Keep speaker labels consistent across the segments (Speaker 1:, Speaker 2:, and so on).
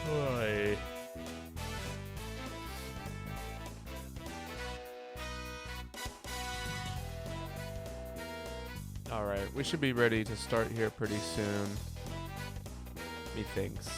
Speaker 1: Boy. Alright, we should be ready to start here pretty soon. Methinks.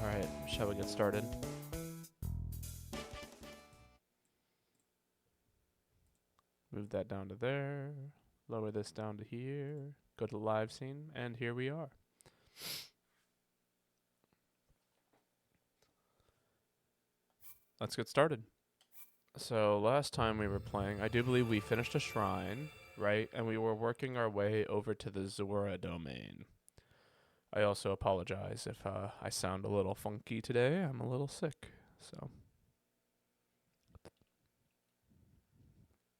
Speaker 1: Alright, shall we get started? Move that down to there. Lower this down to here. Go to the live scene, and here we are. Let's get started. So last time we were playing, I do believe we finished a shrine, right? And we were working our way over to the Zora domain. I also apologize if I sound a little funky today. I'm a little sick, so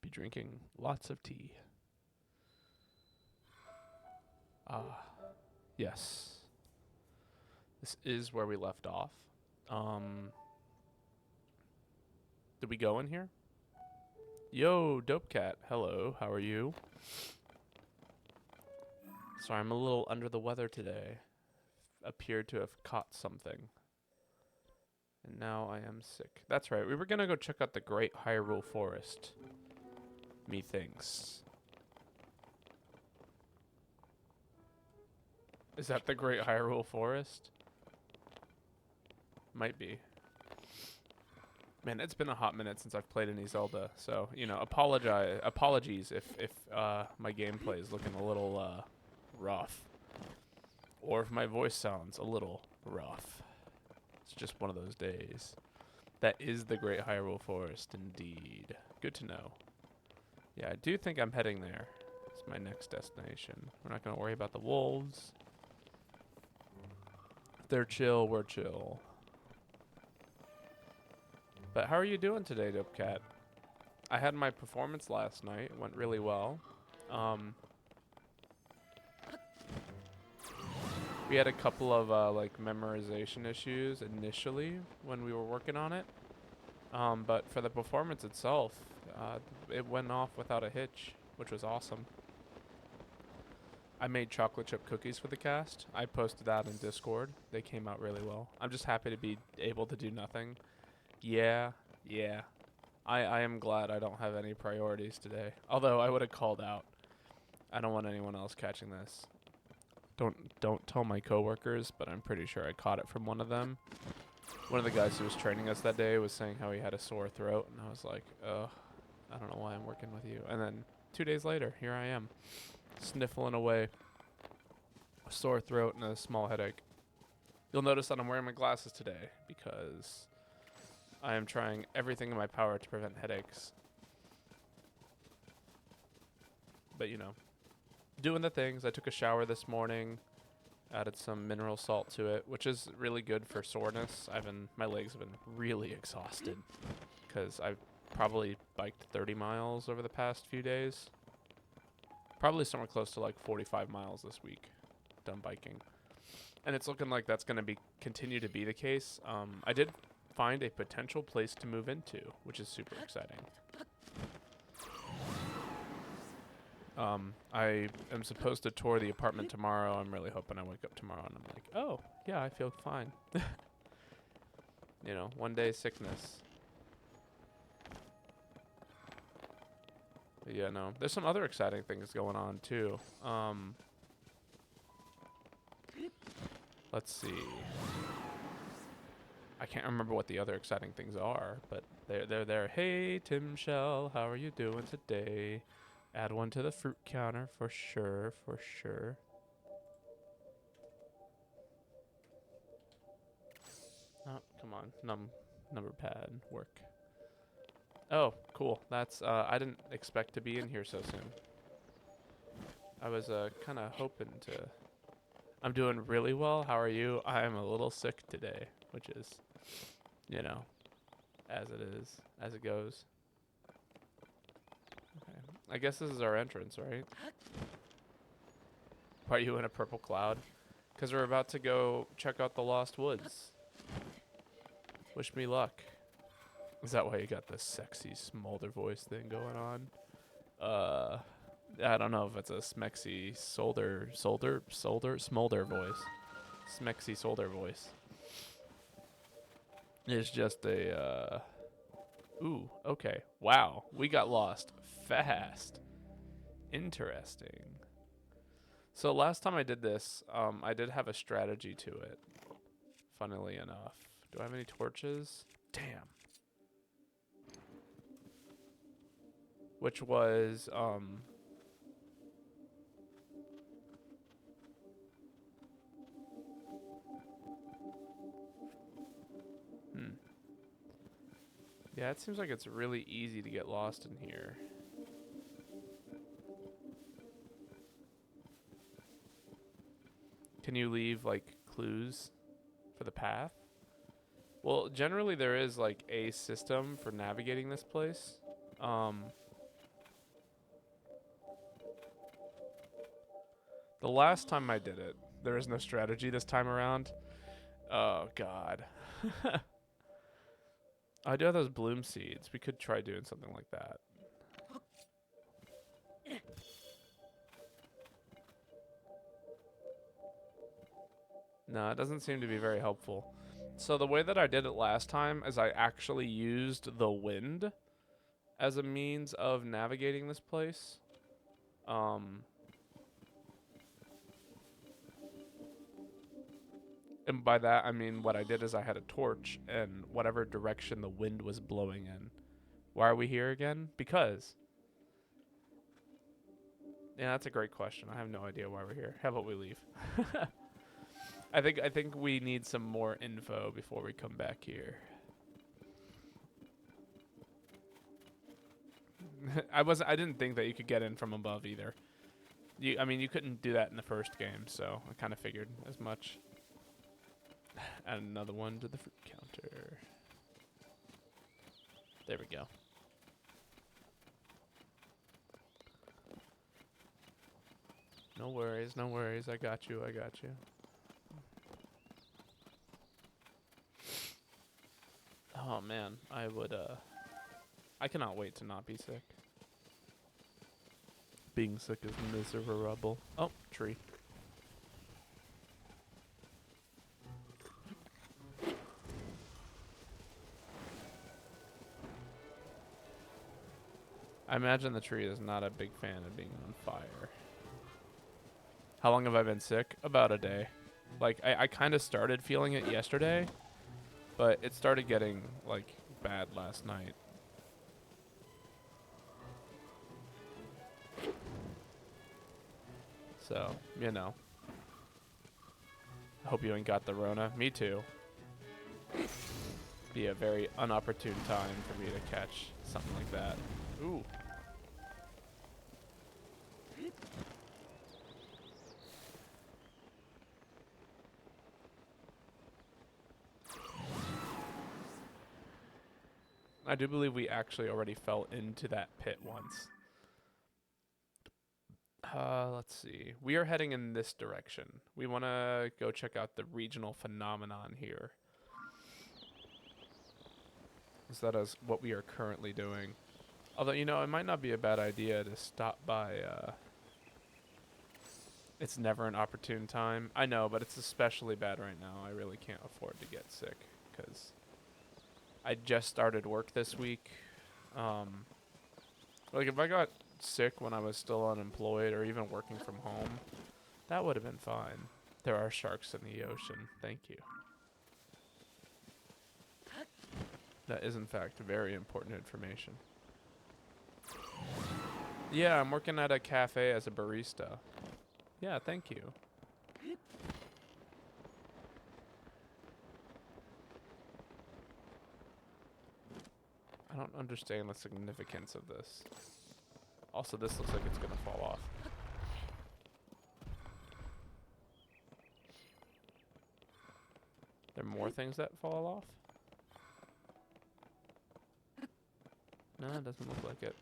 Speaker 1: be drinking lots of tea. Yes. This is where we left off. Did we go in here? Yo, Dope Cat. Hello, how are you? Sorry, I'm a little under the weather today. Appeared to have caught something. And now I am sick. That's right, we were gonna go check out the Great Hyrule Forest. Methinks. Is that the Great Hyrule Forest? Might be. Man, it's been a hot minute since I've played any Zelda, so, you know, apologies if my gameplay is looking a little rough. Or if my voice sounds a little rough. It's just one of those days. That is the Great Hyrule Forest, indeed. Good to know. Yeah, I do think I'm heading there. It's my next destination. We're not going to worry about the wolves. If they're chill, we're chill. But how are you doing today, Dope Cat? I had my performance last night. It went really well. We had a couple of like memorization issues initially when we were working on it. But for the performance itself, it went off without a hitch, which was awesome. I made chocolate chip cookies for the cast. I posted that in Discord. They came out really well. I'm just happy to be able to do nothing. Yeah. I am glad I don't have any priorities today. Although I would have called out. I don't want anyone else catching this. Don't tell my coworkers, but I'm pretty sure I caught it from one of them. One of the guys who was training us that day was saying how he had a sore throat, and I was like, ugh, I don't know why I'm working with you. And then 2 days later, here I am, sniffling away, a sore throat and a small headache. You'll notice that I'm wearing my glasses today because I am trying everything in my power to prevent headaches. But, you know, doing the things. I took a shower this morning, added some mineral salt to it, which is really good for soreness. My legs have been really exhausted because I've probably biked 30 miles over the past few days. Probably somewhere close to like 45 miles this week done biking. And it's looking like that's going to continue to be the case. I did find a potential place to move into, which is super exciting. I am supposed to tour the apartment tomorrow. I'm really hoping I wake up tomorrow and I'm like, oh, yeah, I feel fine. You know, one day sickness. But yeah, no. There's some other exciting things going on, too. Let's see. I can't remember what the other exciting things are, but they're there. Hey, Tim Shell, how are you doing today? Add one to the fruit counter for sure, for sure. Oh, come on. Number pad, work. Oh, cool. That's, I didn't expect to be in here so soon. I was, kind of hoping to... I'm doing really well. How are you? I am a little sick today, which is, you know, as it is, as it goes. Okay. I guess this is our entrance, right? Why are you in a purple cloud? Because we're about to go check out the Lost Woods. Wish me luck. Is that why you got this sexy smolder voice thing going on? I don't know if it's a smexy smolder voice. Smexy solder voice. It's just a, ooh, okay. Wow, we got lost fast. Interesting. So last time I did this, I did have a strategy to it. Funnily enough. Do I have any torches? Damn. Which was, yeah, it seems like it's really easy to get lost in here. Can you leave, like, clues for the path? Well, generally there is, like, a system for navigating this place. The last time I did it, there is no strategy this time around. Oh, God. I do have those bloom seeds. We could try doing something like that. No, it doesn't seem to be very helpful. So the way that I did it last time is I actually used the wind as a means of navigating this place. And by that, I mean what I did is I had a torch and whatever direction the wind was blowing in. Why are we here again? Because. Yeah, that's a great question. I have no idea why we're here. How about we leave? I think we need some more info before we come back here. I didn't think that you could get in from above either. I mean, you couldn't do that in the first game, so I kind of figured as much. Add another one to the fruit counter. There we go. No worries, no worries. I got you, I got you. Oh man, I cannot wait to not be sick. Being sick is miserable. Oh, tree. I imagine the tree is not a big fan of being on fire. How long have I been sick? About a day. Like, I kind of started feeling it yesterday, but it started getting, like, bad last night. So, you know. I hope you ain't got the Rona. Me too. Be a very unopportune time for me to catch something like that. Ooh. I do believe we actually already fell into that pit once. Let's see. We are heading in this direction. We want to go check out the regional phenomenon here. So that is what we are currently doing. Although, you know, it might not be a bad idea to stop by, it's never an opportune time. I know, but it's especially bad right now. I really can't afford to get sick, because I just started work this week. Like, if I got sick when I was still unemployed or even working from home, that would have been fine. There are sharks in the ocean. Thank you. That is, in fact, very important information. Yeah, I'm working at a cafe as a barista. Yeah, thank you. I don't understand the significance of this. Also, this looks like it's gonna fall off. There are more things that fall off? No, it doesn't look like it.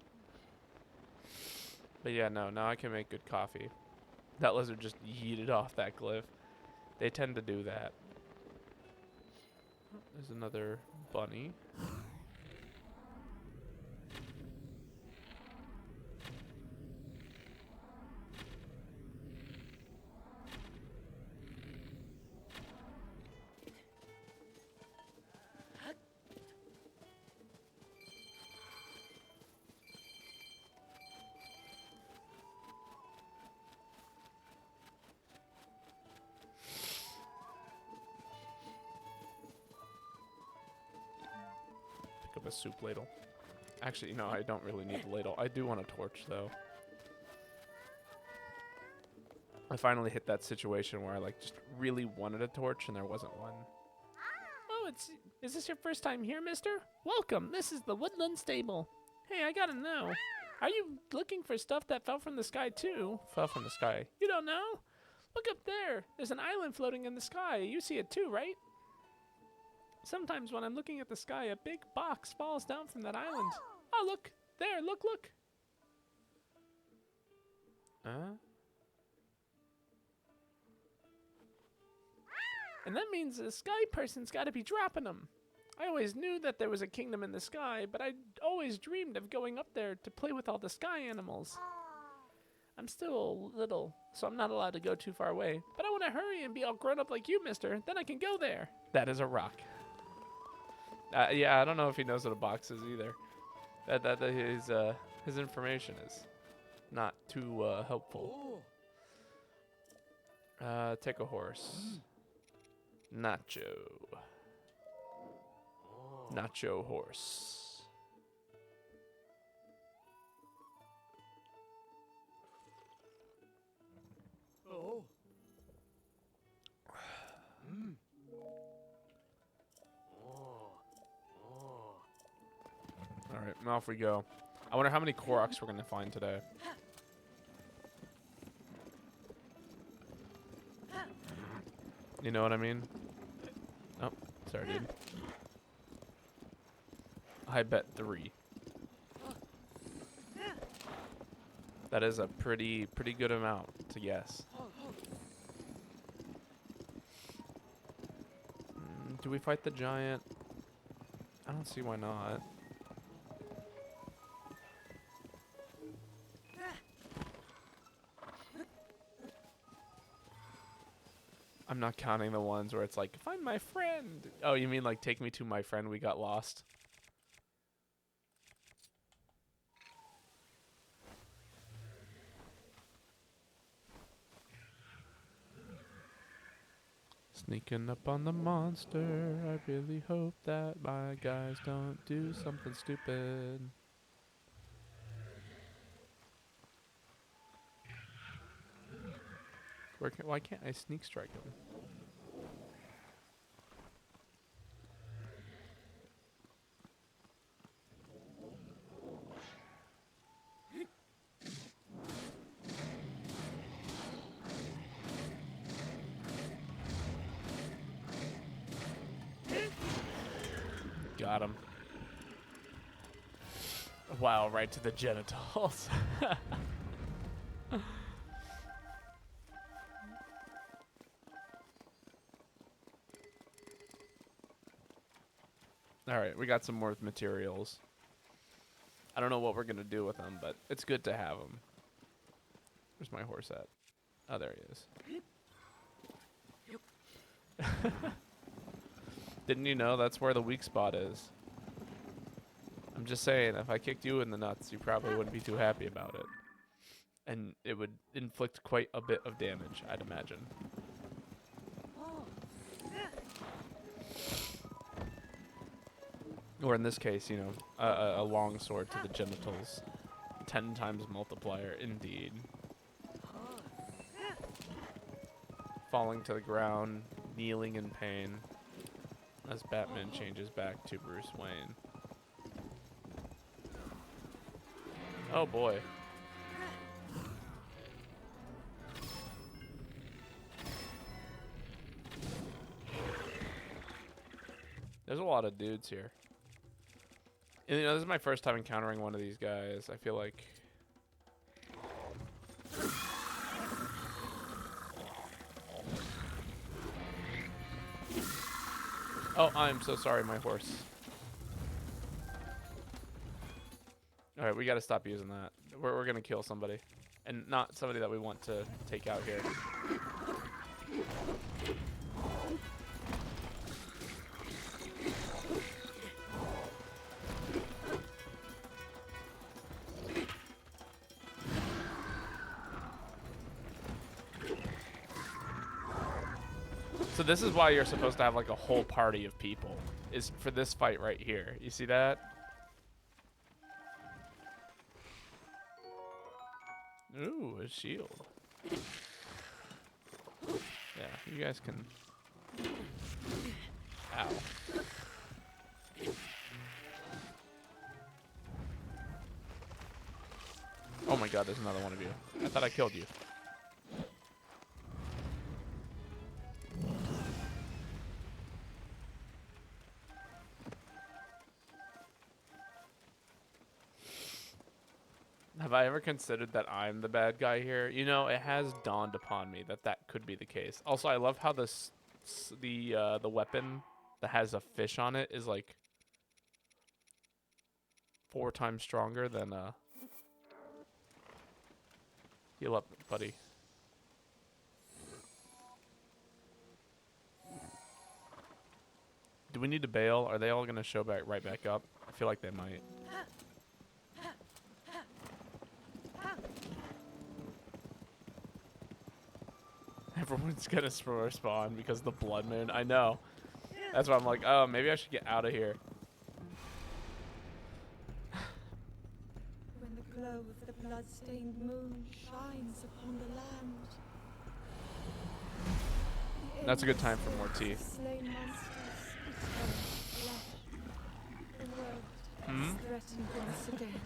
Speaker 1: But yeah, no, now I can make good coffee. That lizard just yeeted off that cliff. They tend to do that. There's another bunny. Pick up a soup ladle. Actually, no, I don't really need a ladle. I do want a torch, though. I finally hit that situation where I like just really wanted a torch and there wasn't one. Oh, is this your first time here, mister? Welcome, this is the Woodland Stable. Hey, I gotta know, are you looking for stuff that fell from the sky too? Fell from the sky? You don't know? Look up there, there's an island floating in the sky. You see it too, right? Sometimes when I'm looking at the sky, a big box falls down from that island. Oh, look, there, look. And that means the sky person's gotta be dropping them. I always knew that there was a kingdom in the sky, but I always dreamed of going up there to play with all the sky animals. I'm still little, so I'm not allowed to go too far away. But I want to hurry and be all grown up like you, mister. Then I can go there. That is a rock. Yeah, I don't know if he knows what a box is either. His information is not too helpful. Take a horse. Nacho. Nacho horse.
Speaker 2: Oh.
Speaker 1: Alright, now off we go. I wonder how many Koroks we're gonna find today. You know what I mean? Oh, sorry, dude. I bet 3. That is a pretty good amount to guess. Do we fight the giant? I don't see why not. I'm not counting the ones where it's like, find my friend. Oh, you mean like take me to my friend, we got lost? Sneaking up on the monster. I really hope that my guys don't do something stupid. Why can't I sneak strike him? Got him. Wow, right to the genitals. Alright, we got some more materials. I don't know what we're going to do with them, but it's good to have them. Where's my horse at? Oh, there he is. Didn't you know that's where the weak spot is? I'm just saying, if I kicked you in the nuts, you probably wouldn't be too happy about it. And it would inflict quite a bit of damage, I'd imagine. Or in this case, you know, a long sword to the genitals. 10 times multiplier, indeed. Falling to the ground, kneeling in pain, as Batman changes back to Bruce Wayne. Oh boy. There's a lot of dudes here. And, you know, this is my first time encountering one of these guys. I feel like... Oh, I'm so sorry, my horse. Alright, we gotta stop using that. We're gonna kill somebody. And not somebody that we want to take out here. So this is why you're supposed to have like a whole party of people, is for this fight right here. You see that? Ooh, a shield. Yeah, you guys can... Ow. Oh my god, there's another one of you. I thought I killed you. Have I ever considered that I'm the bad guy here? You know, it has dawned upon me that that could be the case. Also, I love how the weapon that has a fish on it is like 4 times stronger than heal up, buddy. Do we need to bail? Are they all gonna show back right back up? I feel like they might. Everyone's gonna respawn because of the blood moon. I know. That's why I'm like, oh, maybe I should get out of here.
Speaker 3: When the glow of the blood-stained moon shines upon the land.
Speaker 1: That's a good time for more tea.
Speaker 3: Slain monsters, eternal flesh. The world is threatened once again.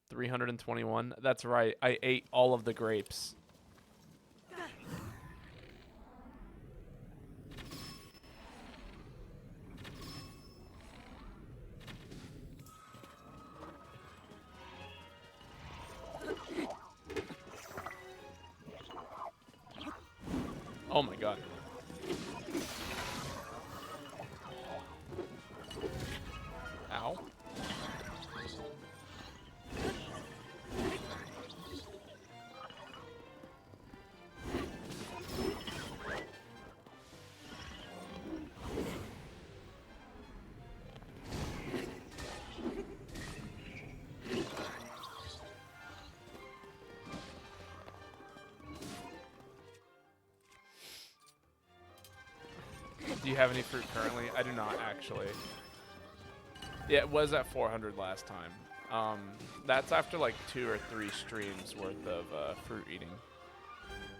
Speaker 1: 321. That's right. I ate all of the grapes. Oh my god. Ow. Do you have any fruit currently? I do not, actually. Yeah, it was at 400 last time. That's after like 2 or 3 streams worth of fruit eating.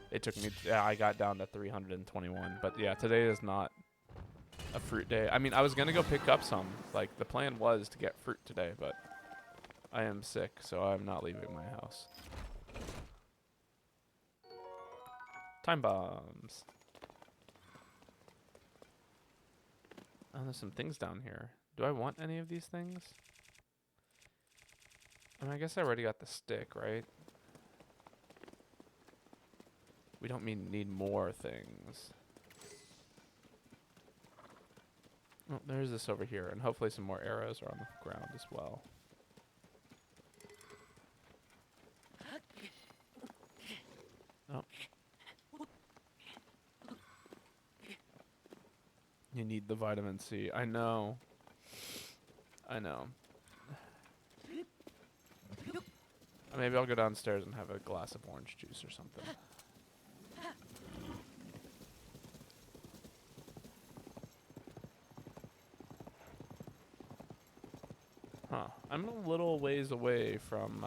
Speaker 1: It took me, yeah, I got down to 321. But yeah, today is not a fruit day. I mean, I was going to go pick up some. Like, the plan was to get fruit today, but I am sick, so I'm not leaving my house. Time bombs. Oh, there's some things down here. Do I want any of these things? I mean, I guess I already got the stick, right? We don't need more things. Oh, there's this over here, and hopefully some more arrows are on the ground as well. Oh. You need the vitamin C. I know. I know. Maybe I'll go downstairs and have a glass of orange juice or something. Huh. I'm a little ways away from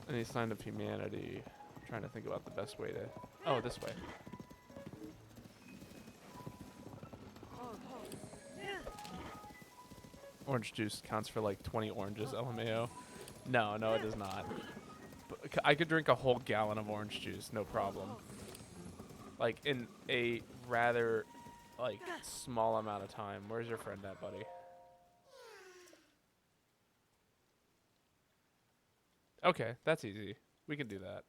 Speaker 1: any sign of humanity. I'm trying to think about the best way to... Oh, this way. Orange juice counts for like 20 oranges, LMAO. No, no, it does not. But I could drink a whole gallon of orange juice, no problem. Like, in a rather, like, small amount of time. Where's your friend at, buddy? Okay, that's easy. We can do that.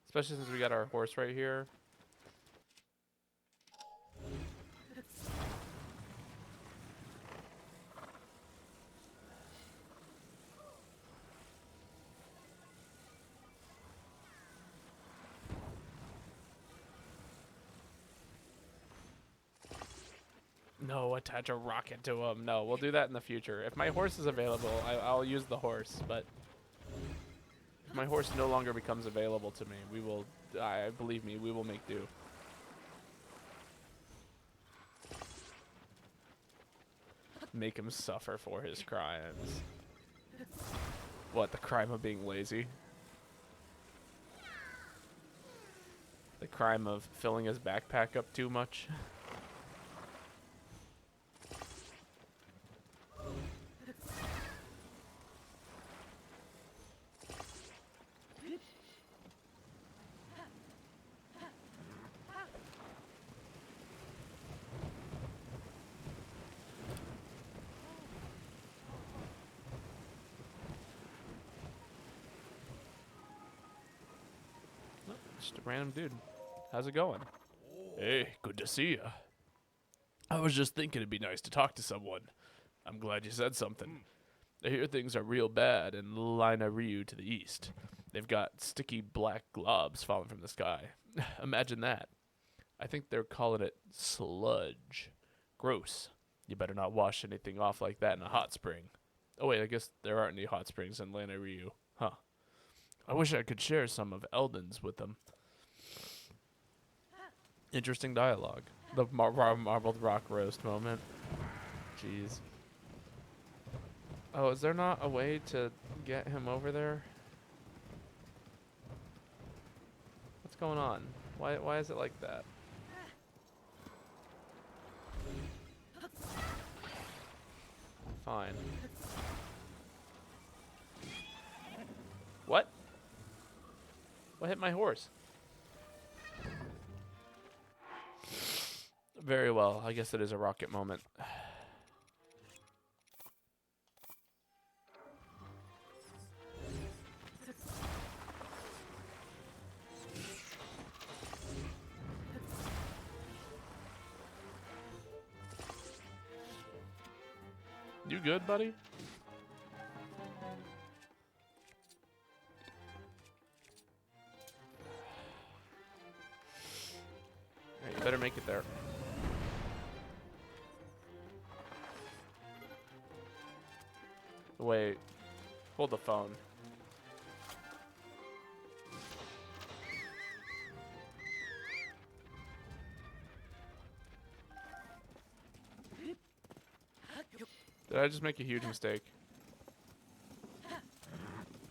Speaker 1: Especially since we got our horse right here. No, attach a rocket to him. No, we'll do that in the future. If my horse is available, I'll use the horse. But if my horse no longer becomes available to me, we will, believe me, we will make do. Make him suffer for his crimes. What, the crime of being lazy? The crime of filling his backpack up too much? Just a random dude. How's it going? Hey, good to see ya. I was just thinking it'd be nice to talk to someone. I'm glad you said something. I hear things are real bad in Lina Ryu to the east. They've got sticky black globs falling from the sky. Imagine that. I think they're calling it sludge. Gross. You better not wash anything off like that in a hot spring. Oh wait, I guess there aren't any hot springs in Lina Ryu. Huh. I wish I could share some of Eldon's with them. Interesting dialogue. The marbled rock roast moment. Jeez. Oh, is there not a way to get him over there? What's going on? Why is it like that? Fine. What? What hit my horse? Very well. I guess it is a rocket moment. You good, buddy? Hey, you better make it there. Wait. Hold the phone. Did I just make a huge mistake?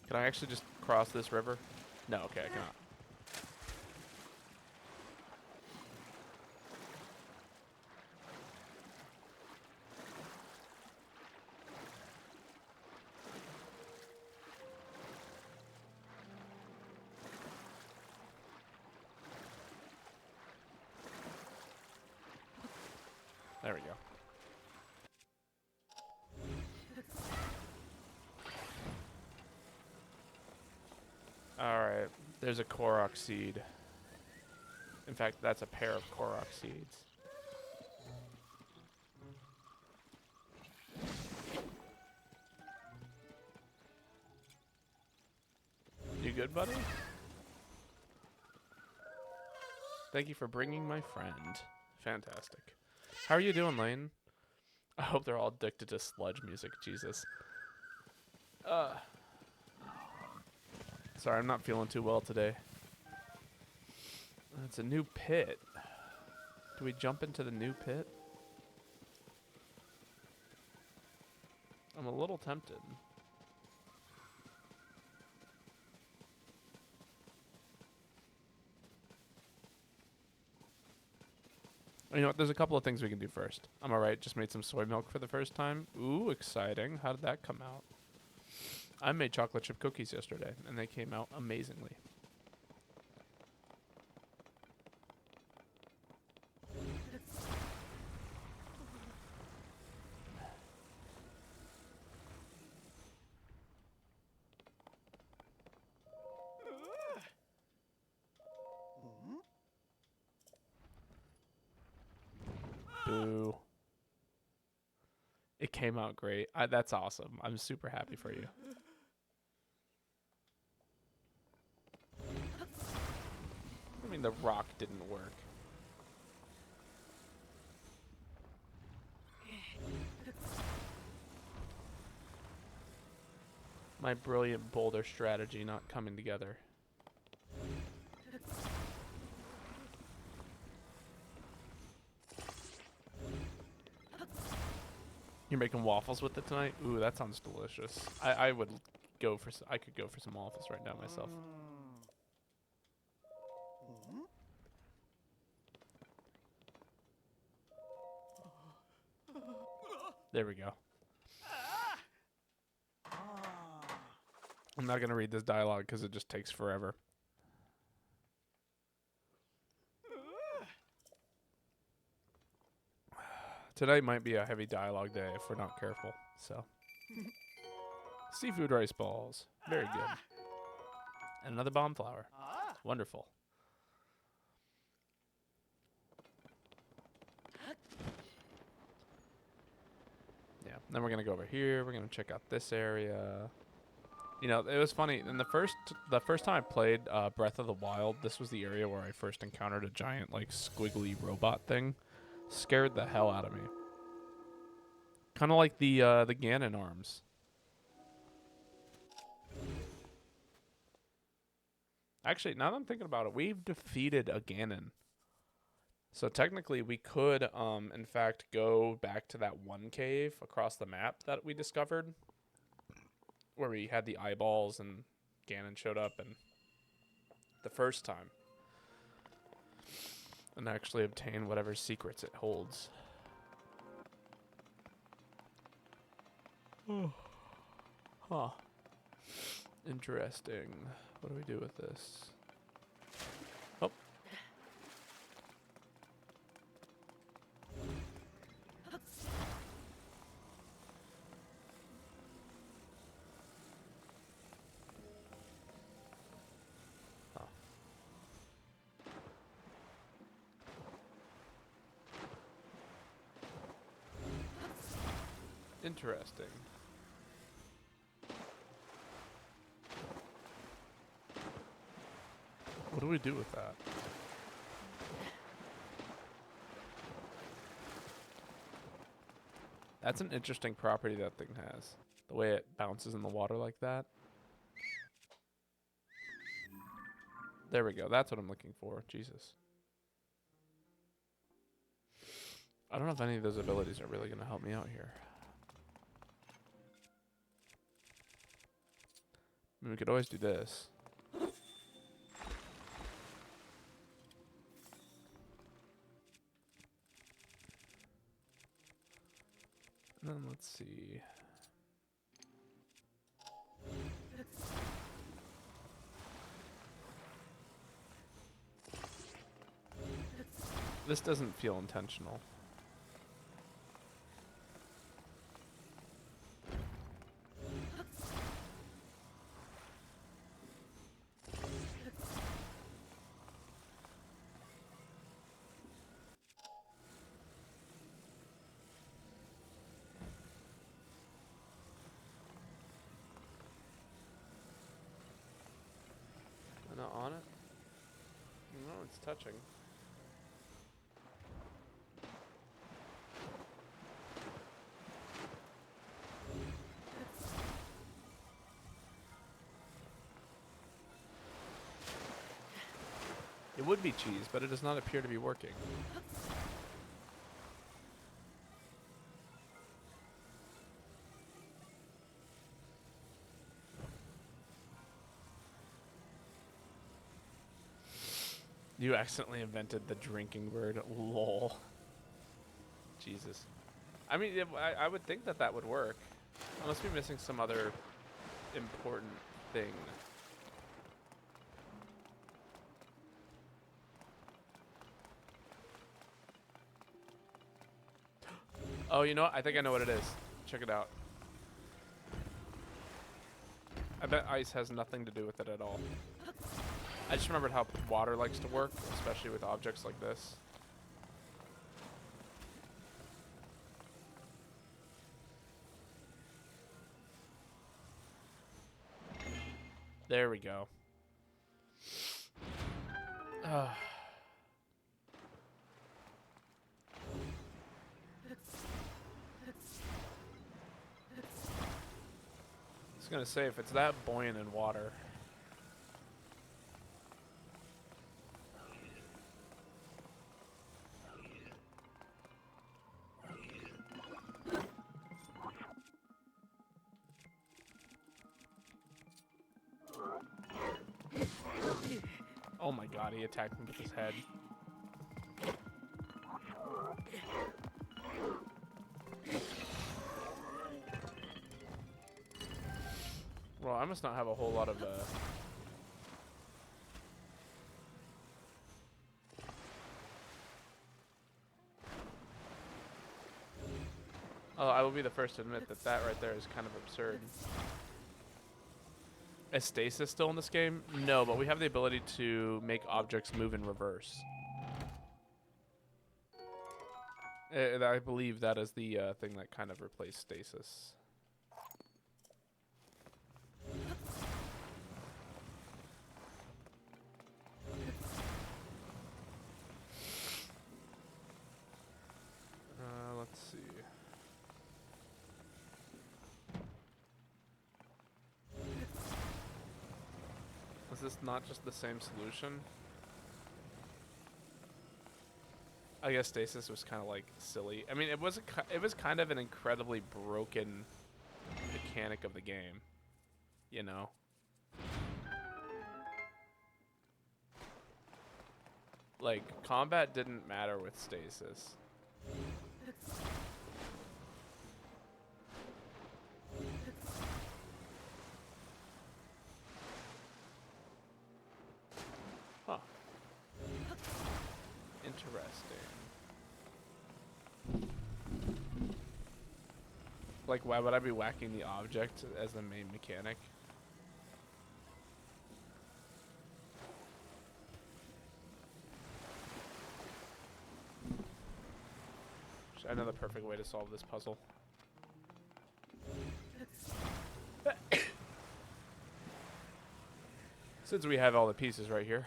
Speaker 1: Can I actually just cross this river? No, okay, I cannot. There we go. Alright, there's a Korok seed. In fact, that's a pair of Korok seeds. You good, buddy? Thank you for bringing my friend. Fantastic. How are you doing, Lane? I hope they're all addicted to sludge music. Jesus. Sorry, I'm not feeling too well today. It's a new pit. Do we jump into the new pit? tempted. You know what? There's a couple of things we can do first. I'm alright. Just made some soy milk for the first time. Ooh, exciting. How did that come out? I made chocolate chip cookies yesterday, and they came out amazingly. Boo. It came out great. That's awesome. I'm super happy for you. I mean, the rock didn't work. My brilliant boulder strategy not coming together. You're making waffles with it tonight? Ooh, that sounds delicious. I would go for. I could go for some waffles right now myself. There we go. I'm not gonna read this dialogue because it just takes forever. Tonight might be a heavy dialogue day if we're not careful. So, seafood rice balls, very good. And another bomb flower, wonderful. Yeah. Then we're gonna go over here. We're gonna check out this area. You know, it was funny. In the first time I played Breath of the Wild, this was the area where I first encountered a giant, like, squiggly robot thing. Scared the hell out of me. Kind of like the Ganon arms. Actually, now that I'm thinking about it, we've defeated a Ganon. So technically, we could, in fact, go back to that one cave across the map that we discovered, where we had the eyeballs and Ganon showed up, and the first time, and actually obtain whatever secrets it holds. Oh. Huh. Interesting. What do we do with this? Oh. Huh. Interesting. What do we do with that? That's an interesting property that thing has. The way it bounces in the water like that. There we go. That's what I'm looking for. Jesus. I don't know if any of those abilities are really going to help me out here. I mean, we could always do this. And then let's see. This doesn't feel intentional. Not on it? No, it's touching. It would be cheese, but it does not appear to be working. You accidentally invented the drinking word. Lol. Jesus. I mean, I would think that that would work. I must be missing some other important thing. Oh, you know what? I think I know what it is. Check it out. I bet ice has nothing to do with it at all. I just remembered how water likes to work, especially with objects like this. There we go. I was gonna say, if it's that buoyant in water. Oh my god, he attacked me with his head. Well, I must not have a whole lot of, Oh, I will be the first to admit that that right there is kind of absurd. Is stasis still in this game? No, but we have the ability to make objects move in reverse. I believe that is the thing that kind of replaced stasis. Let's see. Is this not just the same solution? I guess stasis was kind of like silly. I mean, it was kind of an incredibly broken mechanic of the game, you know. Like combat didn't matter with stasis. Huh. Interesting. Like, why would I be whacking the object as the main mechanic? I know the perfect way to solve this puzzle. Since we have all the pieces right here.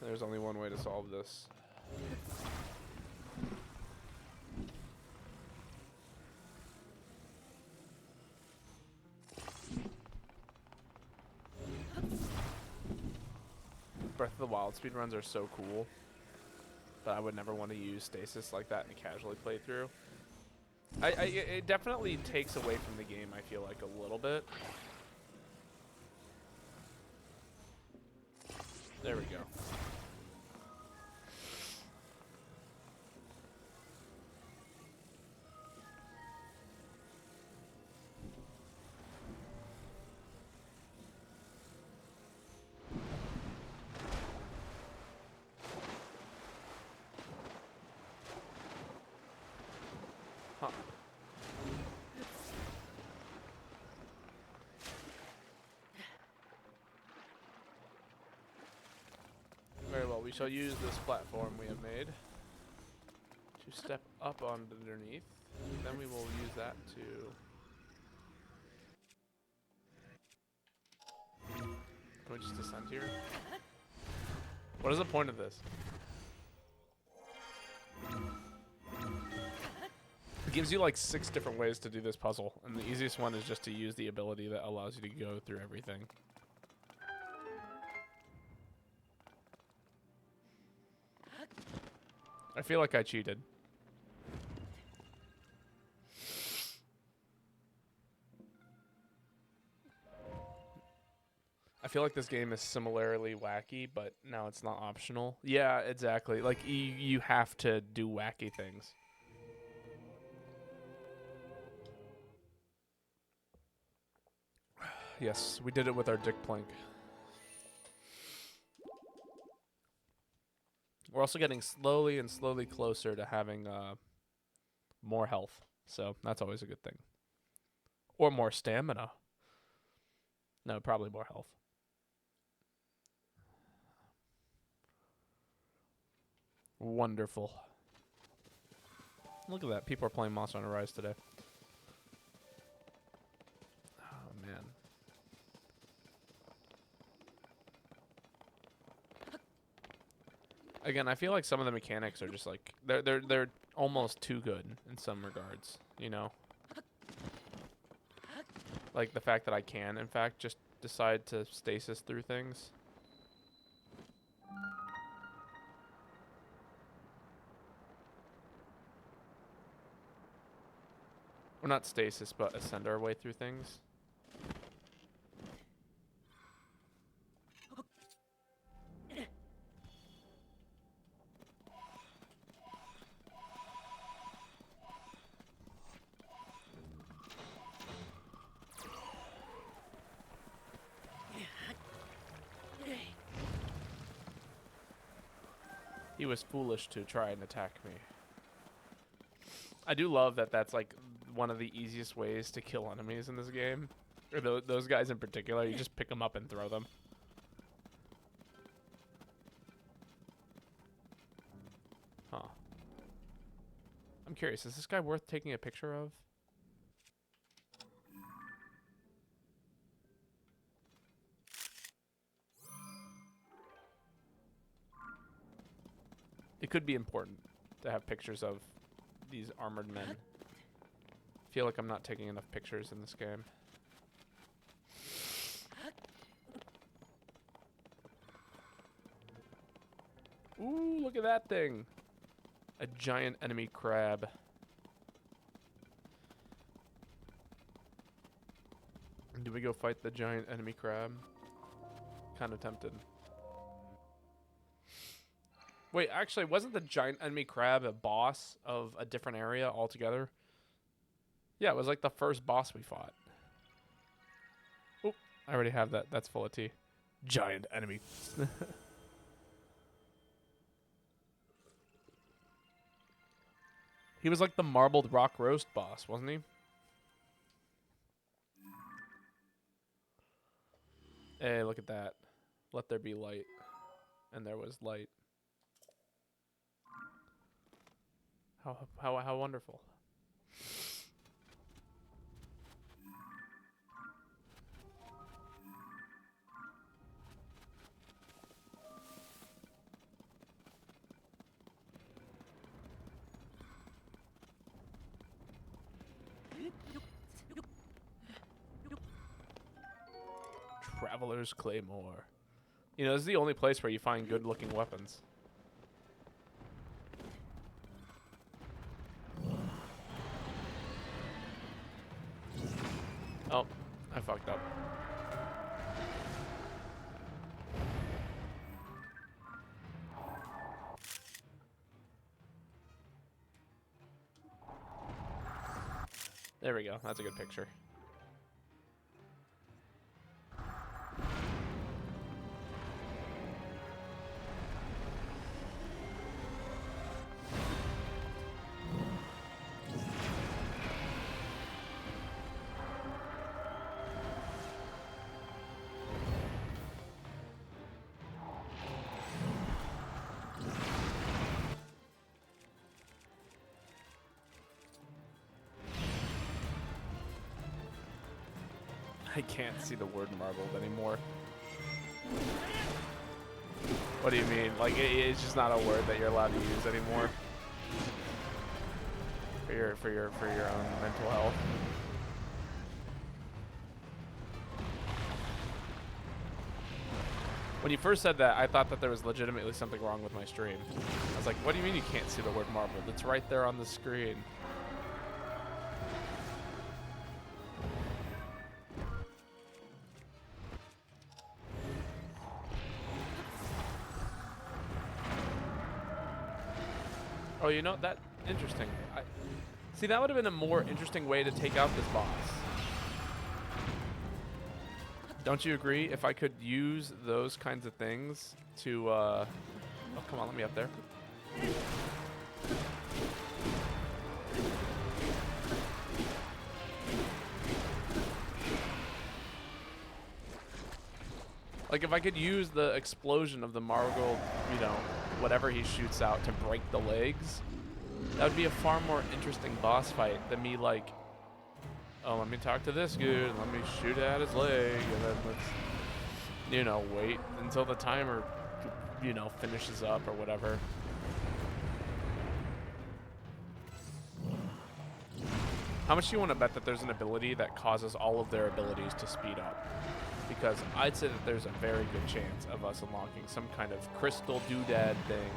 Speaker 1: There's only one way to solve this. Breath of the Wild speedruns are so cool, but I would never want to use stasis like that in a casually playthrough. It definitely takes away from the game, I feel like, a little bit. There we go. Huh. Very well, we shall use this platform we have made to step up underneath. Then we will use that to... Can we just descend here? What is the point of this? It gives you like 6 different ways to do this puzzle, and the easiest one is just to use the ability that allows you to go through everything. I feel like I cheated. I feel like this game is similarly wacky, but now it's not optional. Yeah, exactly. Like you have to do wacky things. Yes, we did it with our dick plank. We're also getting slowly and slowly closer to having more health, so that's always a good thing. Or more stamina. No, probably more health. Wonderful. Look at that. People are playing Monster Hunter Rise today. Oh, man. Again, I feel like some of the mechanics are just like they're almost too good in some regards, you know? Like the fact that I can, in fact, just decide to stasis through things. Or not stasis, but ascend our way through things. He was foolish to try and attack me. I do love that that's like one of the easiest ways to kill enemies in this game. Or those guys in particular, you just pick them up and throw them. Huh. I'm curious, is this guy worth taking a picture of? It could be important to have pictures of these armored men. I feel like I'm not taking enough pictures in this game. Ooh, look at that thing. A giant enemy crab. Do we go fight the giant enemy crab? Kind of tempted. Wait, actually, wasn't the giant enemy crab a boss of a different area altogether? Yeah, it was like the first boss we fought. Oh, I already have that. That's full of tea. Giant enemy. He was like the marbled rock roast boss, wasn't he? Hey, look at that. Let there be light. And there was light. How wonderful. Traveler's Claymore. You know, this is the only place where you find good-looking weapons. Oh, I fucked up. There we go. That's a good picture. I can't see the word marbled anymore. What do you mean? Like, it's just not a word that you're allowed to use anymore for your own mental health. When you first said that, I thought that there was legitimately something wrong with my stream. I was like, what do you mean you can't see the word marbled? It's right there on the screen. Oh, you know, that interesting. See, that would have been a more interesting way to take out this boss. Don't you agree? If I could use those kinds of things to, oh, come on, let me up there. Like, if I could use the explosion of the Marigold, you know, whatever he shoots out to break the legs, that would be a far more interesting boss fight than me, like, oh, let me talk to this dude, and let me shoot at his leg, and then let's, you know, wait until the timer, you know, finishes up or whatever. How much do you want to bet that there's an ability that causes all of their abilities to speed up? Because I'd say that there's a very good chance of us unlocking some kind of crystal doodad thing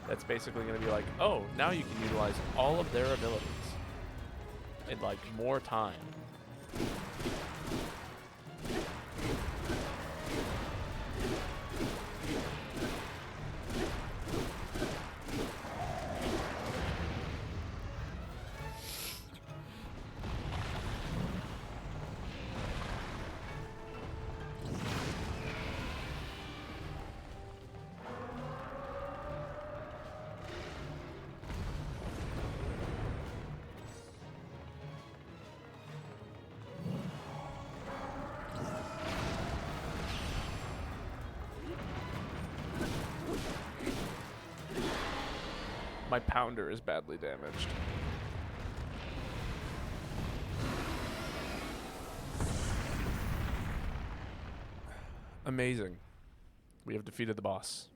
Speaker 1: that's basically going to be like, oh, now you can utilize all of their abilities in, like, more time. My pounder is badly damaged. Amazing. We have defeated the boss.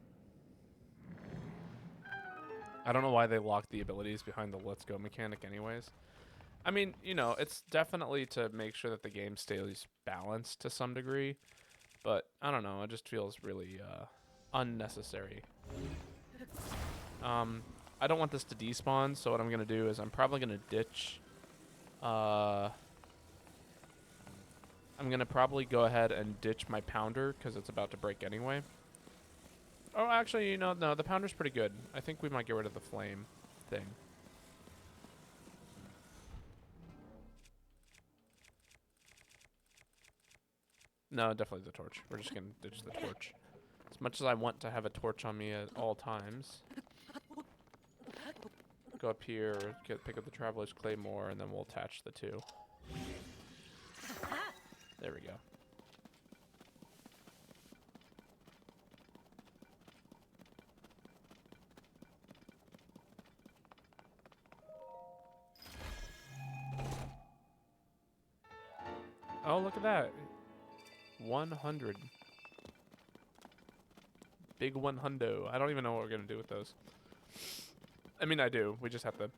Speaker 1: I don't know why they locked the abilities behind the let's go mechanic anyways. I mean, you know, it's definitely to make sure that the game stays balanced to some degree, but I don't know, it just feels really unnecessary. I don't want this to despawn, so what I'm going to do is I'm probably going to ditch. I'm going to probably go ahead and ditch my pounder because it's about to break anyway. Oh, actually, you know, no, the pounder's pretty good. I think we might get rid of the flame thing. No, definitely the torch. We're just going to ditch the torch. As much as I want to have a torch on me at all times. Go up here, pick up the Traveler's Claymore, and then we'll attach the two. There we go. Oh, look at that. 100. Big 100. I don't even know what we're going to do with those. I mean, I do. We just have to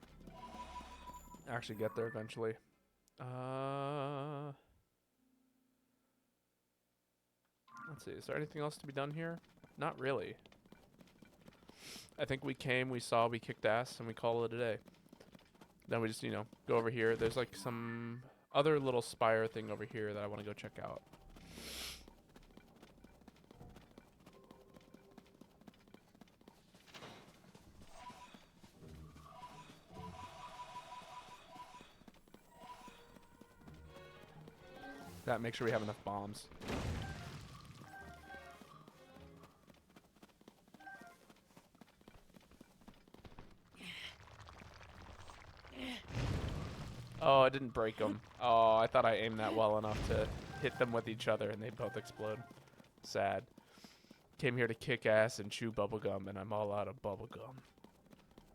Speaker 1: actually get there eventually. Let's see. Is there anything else to be done here? Not really. I think we came, we saw, we kicked ass, and we call it a day. Then we just, you know, go over here. There's like some other little spire thing over here that I want to go check out. That, make sure we have enough bombs. Oh, I didn't break them. Oh, I thought I aimed that well enough to hit them with each other and they both explode. Sad. Came here to kick ass and chew bubblegum, and I'm all out of bubblegum.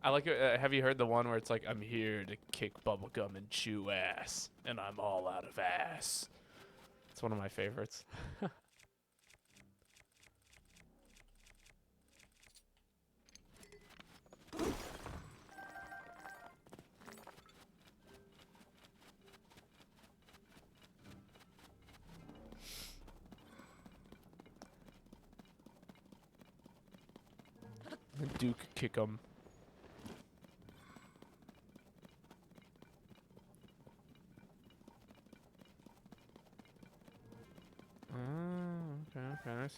Speaker 1: I like it. Have you heard the one where it's like, I'm here to kick bubblegum and chew ass, and I'm all out of ass? It's one of my favorites. Duke kick 'em.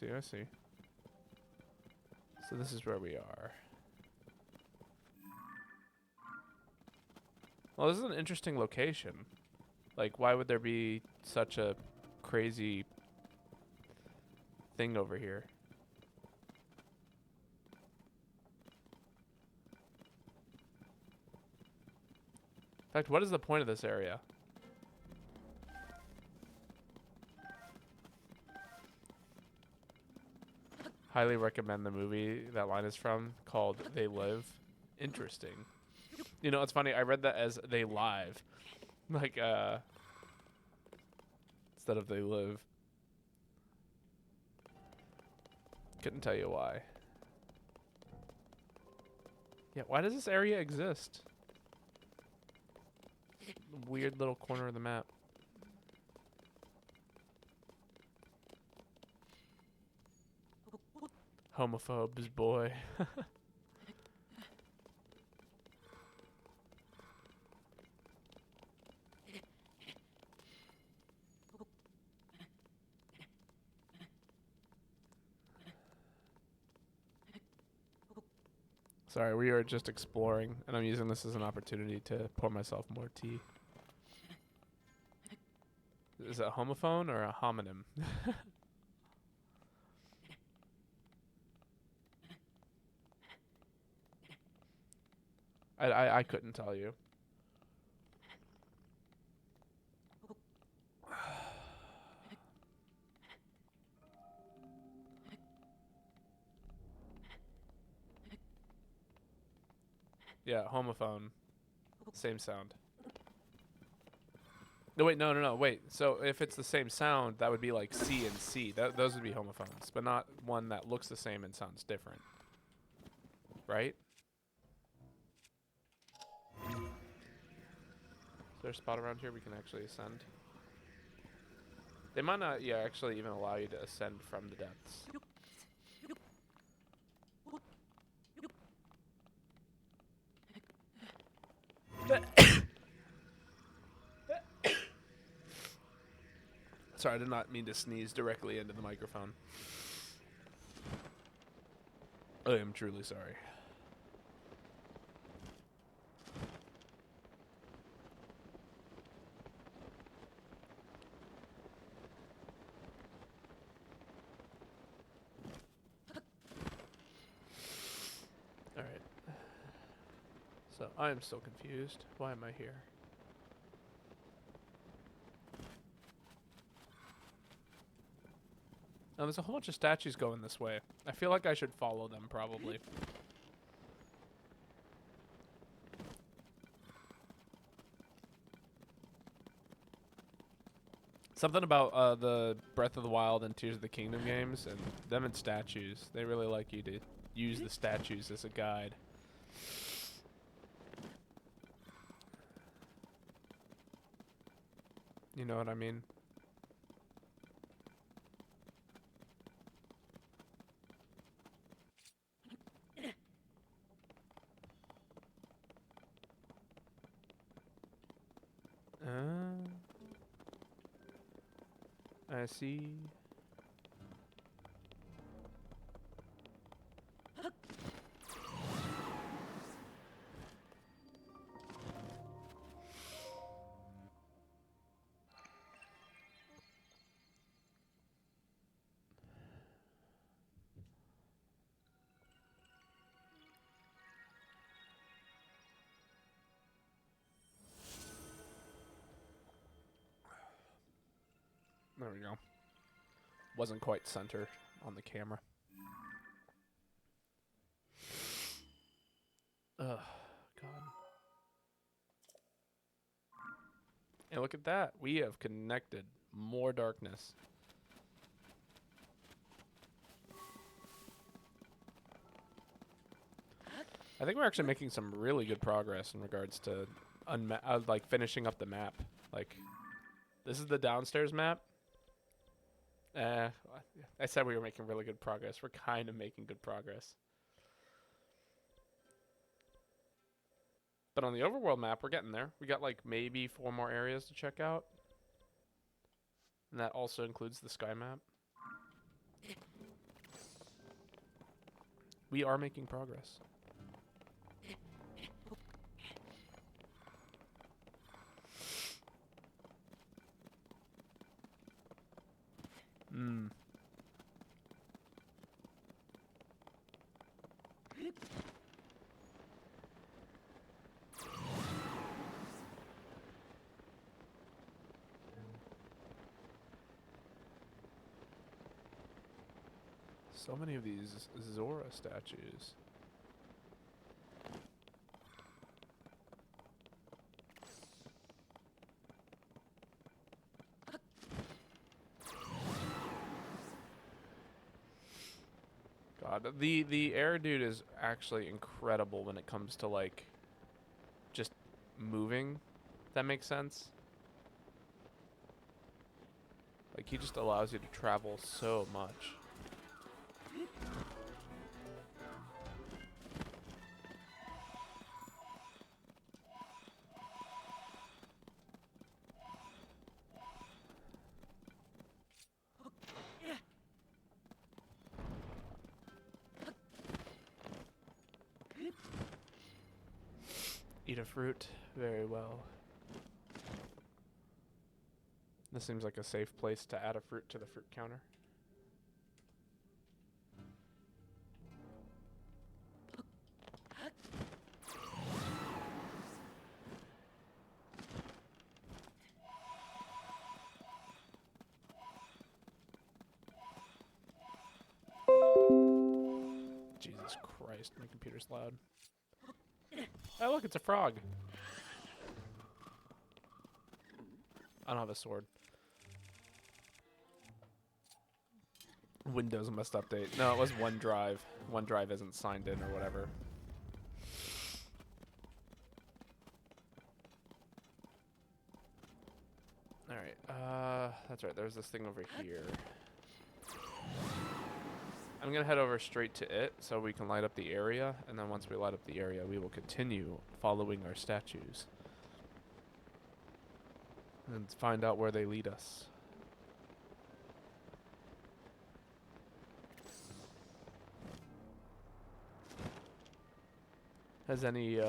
Speaker 1: Okay, I see. So this is where we are. Well, this is an interesting location. Like, why would there be such a crazy thing over here? In fact, what is the point of this area? Highly recommend the movie that line is from, called They Live. Interesting. You know, it's funny, I read that as They Live. Like, instead of They Live. Couldn't tell you why. Yeah, why does this area exist? Weird little corner of the map. Homophobes, boy. Sorry, we are just exploring, and I'm using this as an opportunity to pour myself more tea. Is it a homophone or a homonym? I couldn't tell you. Yeah, homophone. Same sound. No, wait, no, wait. So if it's the same sound, that would be like C and C. Those would be homophones, but not one that looks the same and sounds different. Right? Is there a spot around here we can actually ascend? They might not, yeah, actually even allow you to ascend from the depths. Sorry, I did not mean to sneeze directly into the microphone. I am truly sorry. Alright. So, I am still confused. Why am I here? Oh, there's a whole bunch of statues going this way. I feel like I should follow them, probably. Something about the Breath of the Wild and Tears of the Kingdom games, and them and statues. They really like you to use the statues as a guide. You know what I mean? I see. There we go. Wasn't quite centered on the camera. Ugh, God. And look at that. We have connected more darkness. I think we're actually making some really good progress in regards to like finishing up the map. Like, this is the downstairs map. I said we were making really good progress. We're kind of making good progress. But on the overworld map, we're getting there. We got like maybe 4 more areas to check out. And that also includes the sky map. We are making progress. Hmm. So many of these Zora statues. God, the air dude is actually incredible when it comes to like just moving. If that makes sense. Like he just allows you to travel so much. Eat a fruit. Very well. This seems like a safe place to add a fruit to the fruit counter. Jesus Christ, my computer's loud. Oh, look, it's a frog. I don't have a sword. Windows must update. No, it was OneDrive. OneDrive isn't signed in or whatever. Alright, that's right. There's this thing over here. I'm gonna head over straight to it so we can light up the area, and then once we light up the area, we will continue following our statues. And find out where they lead us. Has any,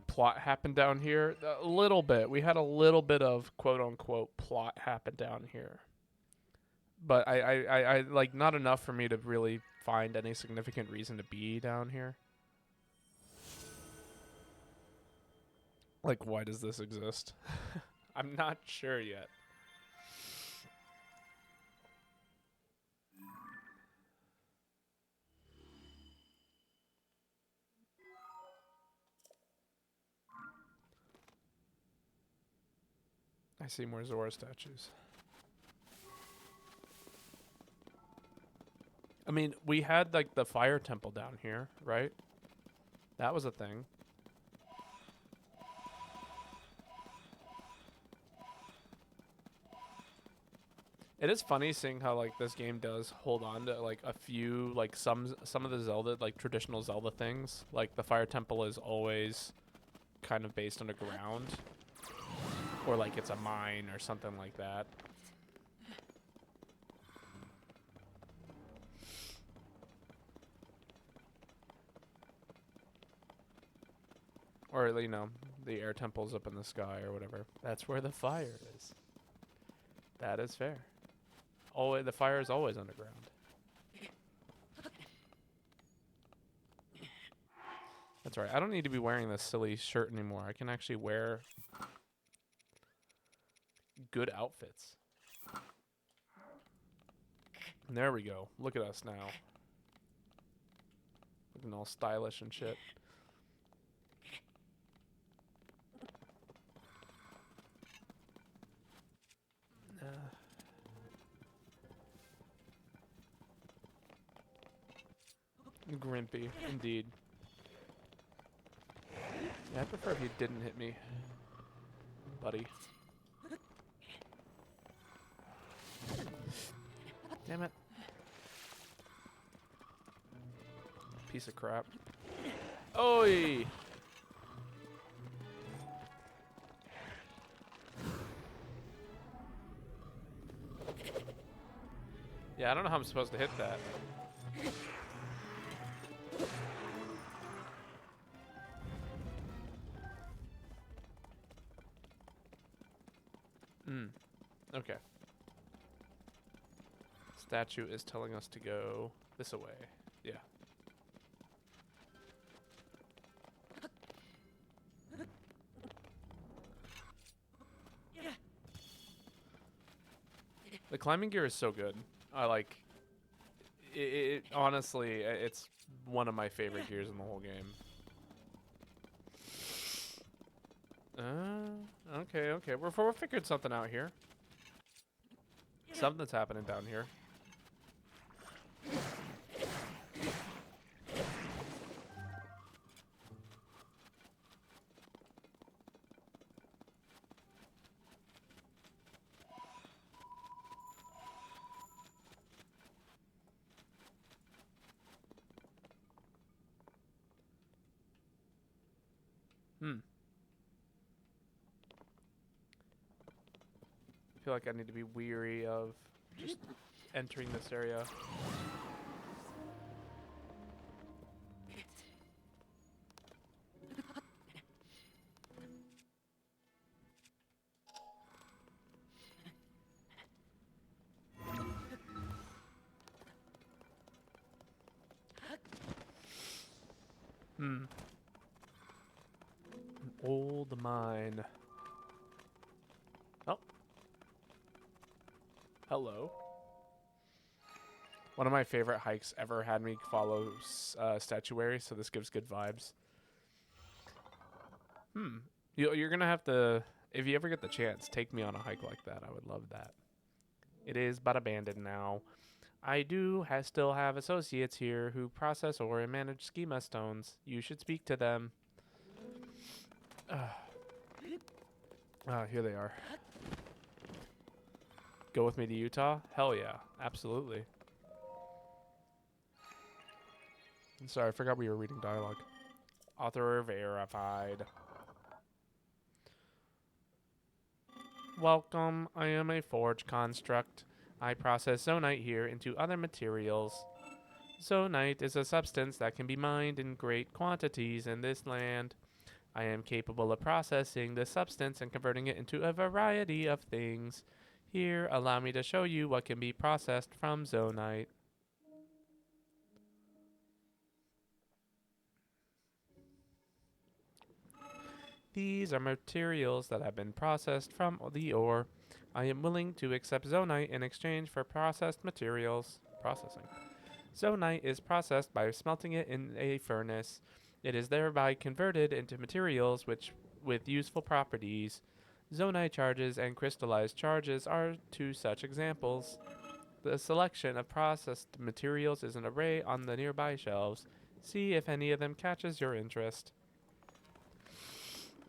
Speaker 1: plot happened down here? A little bit. We had a little bit of quote-unquote plot happen down here. But I like, not enough for me to really find any significant reason to be down here. Like, why does this exist? I'm not sure yet. I see more Zora statues. I mean, we had, like, the fire temple down here, right? That was a thing. It is funny seeing how, like, this game does hold on to, like, a few, like, some of the Zelda, like, traditional Zelda things. Like, the fire temple is always kind of based underground. Or, like, it's a mine or something like that. Or, you know, the air temple's up in the sky or whatever. That's where the fire is. That is fair. Always, the fire is always underground. That's right. I don't need to be wearing this silly shirt anymore. I can actually wear good outfits. And there we go. Look at us now. Looking all stylish and shit. Grimpy, indeed. Yeah, I prefer if you didn't hit me, buddy. Damn it. Piece of crap. Oi! Yeah, I don't know how I'm supposed to hit that. Hmm. Okay. Statue is telling us to go this away. Yeah. The climbing gear is so good. I like it, honestly, it's one of my favorite gears in the whole game. Okay, okay. We're figured something out here. Something's happening down here. Hmm. I feel like I need to be weary of just entering this area. Hmm. An old mine. Oh. Hello. One of my favorite hikes ever had me follow statuary, so this gives good vibes. Hmm. You're gonna have to, if you ever get the chance, take me on a hike like that. I would love that. It is but abandoned now. I do still have associates here who process ore and manage schema stones. You should speak to them. Here they are. Go with me to Utah? Hell yeah, absolutely. I'm sorry, I forgot we were reading dialogue. Author verified. Welcome, I am a forge construct. I process zonite here into other materials. Zonite is a substance that can be mined in great quantities in this land. I am capable of processing this substance and converting it into a variety of things. Here, allow me to show you what can be processed from zonite. These are materials that have been processed from the ore. I am willing to accept zonite in exchange for processed materials. Processing. Zonite is processed by smelting it in a furnace. It is thereby converted into materials with useful properties. Zonite charges and crystallized charges are two such examples. The selection of processed materials is an array on the nearby shelves. See if any of them catches your interest.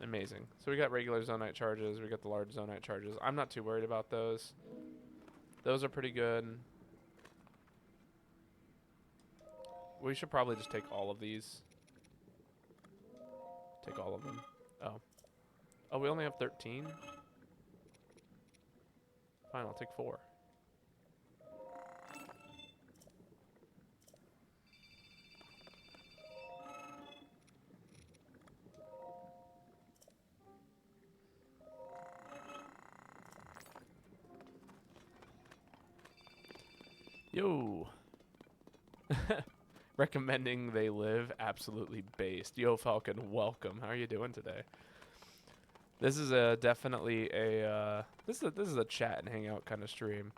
Speaker 1: Amazing. So we got regular zonite charges, we got the large zonite charges. I'm not too worried about those. Those are pretty good. We should probably just take all of these. Take all of them. Oh. Oh, we only have 13? Fine, I'll take 4. Yo. Recommending they live absolutely based. Yo, Falcon, welcome. How are you doing today? This is definitely a this is a chat and hangout kind of stream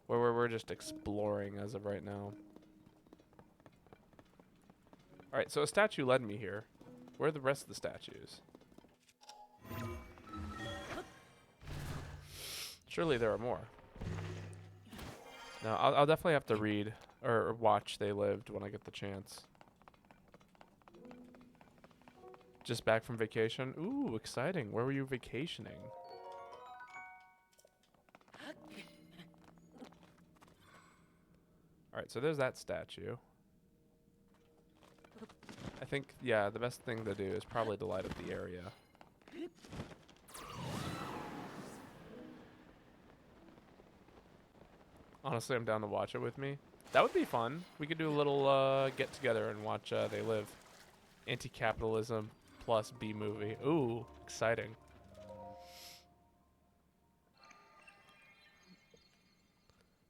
Speaker 1: where we're just exploring as of right now. All right, so a statue led me here. Where are the rest of the statues? Surely there are more. No, I'll definitely have to read or watch They Lived when I get the chance. Just back from vacation? Ooh, exciting. Where were you vacationing? Alright, so there's that statue. I think, yeah, the best thing to do is probably to light up the area. Honestly, I'm down to watch it with me. That would be fun. We could do a little get-together and watch They Live. Anti-capitalism plus B-movie. Ooh, exciting.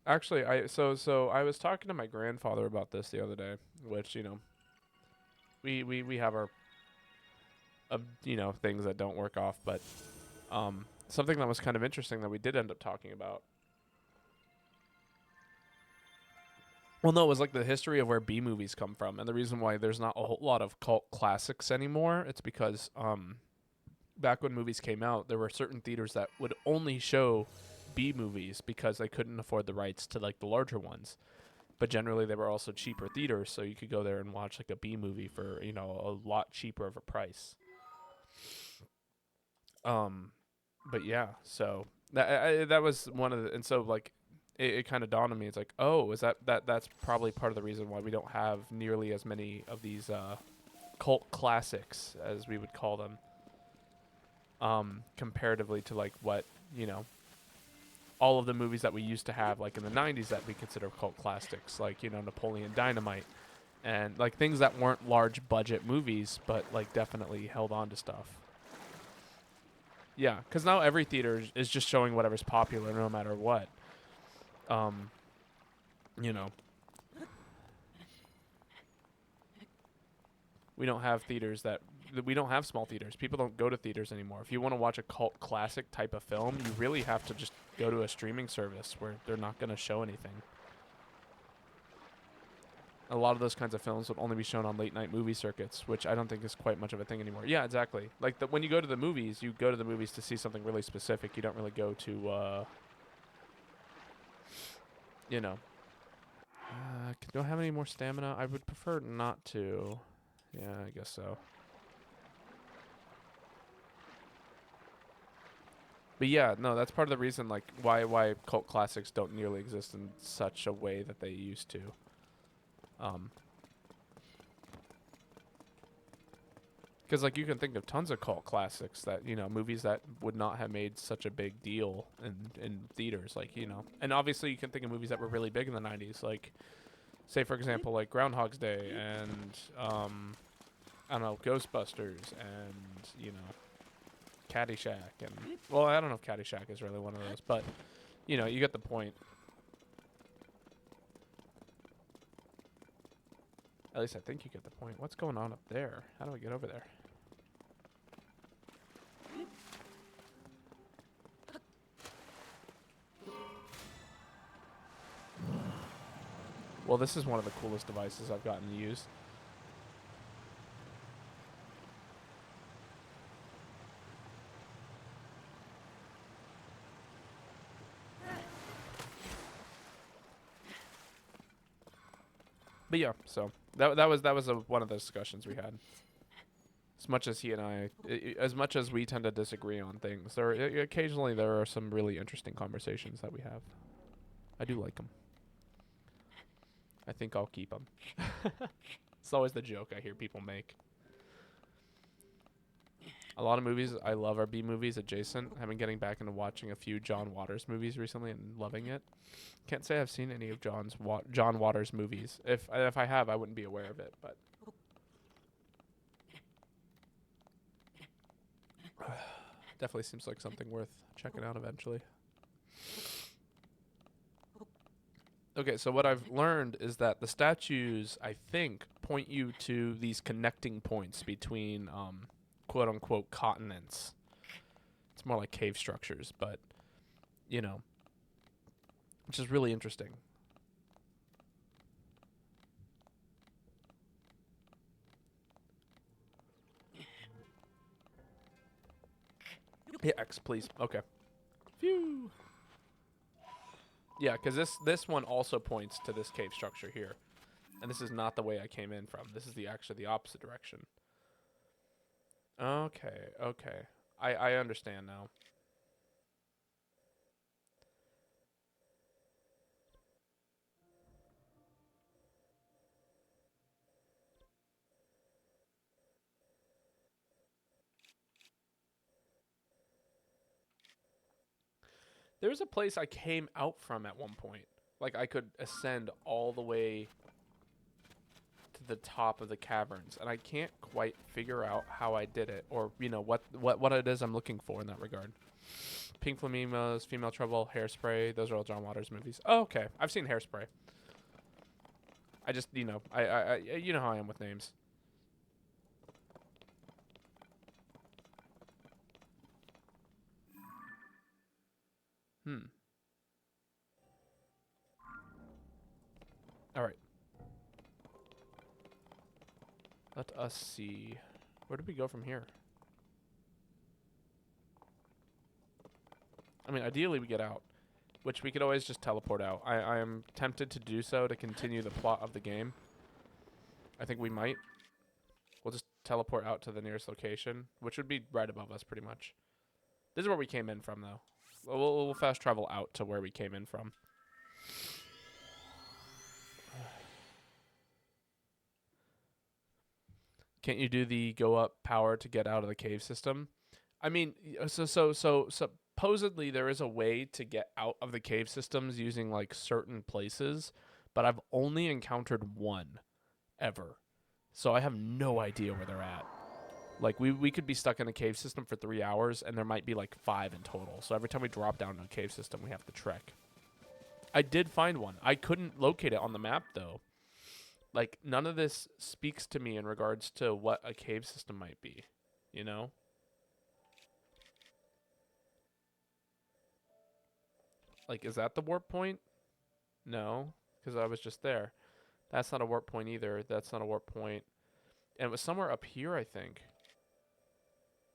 Speaker 1: Actually, so I was talking to my grandfather about this the other day, which we have our things that don't work off, but something that was kind of interesting that we did end up talking about. Well, no, it was like the history of where B movies come from, and the reason why there's not a whole lot of cult classics anymore. It's because back when movies came out, there were certain theaters that would only show B movies because they couldn't afford the rights to like the larger ones. But generally, they were also cheaper theaters, so you could go there and watch like a B movie for a lot cheaper of a price. Um, but yeah, so that was one of the, and so like it kind of dawned on me. It's like, oh, is that's probably part of the reason why we don't have nearly as many of these cult classics as we would call them, comparatively to like what all of the movies that we used to have like in the 90s that we consider cult classics, like Napoleon Dynamite, and like things that weren't large budget movies but like definitely held on to stuff. Yeah, because now every theater is just showing whatever's popular no matter what. um you know we don't have theaters we don't have small theaters. People don't go to theaters anymore. If you want to watch a cult classic type of film, you really have to just go to a streaming service where they're not going to show anything. A lot of those kinds of films would only be shown on late night movie circuits, which I don't think is quite much of a thing anymore. Yeah, exactly. Like when you go to the movies, you go to the movies to see something really specific. You don't really go to you know do I have any more stamina? I would prefer not to. Yeah, I guess so. But yeah, no, that's part of the reason, like, why cult classics don't nearly exist in such a way that they used to. Um, because like you can think of tons of cult classics that movies that would not have made such a big deal in theaters, like and obviously you can think of movies that were really big in the '90s, like say for example like Groundhog's Day and I don't know, Ghostbusters and Caddyshack, and well, I don't know if Caddyshack is really one of those, but you get the point. At least I think you get the point. What's going on up there? How do I get over there? Well, this is one of the coolest devices I've gotten to use. But yeah, so that was one of the discussions we had. As much as he and as much as we tend to disagree on things, occasionally there are some really interesting conversations that we have. I do like them. I think I'll keep them. It's always the joke I hear people make. A lot of movies I love are B movies adjacent. I've been getting back into watching a few John Waters movies recently and loving it. Can't say I've seen any of John Waters movies. If I have, I wouldn't be aware of it, but definitely seems like something worth checking out eventually. Okay, so what I've learned is that the statues, I think, point you to these connecting points between quote unquote continents. It's more like cave structures, but which is really interesting. Yeah, X, please. Okay. Phew. Yeah, because this one also points to this cave structure here, and this is not the way I came in from. This is actually the opposite direction. Okay, okay. I understand now. There was a place I came out from at one point. Like I could ascend all the way to the top of the caverns, and I can't quite figure out how I did it, or you know what it is I'm looking for in that regard. Pink Flamingos, Female Trouble, Hairspray. Those are all John Waters movies. Oh, okay. I've seen Hairspray. I just, you know, I you know how I am with names. All right. Let us see. Where do we go from here? I mean, ideally we get out, which we could always just teleport out. I am tempted to do so to continue the plot of the game. I think we might. We'll just teleport out to the nearest location, which would be right above us pretty much. This is where we came in from, though. We'll fast travel out to where we came in from. Can't you do the go up power to get out of the cave system? I mean, so supposedly there is a way to get out of the cave systems using like certain places, but I've only encountered one ever. So I have no idea where they're at. Like we could be stuck in a cave system for 3 hours and there might be like 5 in total. So every time we drop down to a cave system, we have to trek. I did find one. I couldn't locate it on the map though. Like, none of this speaks to me in regards to what a cave system might be, you know? Like, is that the warp point? No, because I was just there. That's not a warp point either. That's not a warp point. And it was somewhere up here, I think.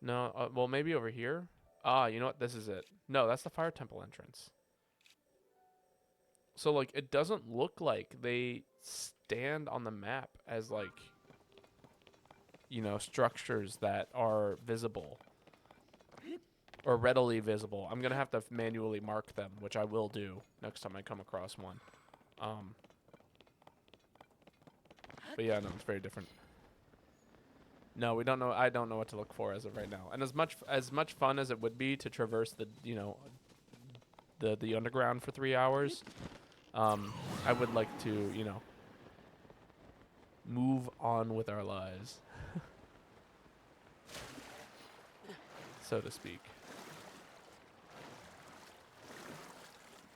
Speaker 1: No, well, maybe over here. Ah, you know what? This is it. No, that's the fire temple entrance. So, like, it doesn't look like they stand on the map as, like, you know, structures that are visible or readily visible. I'm going to have to manually mark them, which I will do next time I come across one. But yeah, no, it's very different. No, we don't know. I don't know what to look for as of right now. And as much fun as it would be to traverse the, you know, the underground for 3 hours, I would like to, you know, move on with our lives, so to speak.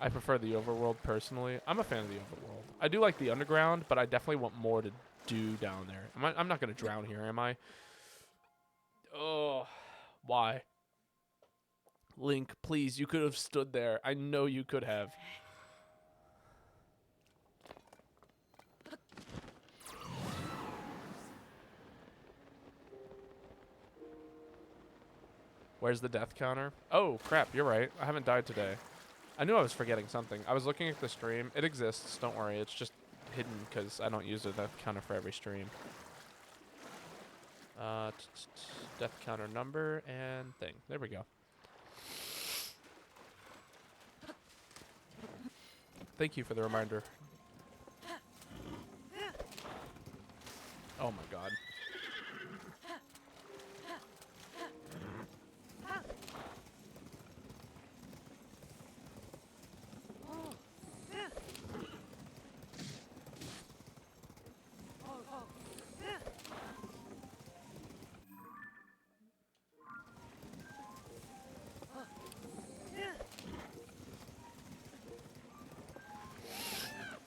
Speaker 1: I prefer the overworld personally. I'm a fan of the overworld. I do like the underground, but I definitely want more to do down there. I'm not going to drown here, am I? Oh, why? Link, please, you could have stood there. I know you could have. Where's the death counter? Oh, crap, you're right. I haven't died today. I knew I was forgetting something. I was looking at the stream. It exists, don't worry. It's just hidden because I don't use the death counter for every stream. Death counter number and thing. There we go. Thank you for the reminder. Oh my god.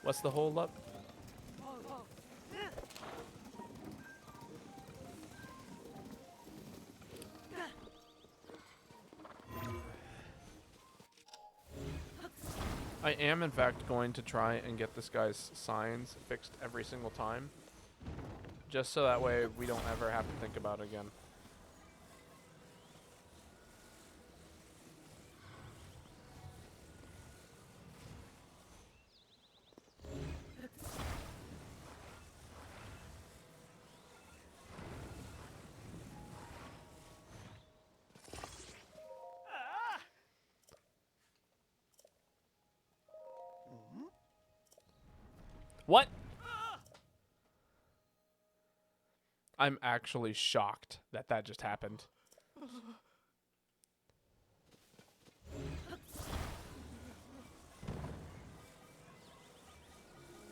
Speaker 1: What's the hold up? I am, in fact, going to try and get this guy's signs fixed every single time. Just so that way we don't ever have to think about it again. What? I'm actually shocked that that just happened.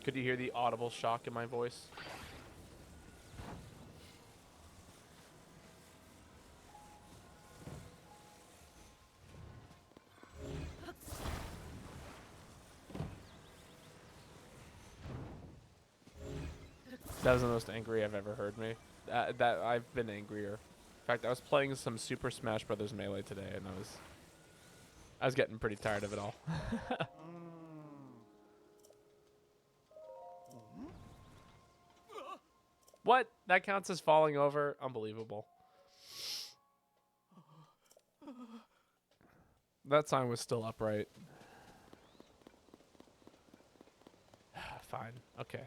Speaker 1: Could you hear the audible shock in my voice? That was the most angry I've ever heard me. That I've been angrier. In fact, I was playing some Super Smash Brothers Melee today, and I was getting pretty tired of it all. What? That counts as falling over? Unbelievable. That sign was still upright. Fine. Okay.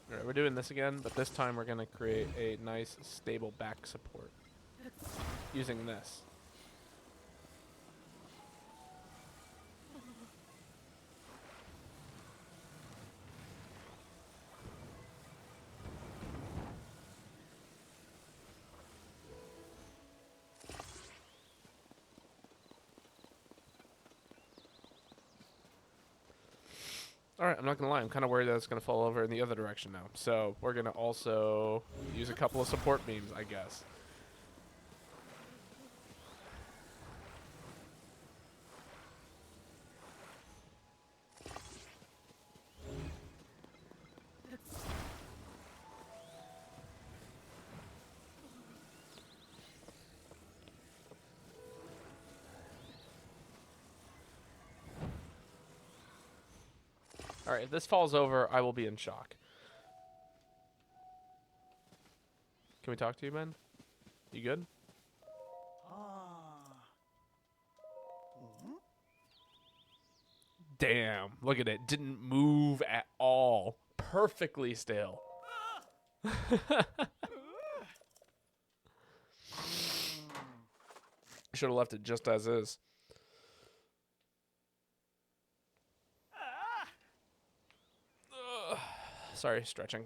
Speaker 1: Alright, we're doing this again, but this time we're going to create a nice, stable back support using this. Alright, I'm not going to lie. I'm kind of worried that it's going to fall over in the other direction now. So we're going to also use a couple of support beams, I guess. Alright, if this falls over, I will be in shock. Can we talk to you, man? You good? Damn, look at it. Didn't move at all. Perfectly still. Should have left it just as is. Ugh. Sorry, stretching.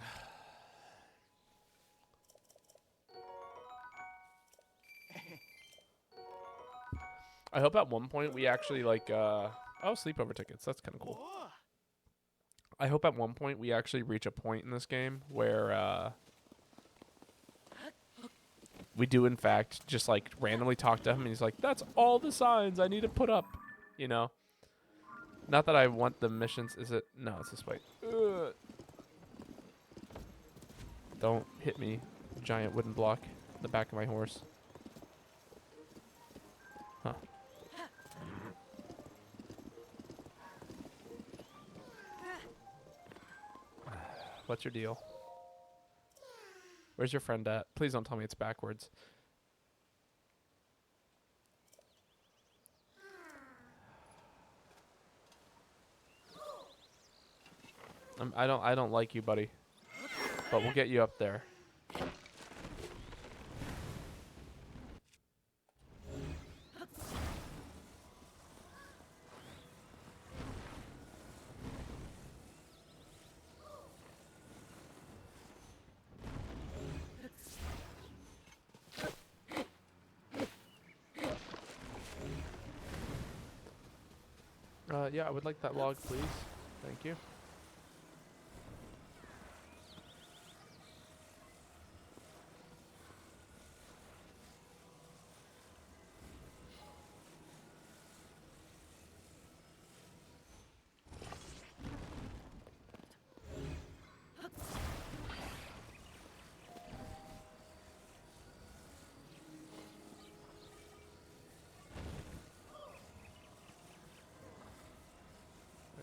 Speaker 1: I hope at one point we actually like oh, sleepover tickets. That's kind of cool. I hope at one point we actually reach a point in this game where we do in fact just like randomly talk to him and he's like, "That's all the signs I need to put up." You know? Not that I want the missions. Is it? No, it's this way. Ugh. Don't hit me, giant wooden block in the back of my horse. Huh. What's your deal? Where's your friend at? Please don't tell me it's backwards. I don't like you, buddy. But we'll get you up there. Yeah, I would like that log, please. Thank you.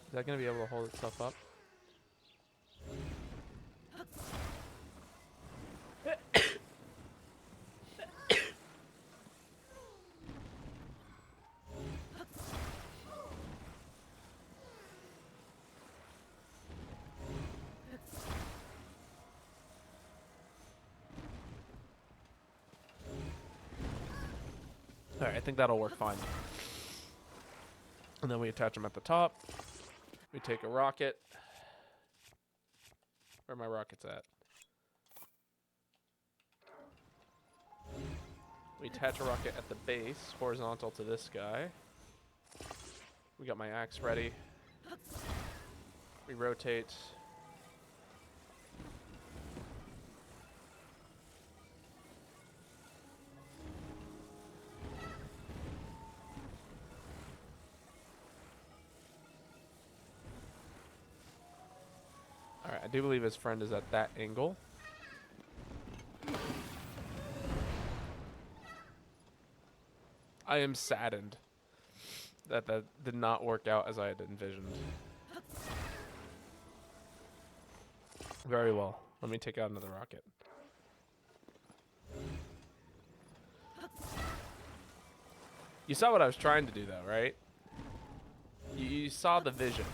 Speaker 1: Is that going to be able to hold itself up? Alright, I think that'll work fine. And then we attach them at the top. We take a rocket. Where are my rockets at? We attach a rocket at the base, horizontal to this guy. We got my axe ready. We rotate. Alright, I do believe his friend is at that angle. I am saddened that that did not work out as I had envisioned. Very well. Let me take out another rocket. You saw what I was trying to do, though, right? You saw the vision.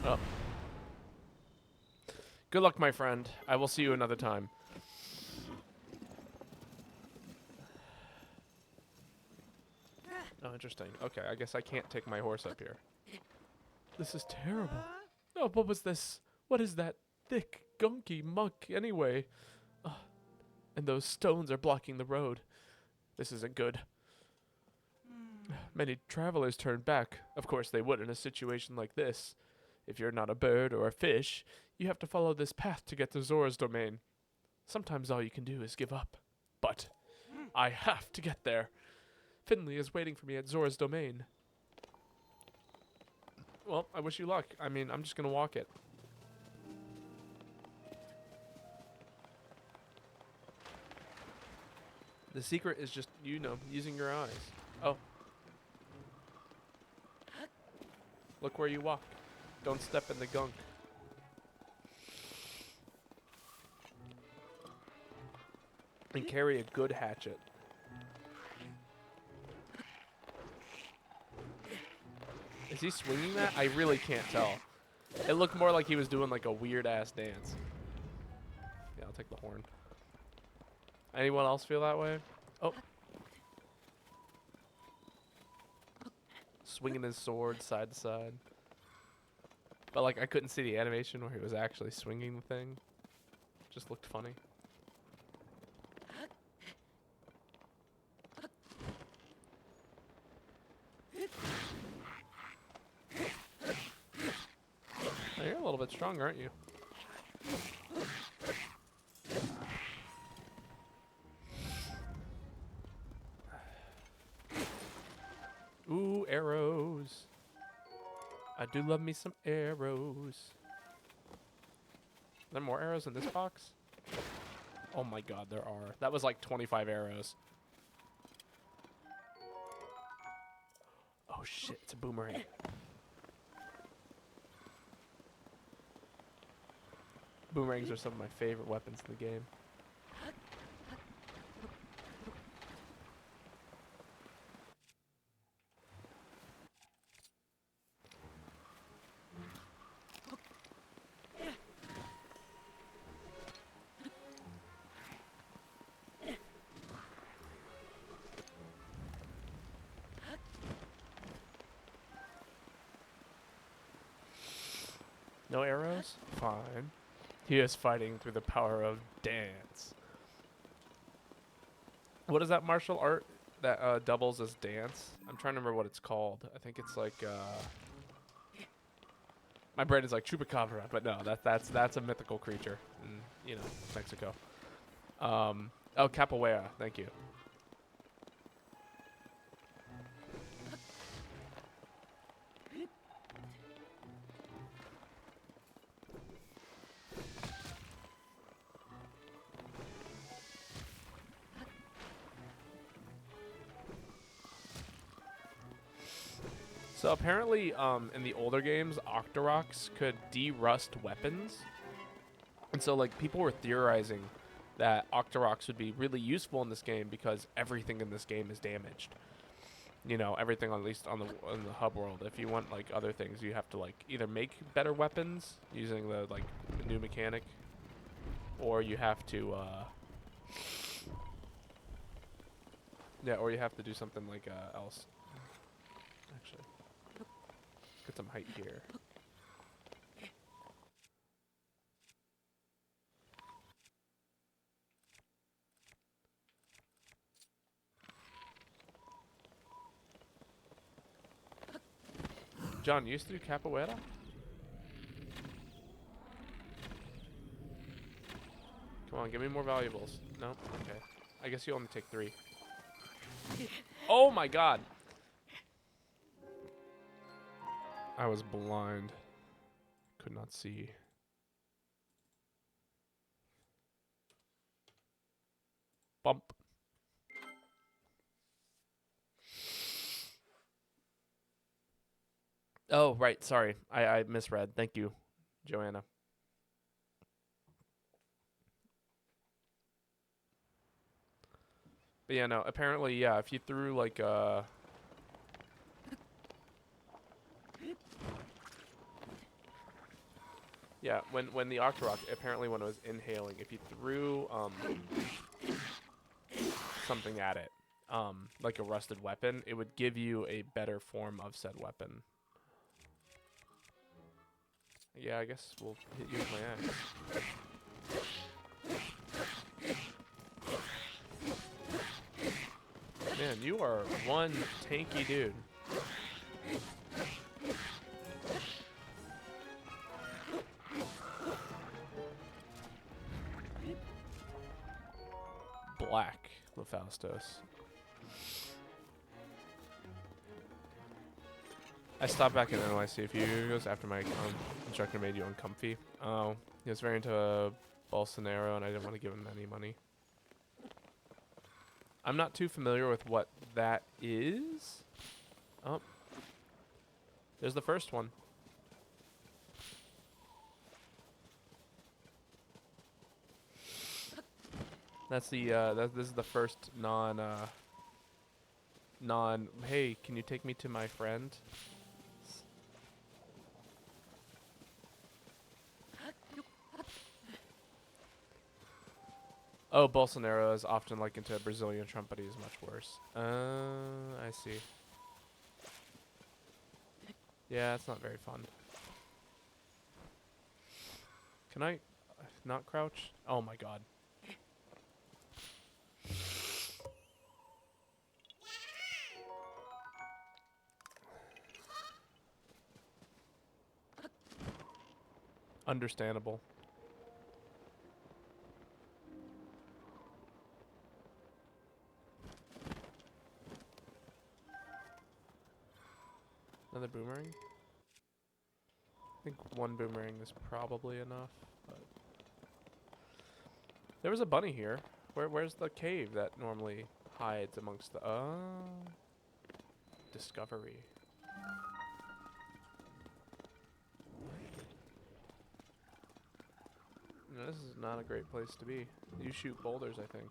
Speaker 1: Oh. Good luck, my friend. I will see you another time. Oh, interesting. Okay, I guess I can't take my horse up here. This is terrible. Oh, what was this? What is that thick, gunky muck anyway? And those stones are blocking the road. This isn't good. Many travelers turn back. Of course they would in a situation like this. If you're not a bird or a fish, you have to follow this path to get to Zora's domain. Sometimes all you can do is give up. But I have to get there. Finley is waiting for me at Zora's domain. Well, I wish you luck. I mean, I'm just gonna walk it. The secret is just, you know, using your eyes. Oh. Look where you walk. Don't step in the gunk. And carry a good hatchet. Is he swinging that? I really can't tell. It looked more like he was doing like a weird ass dance. Yeah, I'll take the horn. Anyone else feel that way? Oh. Swinging his sword side to side. But like I couldn't see the animation where he was actually swinging the thing. Just looked funny. Oh, you're a little bit stronger, aren't you? Ooh, arrows. I do love me some arrows. Are there more arrows in this box? Oh my god, there are. That was like 25 arrows. Oh shit, it's a boomerang. Boomerangs are some of my favorite weapons in the game. No arrows? Fine. He is fighting through the power of dance. What is that martial art that doubles as dance? I'm trying to remember what it's called. I think it's like my brain is like chupacabra, but no, that's a mythical creature in, you know, Mexico. Oh, capoeira. Thank you. So apparently, in the older games, Octoroks could de-rust weapons. And so, like, people were theorizing that Octoroks would be really useful in this game because everything in this game is damaged. You know, everything at least on the hub world. If you want, like, other things, you have to, like, either make better weapons using the, like, new mechanic, or you have to, Yeah, or you have to do something like else. Actually, let's get some height here. John, you used to do capoeira? Come on, give me more valuables. No? Okay. I guess you only take 3. Oh my god! I was blind. Could not see. Bump. Oh, right. Sorry. I misread. Thank you, Joanna. But yeah, no. Apparently, yeah, if you threw like yeah, when the Octorok, apparently when it was inhaling, if you threw something at it, like a rusted weapon, it would give you a better form of said weapon. Yeah, I guess we'll hit you with my axe. Man, you are one tanky dude. Black Lefaustos. I stopped back in NYC a few years ago after my instructor made you uncomfy. Oh, he was very into Bolsonaro, and I didn't want to give him any money. I'm not too familiar with what that is. Oh, there's the first one. That's the this is the first non. Hey, can you take me to my friend? Oh, Bolsonaro is often likened to a Brazilian Trump, but he's much worse. I see. Yeah, it's not very fun. Can I not crouch? Oh my god. Understandable. Another boomerang? I think one boomerang is probably enough, but there was a bunny here. Where's the cave that normally hides amongst the discovery? No, this is not a great place to be. You shoot boulders, I think.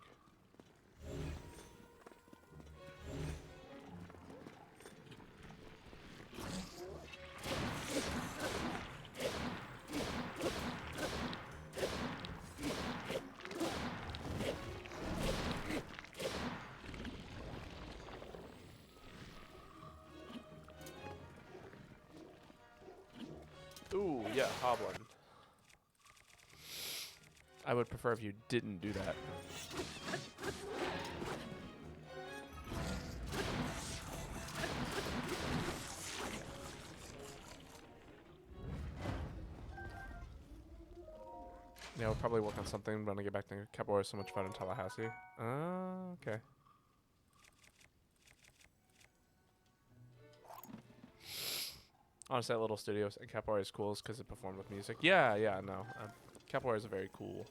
Speaker 1: Ooh, yeah, Hoblin. I would prefer if you didn't do that. Yeah, we'll probably work on something when I get back to Capoeira. So much fun in Tallahassee. Okay. Honestly, that little studio at Capoeira is cool because it performed with music. Yeah, yeah, no. Capoeira is very cool.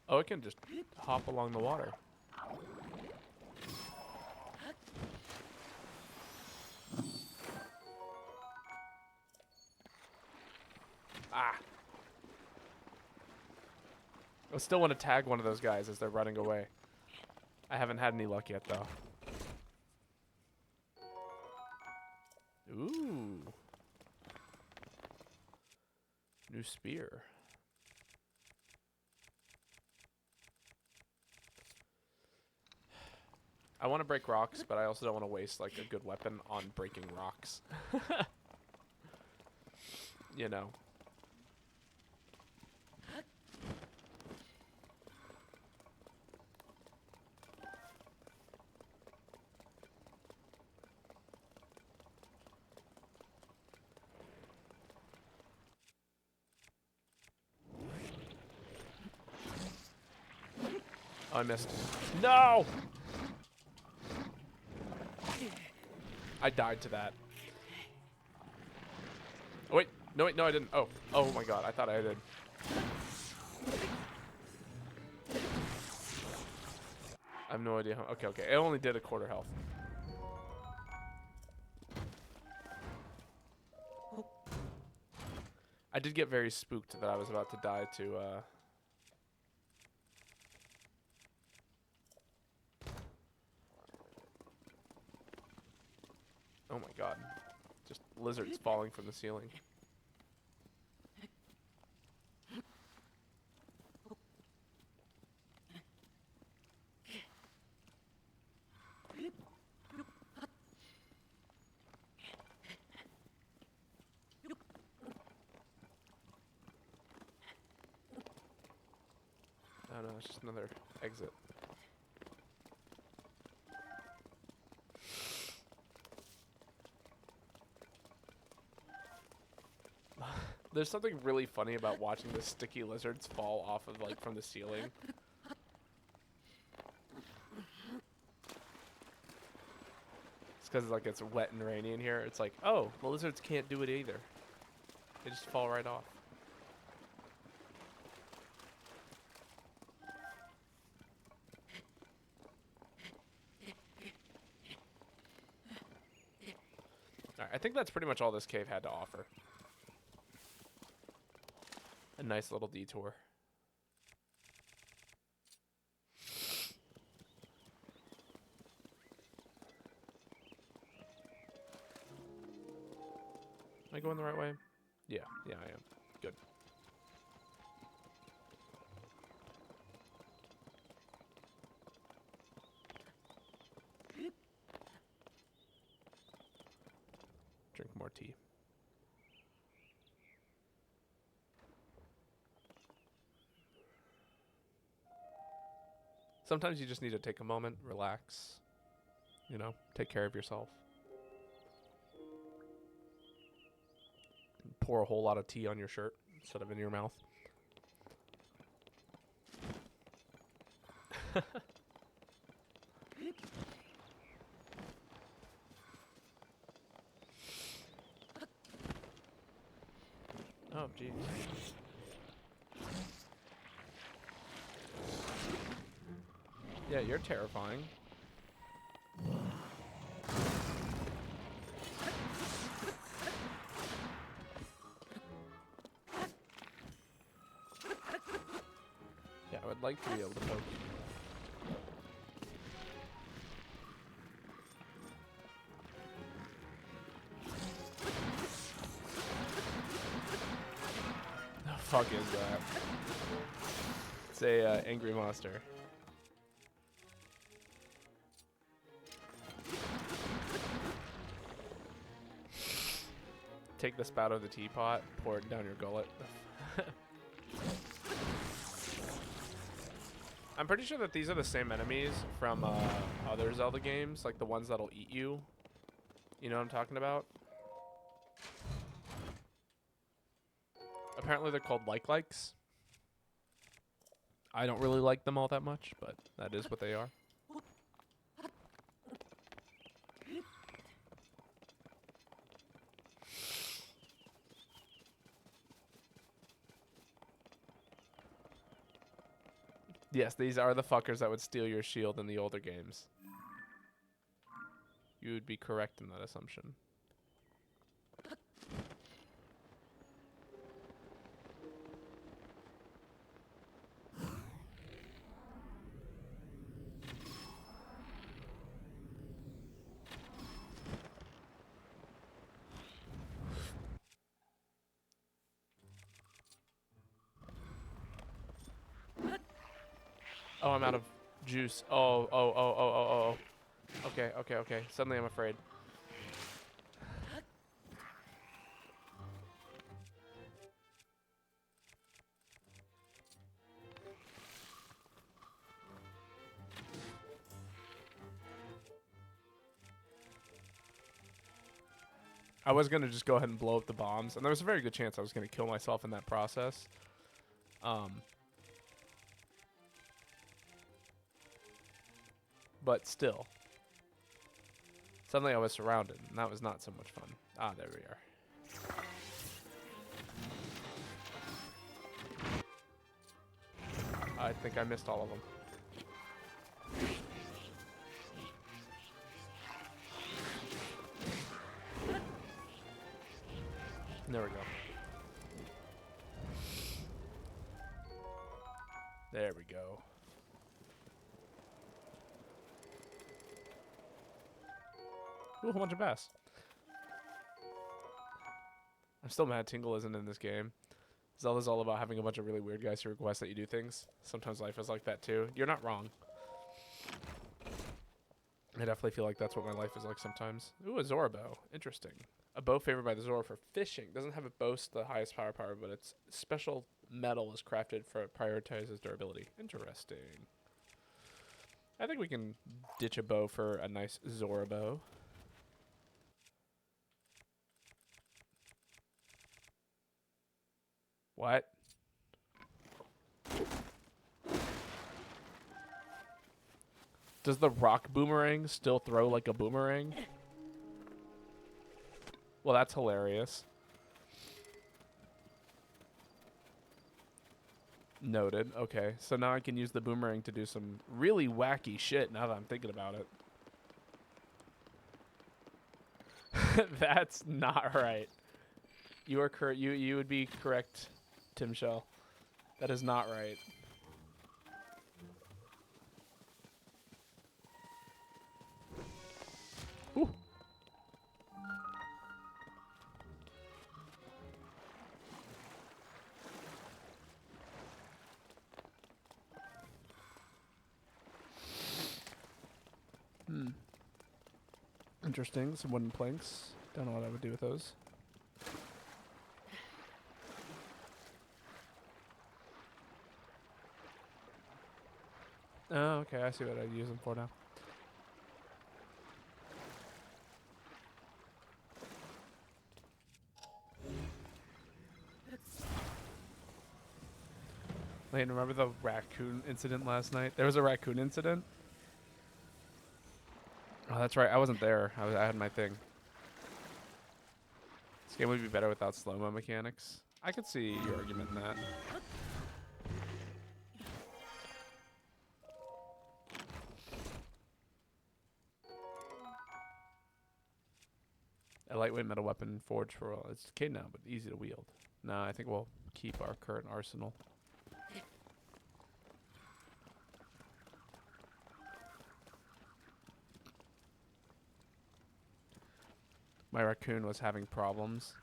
Speaker 1: Oh, it can just hop along the water. Ah. I still want to tag one of those guys as they're running away. I haven't had any luck yet, though. Ooh. New spear. I want to break rocks, but I also don't want to waste like a good weapon on breaking rocks. You know. Oh, I missed. No! I died to that. Oh, wait. No, wait. No, I didn't. Oh. Oh, my God. I thought I did. I have no idea how. Okay, okay. It only did a quarter health. I did get very spooked that I was about to die to, Oh my God. Just lizards falling from the ceiling. Oh no, it's just another exit. There's something really funny about watching the sticky lizards fall off of like from the ceiling. It's because like it's wet and rainy in here. It's like, oh, the lizards can't do it either. They just fall right off. Alright, I think that's pretty much all this cave had to offer. A nice little detour. Am I going the right way? Yeah, I am. Good. Drink more tea. Sometimes you just need to take a moment, relax, you know, take care of yourself. Pour a whole lot of tea on your shirt instead of in your mouth. Oh, jeez. Yeah, you're terrifying. Yeah, I would like to be able to poke you. The fuck is that? It's a angry monster. Take the spout of the teapot, pour it down your gullet. I'm pretty sure that these are the same enemies from other Zelda games, like the ones that'll eat you. You know what I'm talking about? Apparently they're called likes. I don't really like them all that much, but that is what they are. Yes, these are the fuckers that would steal your shield in the older games. You would be correct in that assumption. Oh, I'm out of juice. Oh, oh, oh, oh, oh, oh. Okay, okay, okay. Suddenly I'm afraid. I was going to just go ahead and blow up the bombs, and there was a very good chance I was going to kill myself in that process. But still. Suddenly I was surrounded, and that was not so much fun. Ah, there we are. I think I missed all of them. There we go. There we go. Ooh, a whole bunch of bass. I'm still mad Tingle isn't in this game. Zelda's all about having a bunch of really weird guys who request that you do things. Sometimes life is like that too. You're not wrong. I definitely feel like that's what my life is like sometimes. Ooh, a Zora bow. Interesting. A bow favored by the Zora for fishing. Doesn't have a boast the highest power, but its special metal is crafted for prioritizes durability. Interesting. I think we can ditch a bow for a nice Zora bow. What? Does the rock boomerang still throw like a boomerang? Well, that's hilarious. Noted. Okay, so now I can use the boomerang to do some really wacky shit now that I'm thinking about it. That's not right. You are correct. You would be correct, Tim Shell. That is not right. Ooh. Interesting. Some wooden planks. Don't know what I would do with those. Oh, okay. I see what I'd use them for now. Lane, remember the raccoon incident last night? There was a raccoon incident? Oh, that's right. I wasn't there. I had my thing. This game would be better without slow-mo mechanics. I could see your argument in that. A lightweight metal weapon forged for all. It's okay now, but easy to wield. No, I think we'll keep our current arsenal. My raccoon was having problems.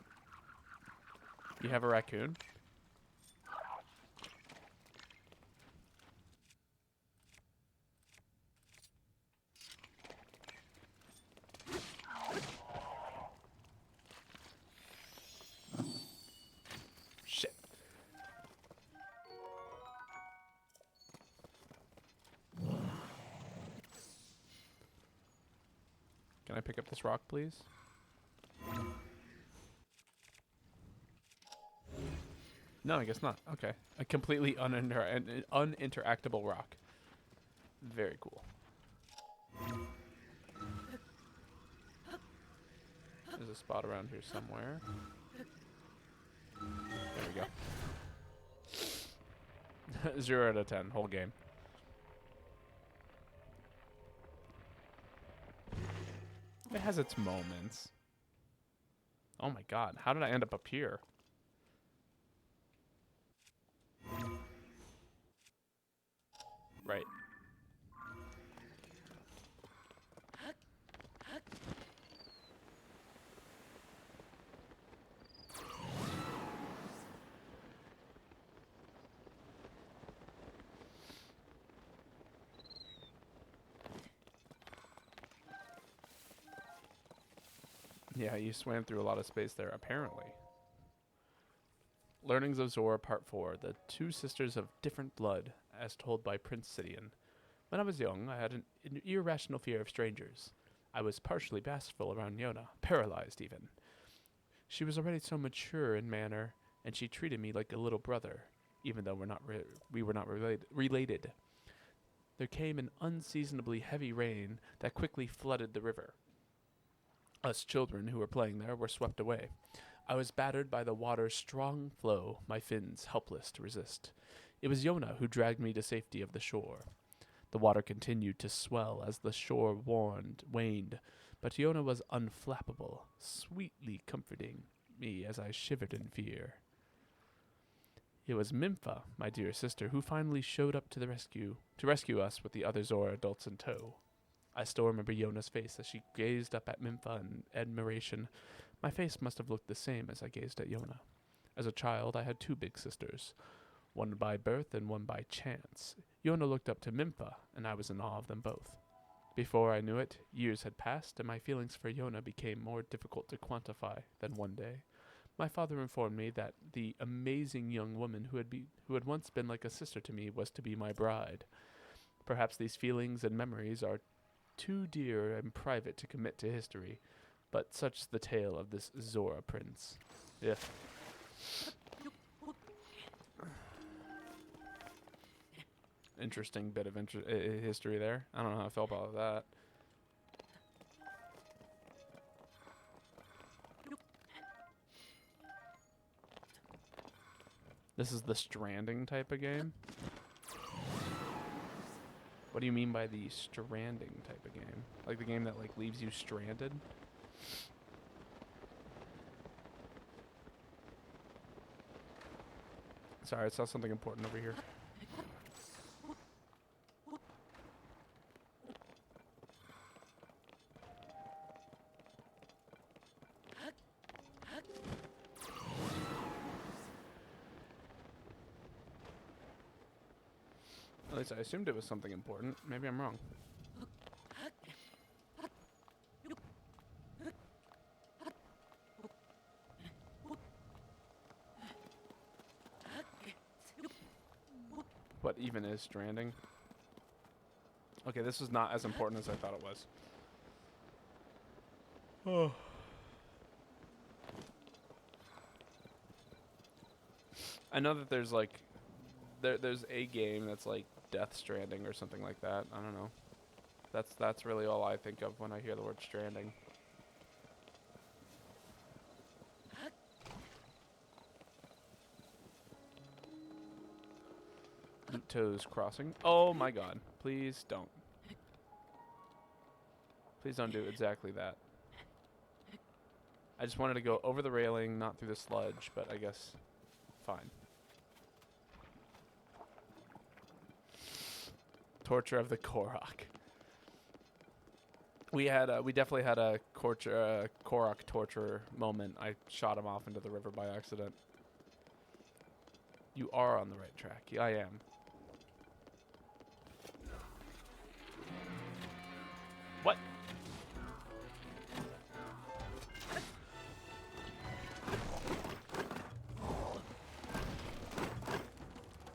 Speaker 1: You have a raccoon? Shit. Can I pick up this rock, please? No, I guess not. Okay. A completely uninteractable rock. Very cool. There's a spot around here somewhere. There we go. 0 out of 10, whole game. It has its moments. Oh my god, how did I end up here? Right. Yeah, you swam through a lot of space there, apparently. Learnings of Zora Part 4. The two sisters of different blood, as told by Prince Sidian. When I was young, I had an irrational fear of strangers. I was partially bashful around Yona, paralyzed even. She was already so mature in manner, and she treated me like a little brother, even though we were not related. There came an unseasonably heavy rain that quickly flooded the river. Us children who were playing there were swept away. I was battered by the water's strong flow, my fins helpless to resist. It was Yona who dragged me to safety of the shore. The water continued to swell as the shore waned, but Yona was unflappable, sweetly comforting me as I shivered in fear. It was Mimfa, my dear sister, who finally showed up to rescue us with the other Zora adults in tow. I still remember Yona's face as she gazed up at Mimfa in admiration. My face must have looked the same as I gazed at Yona. As a child, I had two big sisters, one by birth and one by chance. Yona looked up to Mimfa, and I was in awe of them both. Before I knew it, years had passed, and my feelings for Yona became more difficult to quantify than one day. My father informed me that the amazing young woman who had once been like a sister to me was to be my bride. Perhaps these feelings and memories are too dear and private to commit to history, but such's the tale of this Zora prince. Yeah. Interesting bit of history there. I don't know how I felt about that. This is the stranding type of game? What do you mean by the stranding type of game? Like the game that like leaves you stranded? Sorry, I saw something important over here. At least I assumed it was something important. Maybe I'm wrong. What even is stranding? Okay, this is not as important as I thought it was. Oh. I know that there's like there's a game that's like Death Stranding or something like that. I don't know. That's really all I think of when I hear the word stranding. Toes crossing. Oh my god. Please don't. Please don't do exactly that. I just wanted to go over the railing, not through the sludge, but I guess fine. Torture of the Korok. We definitely had a Korok torture moment. I shot him off into the river by accident. You are on the right track. Yeah, I am. What?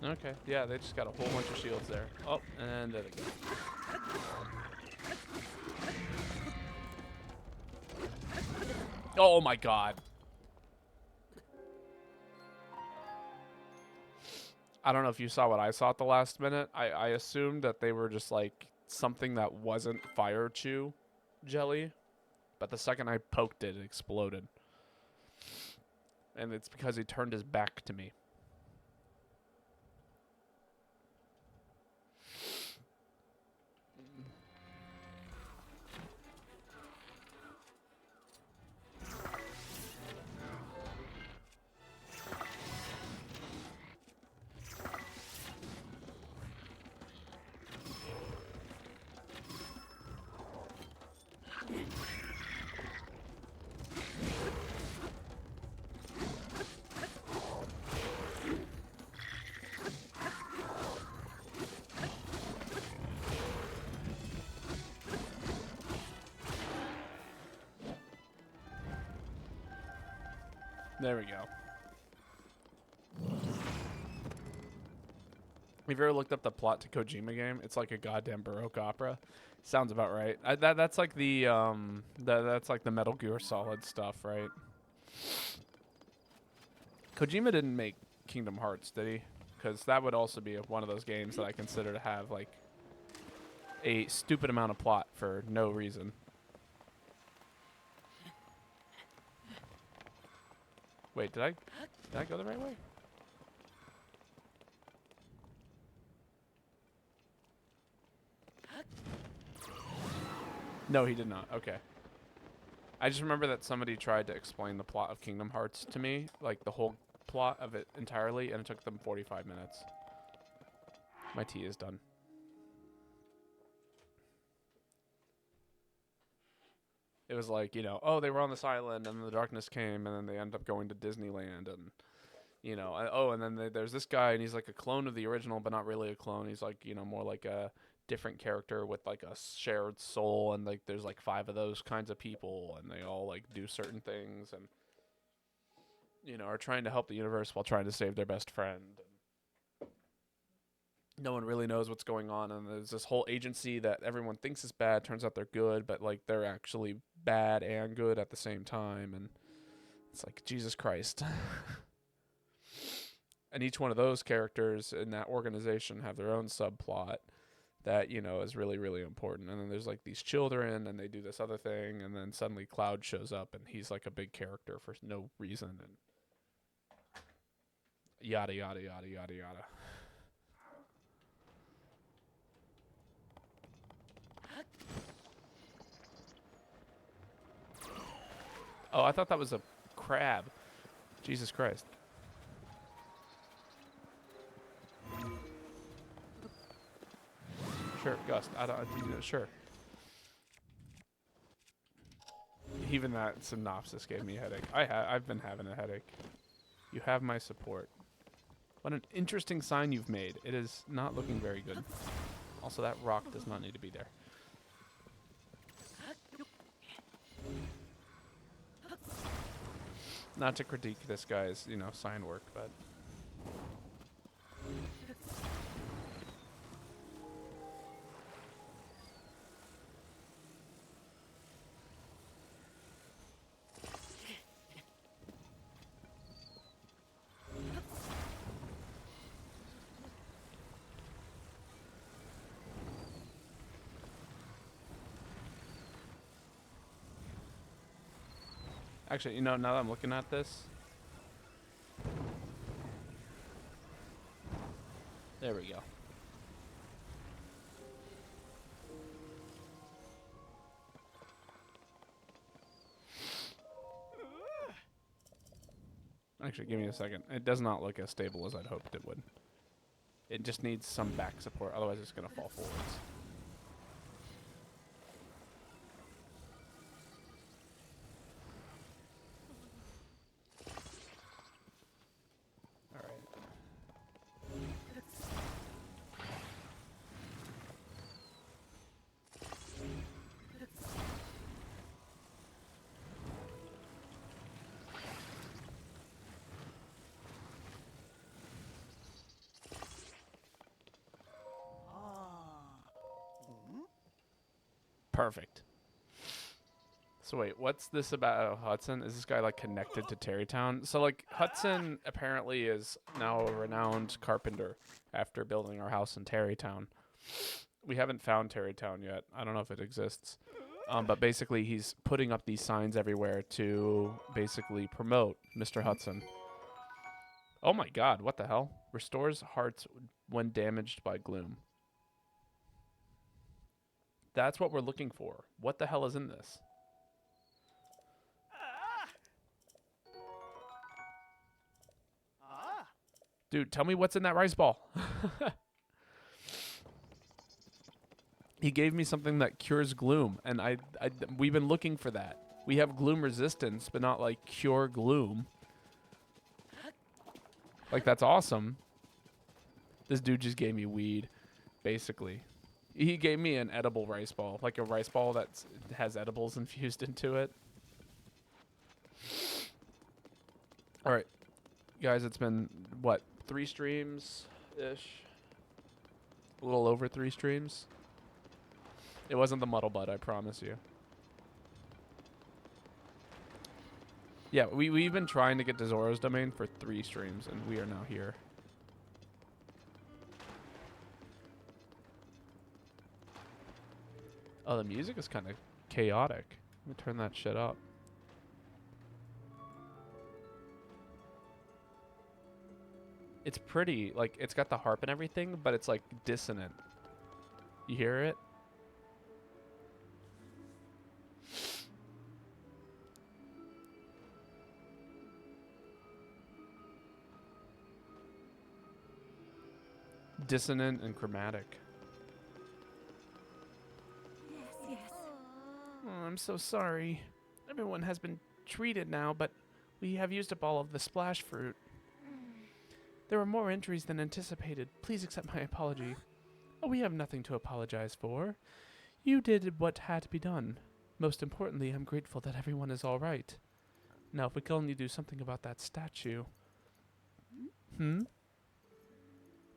Speaker 1: Okay, yeah, they just got a whole bunch of shields there. Oh, and there they go. Oh my god. I don't know if you saw what I saw at the last minute. I assumed that they were just like something that wasn't fire chew jelly. But the second I poked it, it exploded. And it's because he turned his back to me. There we go. Have you ever looked up the plot to Kojima game? It's like a goddamn Baroque opera. Sounds about right. That's like the that's like the Metal Gear Solid stuff, right? Kojima didn't make Kingdom Hearts, did he? Because that would also be one of those games that I consider to have like a stupid amount of plot for no reason. Wait, did I go the right way? No, he did not. Okay. I just remember that somebody tried to explain the plot of Kingdom Hearts to me, like the whole plot of it entirely, and it took them 45 minutes. My tea is done. It was like, you know, oh, they were on this island, and the darkness came, and then they end up going to Disneyland, and, you know, and then there's this guy, and he's like a clone of the original, but not really a clone. He's like, you know, more like a different character with like a shared soul, and like there's like 5 of those kinds of people, and they all like do certain things, and, you know, are trying to help the universe while trying to save their best friend. No one really knows what's going on, and there's this whole agency that everyone thinks is bad. Turns out they're good, but like they're actually bad and good at the same time, and it's like, Jesus Christ. And each one of those characters in that organization have their own subplot that, you know, is really, really important. And then there's like these children, and they do this other thing, and then suddenly Cloud shows up, and he's like a big character for no reason, and yada yada yada yada yada. Oh, I thought that was a crab. Jesus Christ. Sure, Gust. I don't. You know, sure. Even that synopsis gave me a headache. I've been having a headache. You have my support. What an interesting sign you've made. It is not looking very good. Also, that rock does not need to be there. Not to critique this guy's, you know, sign work, but actually, you know, now that I'm looking at this, there we go. Actually, give me a second. It does not look as stable as I'd hoped it would. It just needs some back support, otherwise it's going to fall forwards. Alright. Perfect. So wait, what's this about Hudson? Is this guy like connected to Terrytown? So like Hudson apparently is now a renowned carpenter after building our house in Terrytown. We haven't found Terrytown yet. I don't know if it exists. But basically he's putting up these signs everywhere to basically promote Mr. Hudson. Oh my god, what the hell? Restores hearts when damaged by gloom. That's what we're looking for. What the hell is in this? Dude, tell me what's in that rice ball. He gave me something that cures gloom, and we've been looking for that. We have gloom resistance, but not like cure gloom. Like, that's awesome. This dude just gave me weed, basically. He gave me an edible rice ball, like a rice ball that has edibles infused into it. All right, guys, it's been what, 3 streams ish? A little over 3 streams. It wasn't the muddle butt, I promise you. Yeah, we've been trying to get to Zora's domain for 3 streams, and we are now here. Oh, the music is kind of chaotic. Let me turn that shit up. It's pretty, like, it's got the harp and everything, but it's like dissonant. You hear it? Dissonant and chromatic.
Speaker 3: Yes, yes.
Speaker 1: Oh, I'm so sorry. Everyone has been treated now, but we have used up all of the splash fruit. There were more injuries than anticipated. Please accept my apology. Oh, we have nothing to apologize for. You did what had to be done. Most importantly, I'm grateful that everyone is all right. Now, if we could only do something about that statue. Hmm?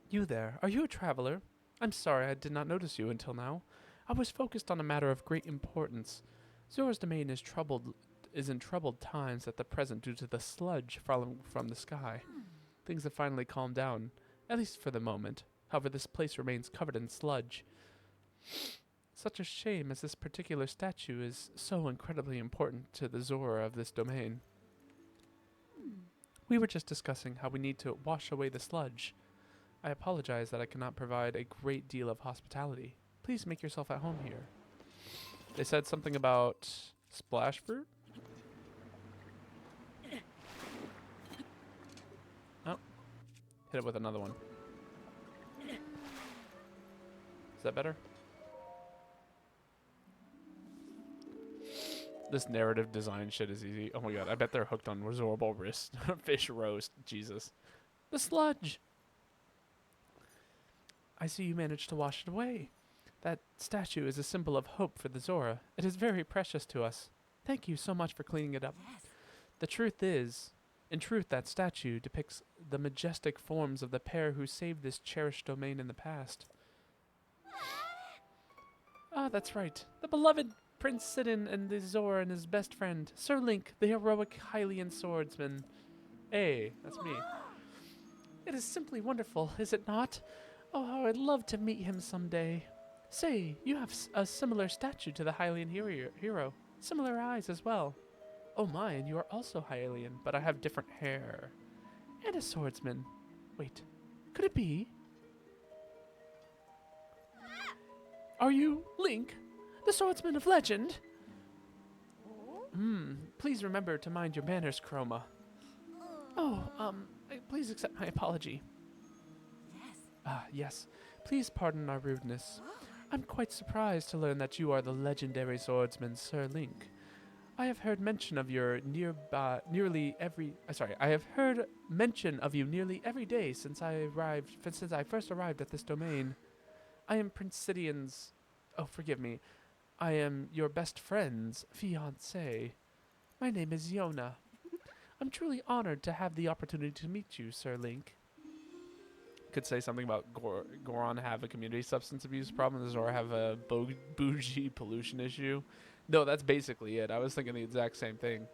Speaker 1: You there, are you a traveler? I'm sorry I did not notice you until now. I was focused on a matter of great importance. Zora's domain is in troubled times at the present due to the sludge falling from the sky. Things have finally calmed down, at least for the moment. However, this place remains covered in sludge. Such a shame, as this particular statue is so incredibly important to the Zora of this domain. We were just discussing how we need to wash away the sludge. I apologize that I cannot provide a great deal of hospitality. Please make yourself at home here. They said something about splash fruit? Oh. Hit it with another one. Is that better? This narrative design shit is easy. Oh my god, I bet they're hooked on resorbable wrist. Fish roast. Jesus. The sludge! I see you managed to wash it away. That statue is a symbol of hope for the Zora. It is very precious to us. Thank you so much for cleaning it up.
Speaker 3: Yes.
Speaker 1: The truth is, in truth, that statue depicts the majestic forms of the pair who saved this cherished domain in the past. Ah, that's right. The beloved Prince Sidon and the Zora and his best friend, Sir Link, the heroic Hylian swordsman. Hey, that's me. It is simply wonderful, is it not? Oh, how I'd love to meet him someday. Say, you have a similar statue to the Hylian hero. Similar eyes as well. Oh my, and you are also Hylian, but I have different hair. And a swordsman. Wait, could it be? Are you Link, the swordsman of legend? Please remember to mind your manners, Chroma. Oh, please accept my apology.
Speaker 3: Yes.
Speaker 1: Ah, yes. Please pardon our rudeness. I'm quite surprised to learn that you are the legendary swordsman, Sir Link. I have heard mention of your I have heard mention of you nearly every day since I first arrived at this domain. I am Prince Sidion's. Oh, forgive me. I am your best friend's fiancé. My name is Yona. I'm truly honored to have the opportunity to meet you, Sir Link. Could say something about Goron have a community substance abuse problem, Zora have a bougie pollution issue. No, that's basically it. I was thinking the exact same thing.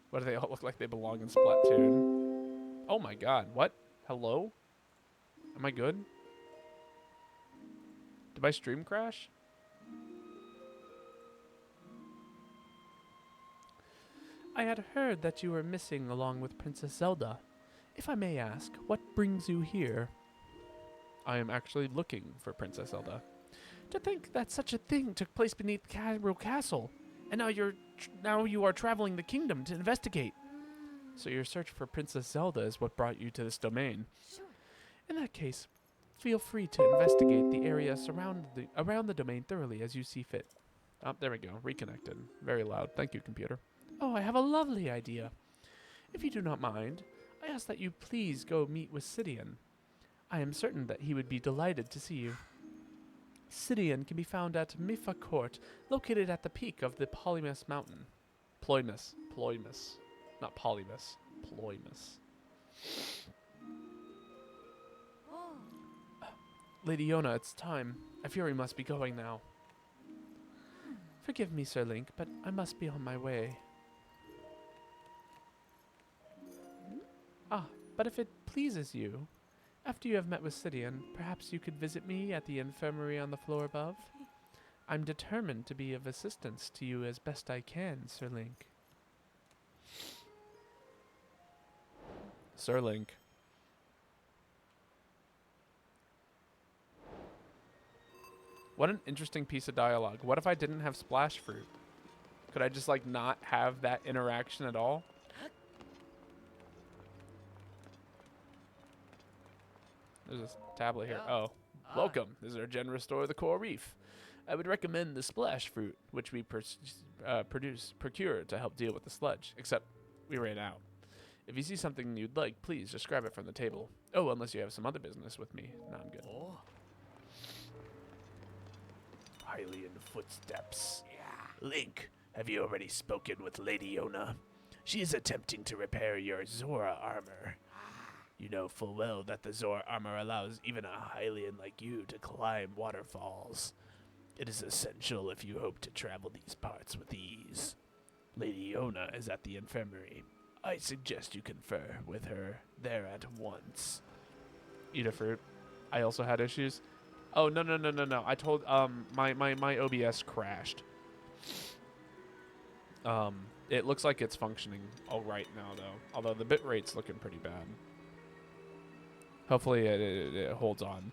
Speaker 1: What do they all look like they belong in Splatoon? Oh my god, what? Hello? Am I good? Did my stream crash? I had heard that you were missing along with Princess Zelda. If I may ask, what brings you here? I am actually looking for Princess Zelda. To think that such a thing took place beneath Hyrule Castle, and now you are traveling the kingdom to investigate. So your search for Princess Zelda is what brought you to this domain.
Speaker 3: Sure.
Speaker 1: In that case, feel free to investigate the area around the domain thoroughly as you see fit. Oh, there we go. Reconnected. Very loud. Thank you, computer. Oh, I have a lovely idea. If you do not mind, I ask that you please go meet with Sidon. I am certain that he would be delighted to see you. Sidon can be found at Mipha Court, located at the peak of the Ploymus Mountain. Ploymus. Not polymus. Ploymus.
Speaker 3: Oh,
Speaker 1: Lady Yona, it's time. I fear we must be going now. Forgive me, Sir Link, but I must be on my way. Ah, but if it pleases you, after you have met with Sidian, perhaps you could visit me at the infirmary on the floor above? I'm determined to be of assistance to you as best I can, Sir Link. Sir Link. What an interesting piece of dialogue. What if I didn't have splash fruit? Could I just like not have that interaction at all? There's this tablet here.
Speaker 2: Yeah.
Speaker 1: Oh.
Speaker 2: Ah.
Speaker 1: Welcome. This is our generous store of the coral reef. I would recommend the splash fruit, which we procure to help deal with the sludge, except we ran out. If you see something you'd like, please just grab it from the table. Oh, unless you have some other business with me. No, I'm good.
Speaker 2: Oh.
Speaker 4: Hylian footsteps. Link, have you already spoken with Lady Yona? She is attempting to repair your Zora armor. You know full well that the Zora armor allows even a Hylian like you to climb waterfalls. It is essential if you hope to travel these parts with ease. Lady Yona is at the infirmary. I suggest you confer with her there at once.
Speaker 1: Eat a fruit. I also had issues. Oh, no. I told, my OBS crashed. It looks like it's functioning all right now, though. Although the bit rate's looking pretty bad. Hopefully it holds on.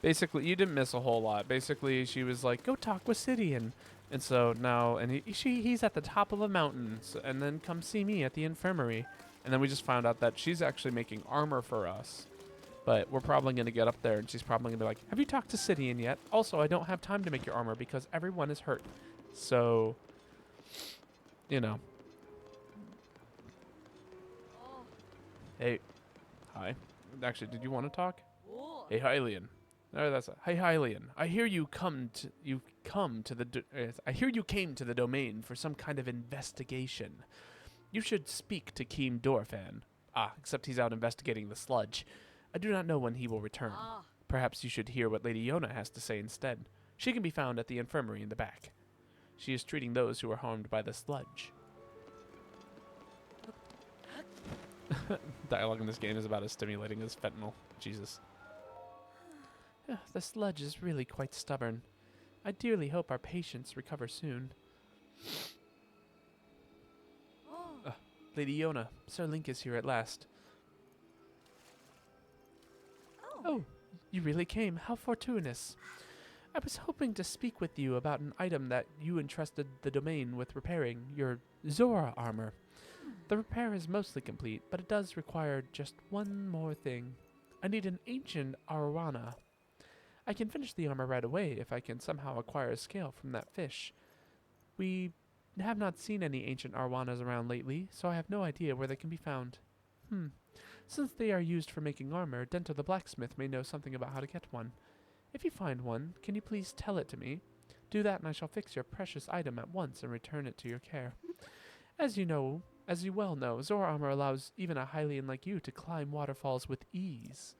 Speaker 1: Basically, you didn't miss a whole lot. Basically, she was like, go talk with Sidian. And so now, and he's at the top of a mountain, so, and then come see me at the infirmary. And then we just found out that she's actually making armor for us. But we're probably going to get up there, and she's probably going to be like, have you talked to Sidian yet? Also, I don't have time to make your armor because everyone is hurt. So, you know.
Speaker 3: oh,
Speaker 1: Hey. Hi. Actually, did you want to talk?
Speaker 3: oh.
Speaker 1: Hey, Hylian. No, that's a, hey, Hylian. I hear you I hear you came to the domain for some kind of investigation. You should speak to Keem Dorfan. Ah, except he's out investigating the sludge. I do not know when he will return.
Speaker 3: Ah,
Speaker 1: Perhaps you should hear what Lady Yona has to say instead. She can be found at the infirmary in the back. She is treating those who are harmed by the sludge. Dialogue in this game is about as stimulating as fentanyl. Jesus. The sludge is really quite stubborn. I dearly hope our patients recover soon.
Speaker 3: oh.
Speaker 1: Lady Yona, Sir Link is here at last. Oh, you really came. How fortuitous. I was hoping to speak with you about an item that you entrusted the domain with repairing, your Zora armor. The repair is mostly complete, but it does require just one more thing. I need an ancient arowana. I can finish the armor right away if I can somehow acquire a scale from that fish. We have not seen any ancient arowanas around lately, so I have no idea where they can be found. Since they are used for making armor, Dento the blacksmith may know something about how to get one. If you find one, can you please tell it to me? Do that and I shall fix your precious item at once and return it to your care. As you well know, Zora armor allows even a Hylian like you to climb waterfalls with ease.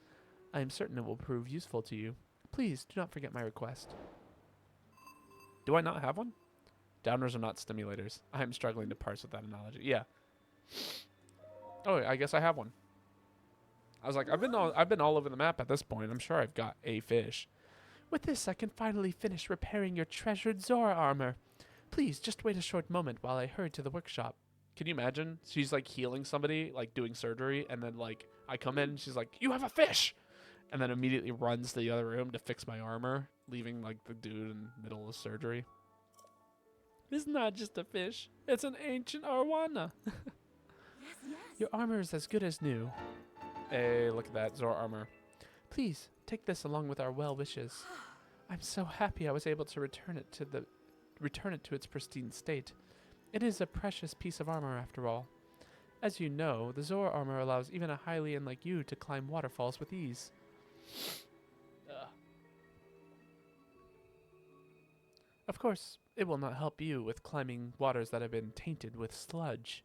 Speaker 1: I am certain it will prove useful to you. Please do not forget my request. Do I not have one? Downers are not stimulators. I am struggling to parse with that analogy. Yeah. Oh, I guess I have one. I was like, I've been all over the map at this point. I'm sure I've got a fish. With this, I can finally finish repairing your treasured Zora armor. Please, just wait a short moment while I hurry to the workshop. Can you imagine? She's like healing somebody, like doing surgery, and then like I come in and she's like, you have a fish! And then immediately runs to the other room to fix my armor, leaving like the dude in the middle of surgery. It's not just a fish. It's an ancient arowana.
Speaker 3: Yes.
Speaker 1: Your armor is as good as new. Hey, look at that, Zora armor. Please, take this along with our well wishes. I'm so happy I was able to return it to its pristine state. It is a precious piece of armor after all. As you know, the Zora armor allows even a Hylian like you to climb waterfalls with ease. Of course, it will not help you with climbing waters that have been tainted with sludge.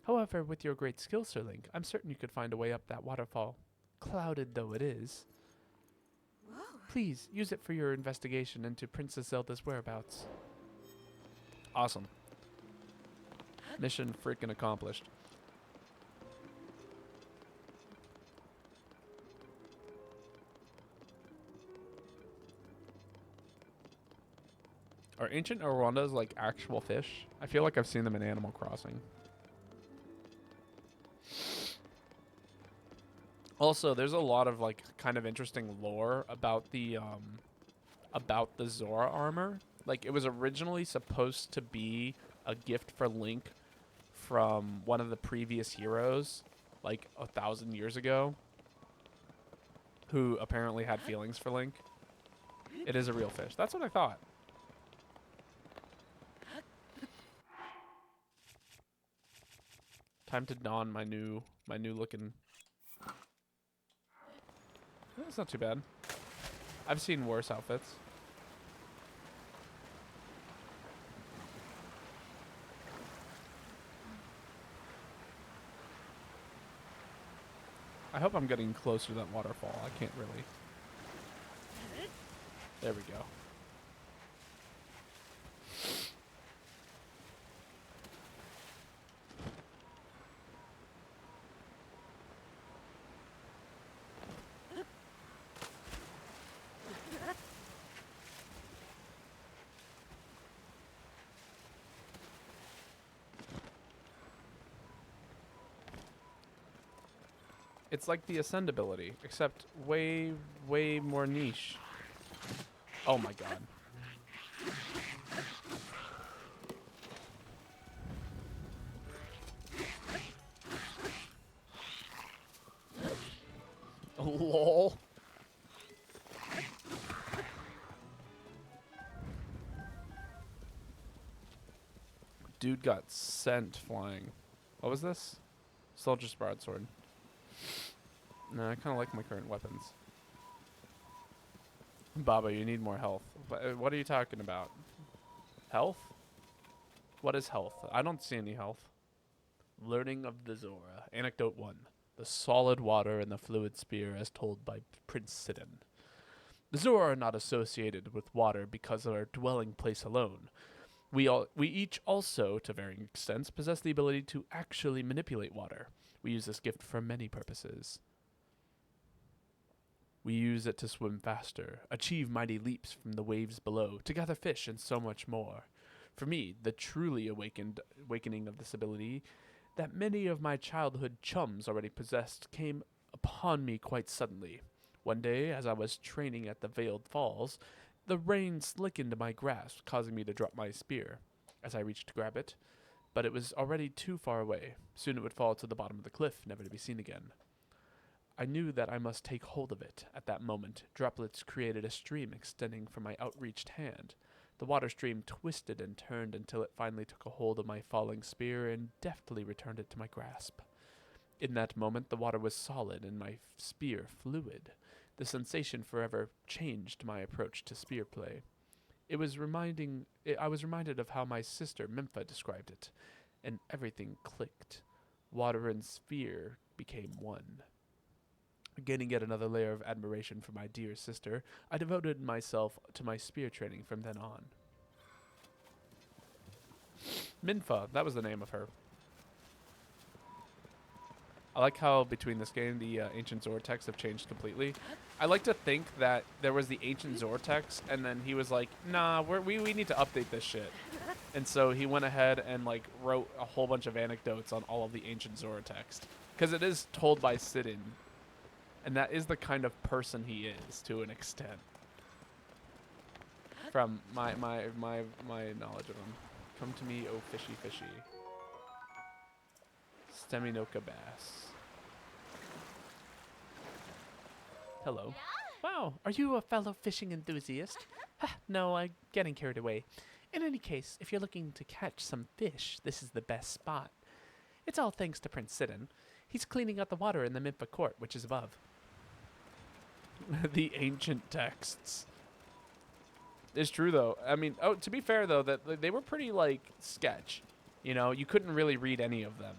Speaker 1: However, with your great skill, Sir Link, I'm certain you could find a way up that waterfall, clouded though it is. Please, use it for your investigation into Princess Zelda's whereabouts. Awesome. Mission freaking accomplished. Are ancient Arondas like actual fish? I feel like I've seen them in Animal Crossing. Also, there's a lot of like kind of interesting lore about the Zora armor. Like it was originally supposed to be a gift for Link from one of the previous heroes, like 1,000 years ago, who apparently had feelings for Link. It is a real fish. That's what I thought. Time to don my new looking. That's not too bad. I've seen worse outfits. I hope I'm getting closer to that waterfall. I can't really. There we go. It's like the Ascend ability, except way, way more niche. Oh my god. LOL. Dude got sent flying. What was this? Soldier's broadsword. No, I kind of like my current weapons. Baba, you need more health. What are you talking about? Health? What is health? I don't see any health. Learning of the Zora. Anecdote 1. The solid water and the fluid spear as told by Prince Sidon. The Zora are not associated with water because of our dwelling place alone. We each also, to varying extents, possess the ability to actually manipulate water. We use this gift for many purposes. We use it to swim faster, achieve mighty leaps from the waves below, to gather fish, and so much more. For me, the truly awakening of this ability that many of my childhood chums already possessed came upon me quite suddenly. One day, as I was training at the Veiled Falls, the rain slickened my grasp, causing me to drop my spear. As I reached to grab it, but it was already too far away. Soon it would fall to the bottom of the cliff, never to be seen again. I knew that I must take hold of it. At that moment, droplets created a stream extending from my outreached hand. The water stream twisted and turned until it finally took a hold of my falling spear and deftly returned it to my grasp. In that moment, the water was solid and my spear fluid. The sensation forever changed my approach to spear play. I was reminded of how my sister Mempha described it, and everything clicked. Water and sphere became one. Gaining yet another layer of admiration for my dear sister, I devoted myself to my spear training from then on. Minfa, that was the name of her. I like how between this game the ancient Zortex have changed completely. I like to think that there was the ancient Zortex, and then he was like, nah, we need to update this shit. And so he went ahead and like wrote a whole bunch of anecdotes on all of the ancient Zortex. Because it is told by Sidon. And that is the kind of person he is, to an extent. From my knowledge of him. Come to me, oh fishy fishy. Steminoka bass. Hello. Wow, are you a fellow fishing enthusiast? No, I'm getting carried away. In any case, if you're looking to catch some fish, this is the best spot. It's all thanks to Prince Sidon. He's cleaning out the water in the Mempha court, which is above. The ancient texts. It's true though. I mean, oh, to be fair though, that they were pretty like sketch. You know, you couldn't really read any of them.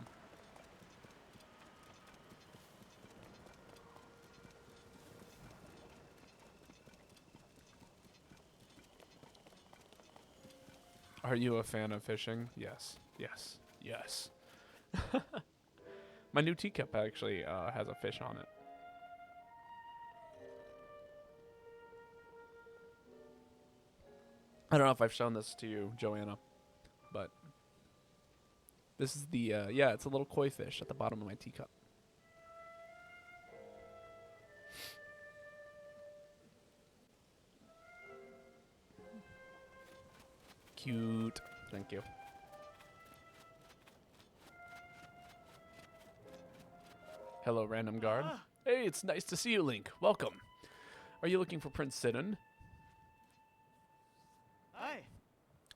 Speaker 1: Are you a fan of fishing? Yes. Yes. Yes. My new teacup actually has a fish on it. I don't know if I've shown this to you, Joanna, but this is the, yeah, it's a little koi fish at the bottom of my teacup. Cute. Thank you. Hello, random guard. Hey, it's nice to see you, Link. Welcome. Are you looking for Prince Sidon?
Speaker 2: Aye.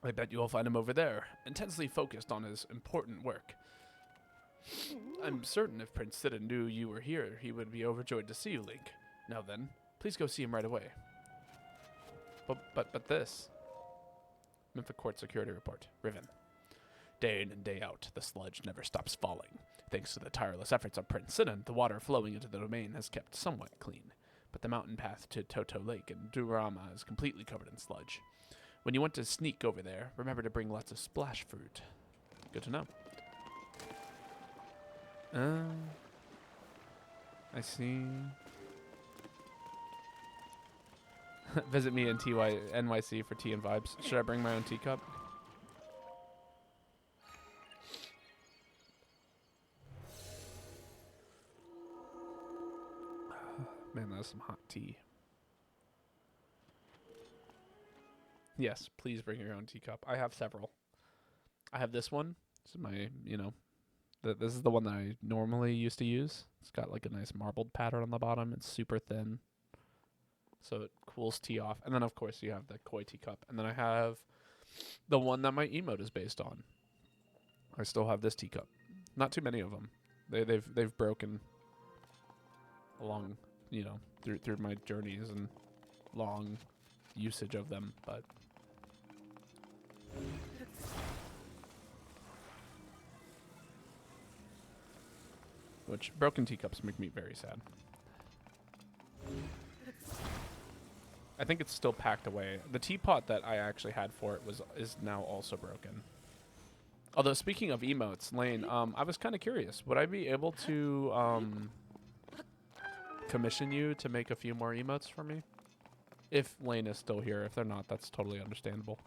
Speaker 1: I bet you'll find him over there, intensely focused on his important work. I'm certain if Prince Sidon knew you were here, he would be overjoyed to see you, Link. Now then, please go see him right away. But this. Memphis Court Security Report. Riven. Day in and day out, the sludge never stops falling. Thanks to the tireless efforts of Prince Sidon, the water flowing into the domain has kept somewhat clean. But the mountain path to Toto Lake and Durama is completely covered in sludge. When you want to sneak over there, remember to bring lots of splash fruit. Good to know. I see. Visit me in NYC for tea and vibes. Should I bring my own teacup? Man, that's some hot tea. Yes, please bring your own teacup. I have several. I have this one. This is my, you know, this is the one that I normally used to use. It's got like a nice marbled pattern on the bottom. It's super thin, so it cools tea off. And then, of course, you have the koi teacup. And then I have the one that my emote is based on. I still have this teacup. Not too many of them. They've broken along, you know, through my journeys and long usage of them, but which broken teacups make me very sad. I think it's still packed away. The teapot that I actually had for it is now also broken. Although speaking of emotes, Lane, I was kind of curious. Would I be able to commission you to make a few more emotes for me? If Lane is still here. If they're not, that's totally understandable.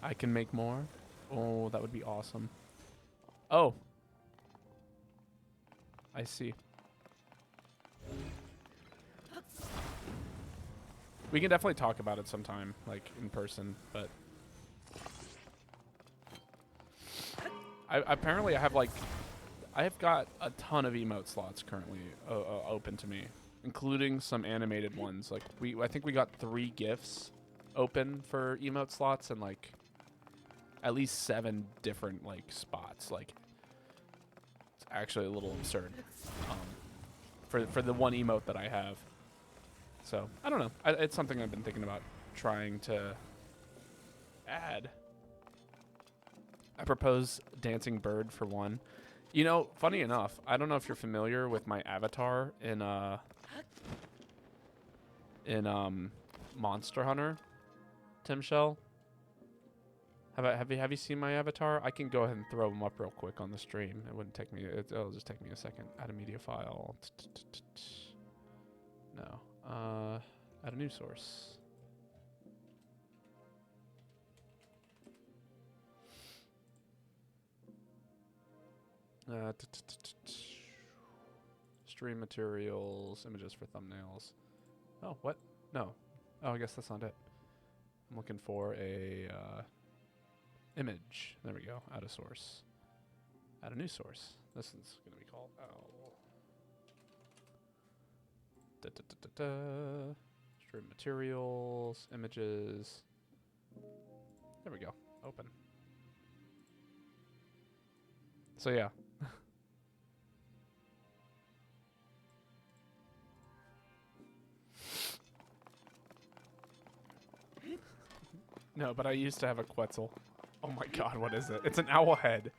Speaker 1: I can make more? Oh, that would be awesome. Oh. I see. We can definitely talk about it sometime, like in person, but apparently I have got a ton of emote slots currently open to me, including some animated ones. Like I think we got 3 GIFs open for emote slots and like at least 7 different like spots. Like it's actually a little absurd for the one emote that I have. So I don't know. It's something I've been thinking about trying to add. I propose dancing bird for one. You know, funny enough, I don't know if you're familiar with my avatar in Monster Hunter, Tim Shell. Have you seen my avatar? I can go ahead and throw them up real quick on the stream. It wouldn't take me. It'll just take me a second. Add a media file. No. Add a new source. Stream materials, images for thumbnails. Oh, what? No. Oh, I guess that's not it. I'm looking for a image. There we go. Add a source. Add a new source. This is going to be called owl. Stream materials, images. There we go. Open. So yeah. No, but I used to have a Quetzal. Oh my god, what is it? It's an owl head.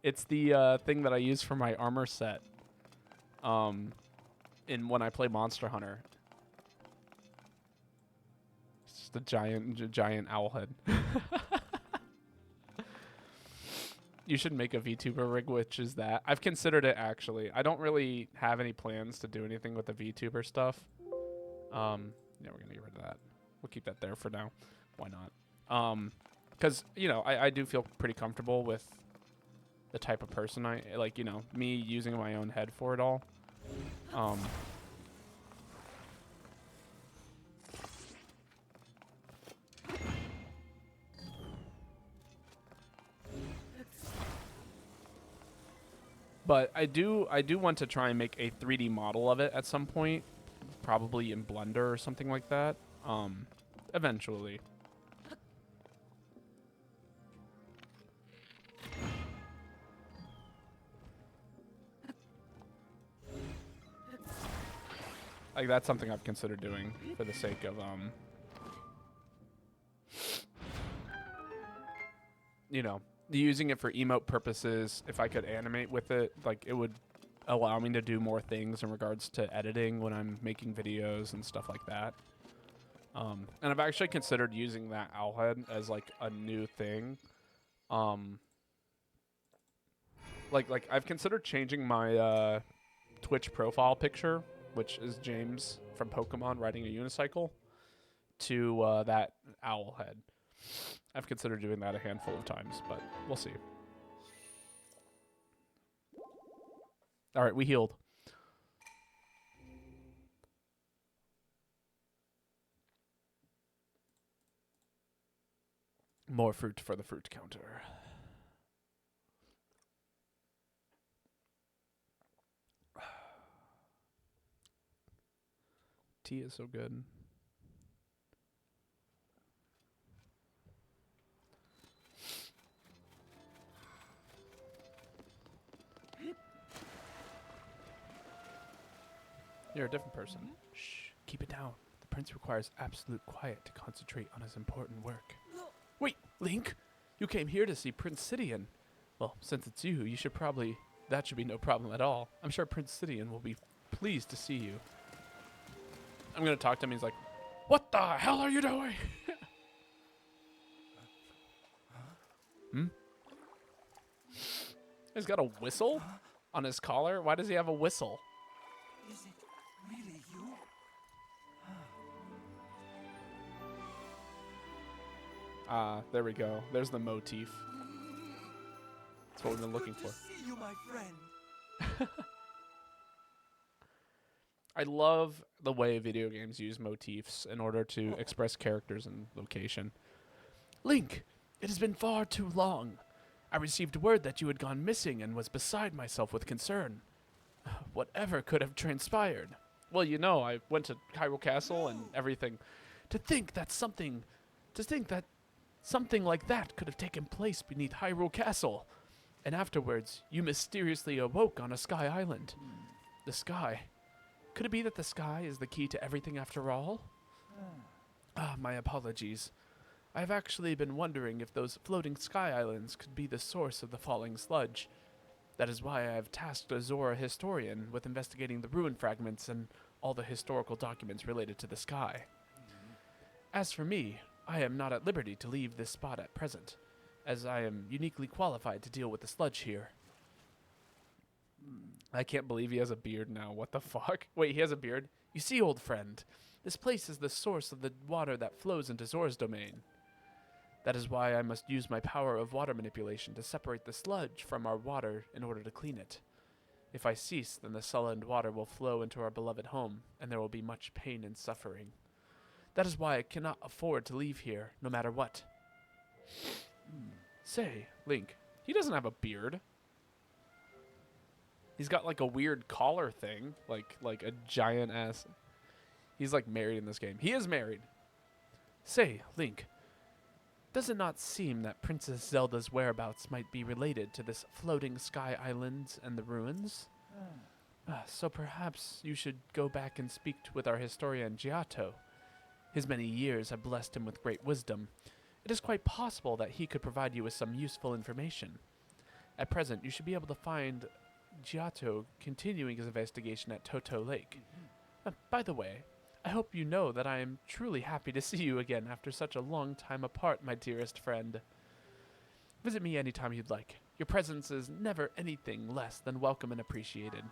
Speaker 1: It's the thing that I use for my armor set. In when I play Monster Hunter. It's just a giant owl head. You should make a VTuber rig, which is that. I've considered it, actually. I don't really have any plans to do anything with the VTuber stuff. Yeah, we're going to get rid of that. We'll keep that there for now. Why not? Because, you know, I do feel pretty comfortable with the type of person I... Like, you know, me using my own head for it all. But I do want to try and make a 3D model of it at some point, probably in Blender or something like that. Eventually. Like, that's something I've considered doing for the sake of you know, using it for emote purposes. If I could animate with it, like, it would allow me to do more things in regards to editing when I'm making videos and stuff like that. And I've actually considered using that owl head as like a new thing. Like I've considered changing my Twitch profile picture, which is James from Pokemon riding a unicycle, to that owl head. I've considered doing that a handful of times, but we'll see. All right, we healed. More fruit for the fruit counter. Tea is so good. You're a different person. Shh, keep it down. The prince requires absolute quiet to concentrate on his important work. Wait, Link! You came here to see Prince Sidian. Well, since it's you, you should probably... That should be no problem at all. I'm sure Prince Sidian will be pleased to see you. I'm gonna talk to him. He's like, what the hell are you doing? Hmm? He's got a whistle on his collar? Why does he have a whistle?
Speaker 2: Is it really you?
Speaker 1: There we go. There's the motif. That's what we've been looking
Speaker 2: Good
Speaker 1: for.
Speaker 2: to see you, my friend.
Speaker 1: I love the way video games use motifs in order to express characters and location. Link, it has been far too long. I received word that you had gone missing and was beside myself with concern. Whatever could have transpired? Well, you know, I went to Hyrule Castle and everything. To think that something like that could have taken place beneath Hyrule Castle. And afterwards, you mysteriously awoke on a sky island. The sky. Could it be that the sky is the key to everything after all? My apologies. I've actually been wondering if those floating sky islands could be the source of the falling sludge. That is why I have tasked a Zora historian with investigating the ruin fragments and all the historical documents related to the sky. As for me, I am not at liberty to leave this spot at present, as I am uniquely qualified to deal with the sludge here. I can't believe he has a beard now. What the fuck? Wait, he has a beard? You see, old friend, this place is the source of the water that flows into Zora's domain. That is why I must use my power of water manipulation to separate the sludge from our water in order to clean it. If I cease, then the sullied water will flow into our beloved home, and there will be much pain and suffering. That is why I cannot afford to leave here, no matter what. Say, Link, he doesn't have a beard. He's got like a weird collar thing, like a giant ass. He's like married in this game. He is married. Say, Link, does it not seem that Princess Zelda's whereabouts might be related to this floating sky island and the ruins? So perhaps you should go back and speak with our historian Giotto. His many years have blessed him with great wisdom, It is quite possible that he could provide you with some useful information. At present, you should be able to find Giotto continuing his investigation at Toto Lake. By the way, I hope you know that I am truly happy to see you again after such a long time apart, my dearest friend. Visit me anytime you'd like. Your presence is never anything less than welcome and appreciated.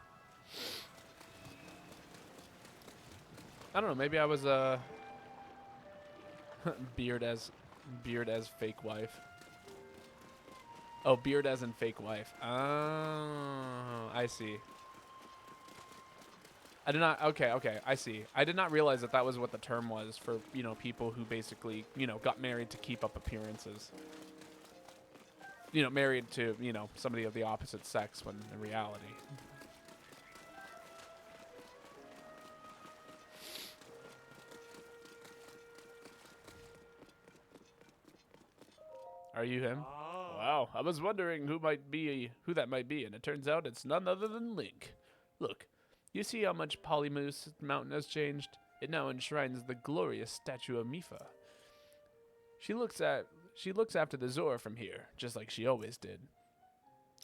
Speaker 1: I don't know, maybe I was beard as fake wife. Oh, beard as in fake wife. Oh, I see. I did not, okay, I see. I did not realize that that was what the term was for, you know, people who basically, you know, got married to keep up appearances. You know, married to, you know, somebody of the opposite sex when in reality. Are you him? Wow, I was wondering who that might be, and it turns out it's none other than Link. Look, you see how much Polymoose Mountain has changed? It now enshrines the glorious statue of Mifa. She looks after the Zora from here, just like she always did.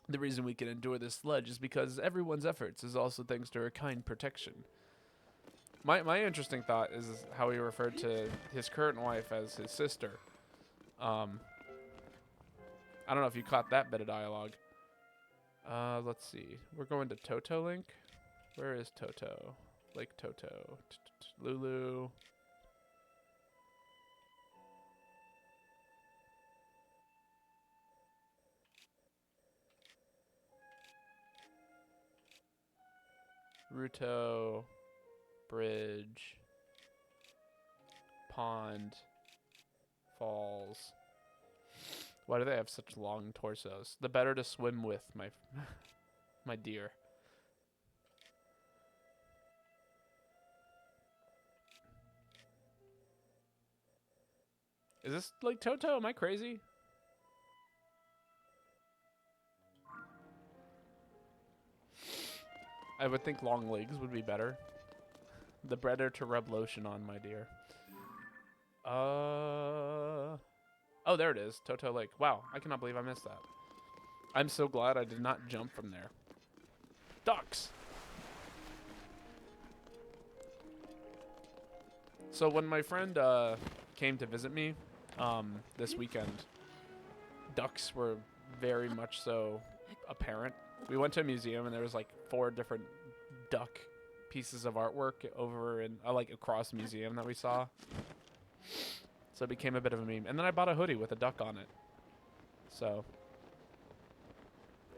Speaker 1: The reason we can endure this sludge is because everyone's efforts is also thanks to her kind protection. My interesting thought is how he referred to his current wife as his sister. I don't know if you caught that bit of dialogue. Let's see. We're going to Toto Link. Where is Toto? Lake Toto. Lulu. Ruto. Bridge. Pond. Falls. Why do they have such long torsos? The better to swim with, my my dear. Is this like Toto? Am I crazy? I would think long legs would be better. The better to rub lotion on, my dear. Oh, there it is. Toto Lake. Wow, I cannot believe I missed that. I'm so glad I did not jump from there. Ducks! So when my friend came to visit me this weekend, ducks were very much so apparent. We went to a museum and there was like 4 different duck pieces of artwork over in like across the museum that we saw. So it became a bit of a meme. And then I bought a hoodie with a duck on it. So.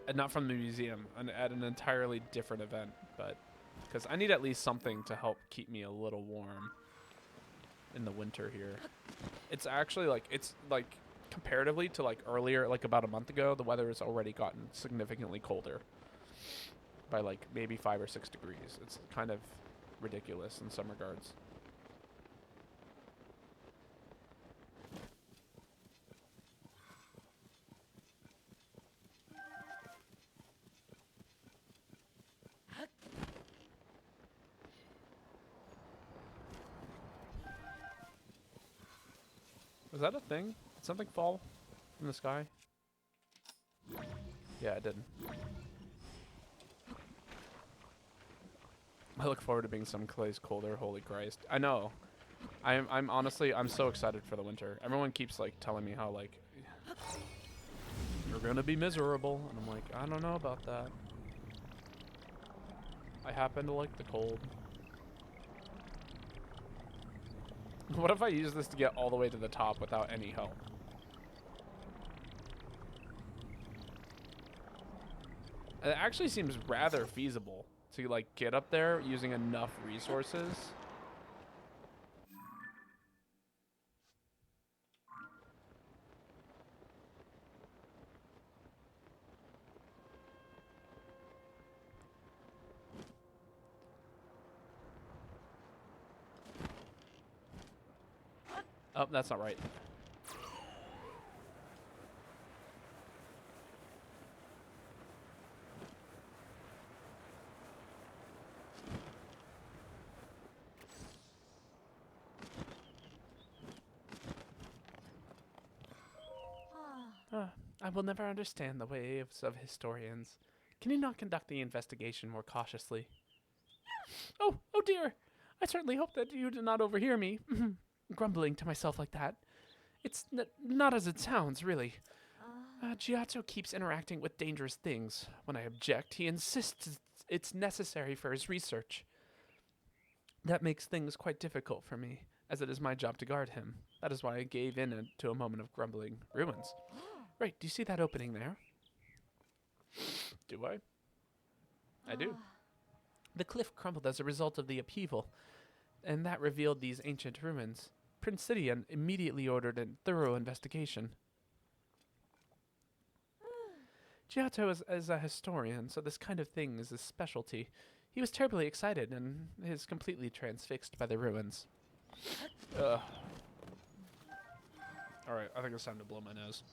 Speaker 1: And not from the museum, at an entirely different event. But, because I need at least something to help keep me a little warm in the winter here. It's actually like, comparatively to like earlier, like about a month ago, the weather has already gotten significantly colder. By like maybe 5 or 6 degrees. It's kind of ridiculous in some regards. Was that a thing? Did something fall from the sky? Yeah, it didn't. I look forward to being someplace colder. Holy Christ! I know. I'm honestly so excited for the winter. Everyone keeps like telling me how like you're gonna be miserable, and I'm like, I don't know about that. I happen to like the cold. What if I use this to get all the way to the top without any help? It actually seems rather feasible to like get up there using enough resources. Oh, that's not right. I will never understand the ways of historians. Can you not conduct the investigation more cautiously? Oh dear! I certainly hope that you did not overhear me grumbling to myself like that. It's not as it sounds, really. Giotto keeps interacting with dangerous things. When I object, he insists it's necessary for his research. That makes things quite difficult for me, as it is my job to guard him. That is why I gave in to a moment of grumbling ruins. Right, do you see that opening there? Do I? I do. The cliff crumbled as a result of the upheaval, and that revealed these ancient ruins. Prince Sidian immediately ordered a thorough investigation. Giotto is a historian, so this kind of thing is his specialty. He was terribly excited and is completely transfixed by the ruins. Alright, I think it's time to blow my nose.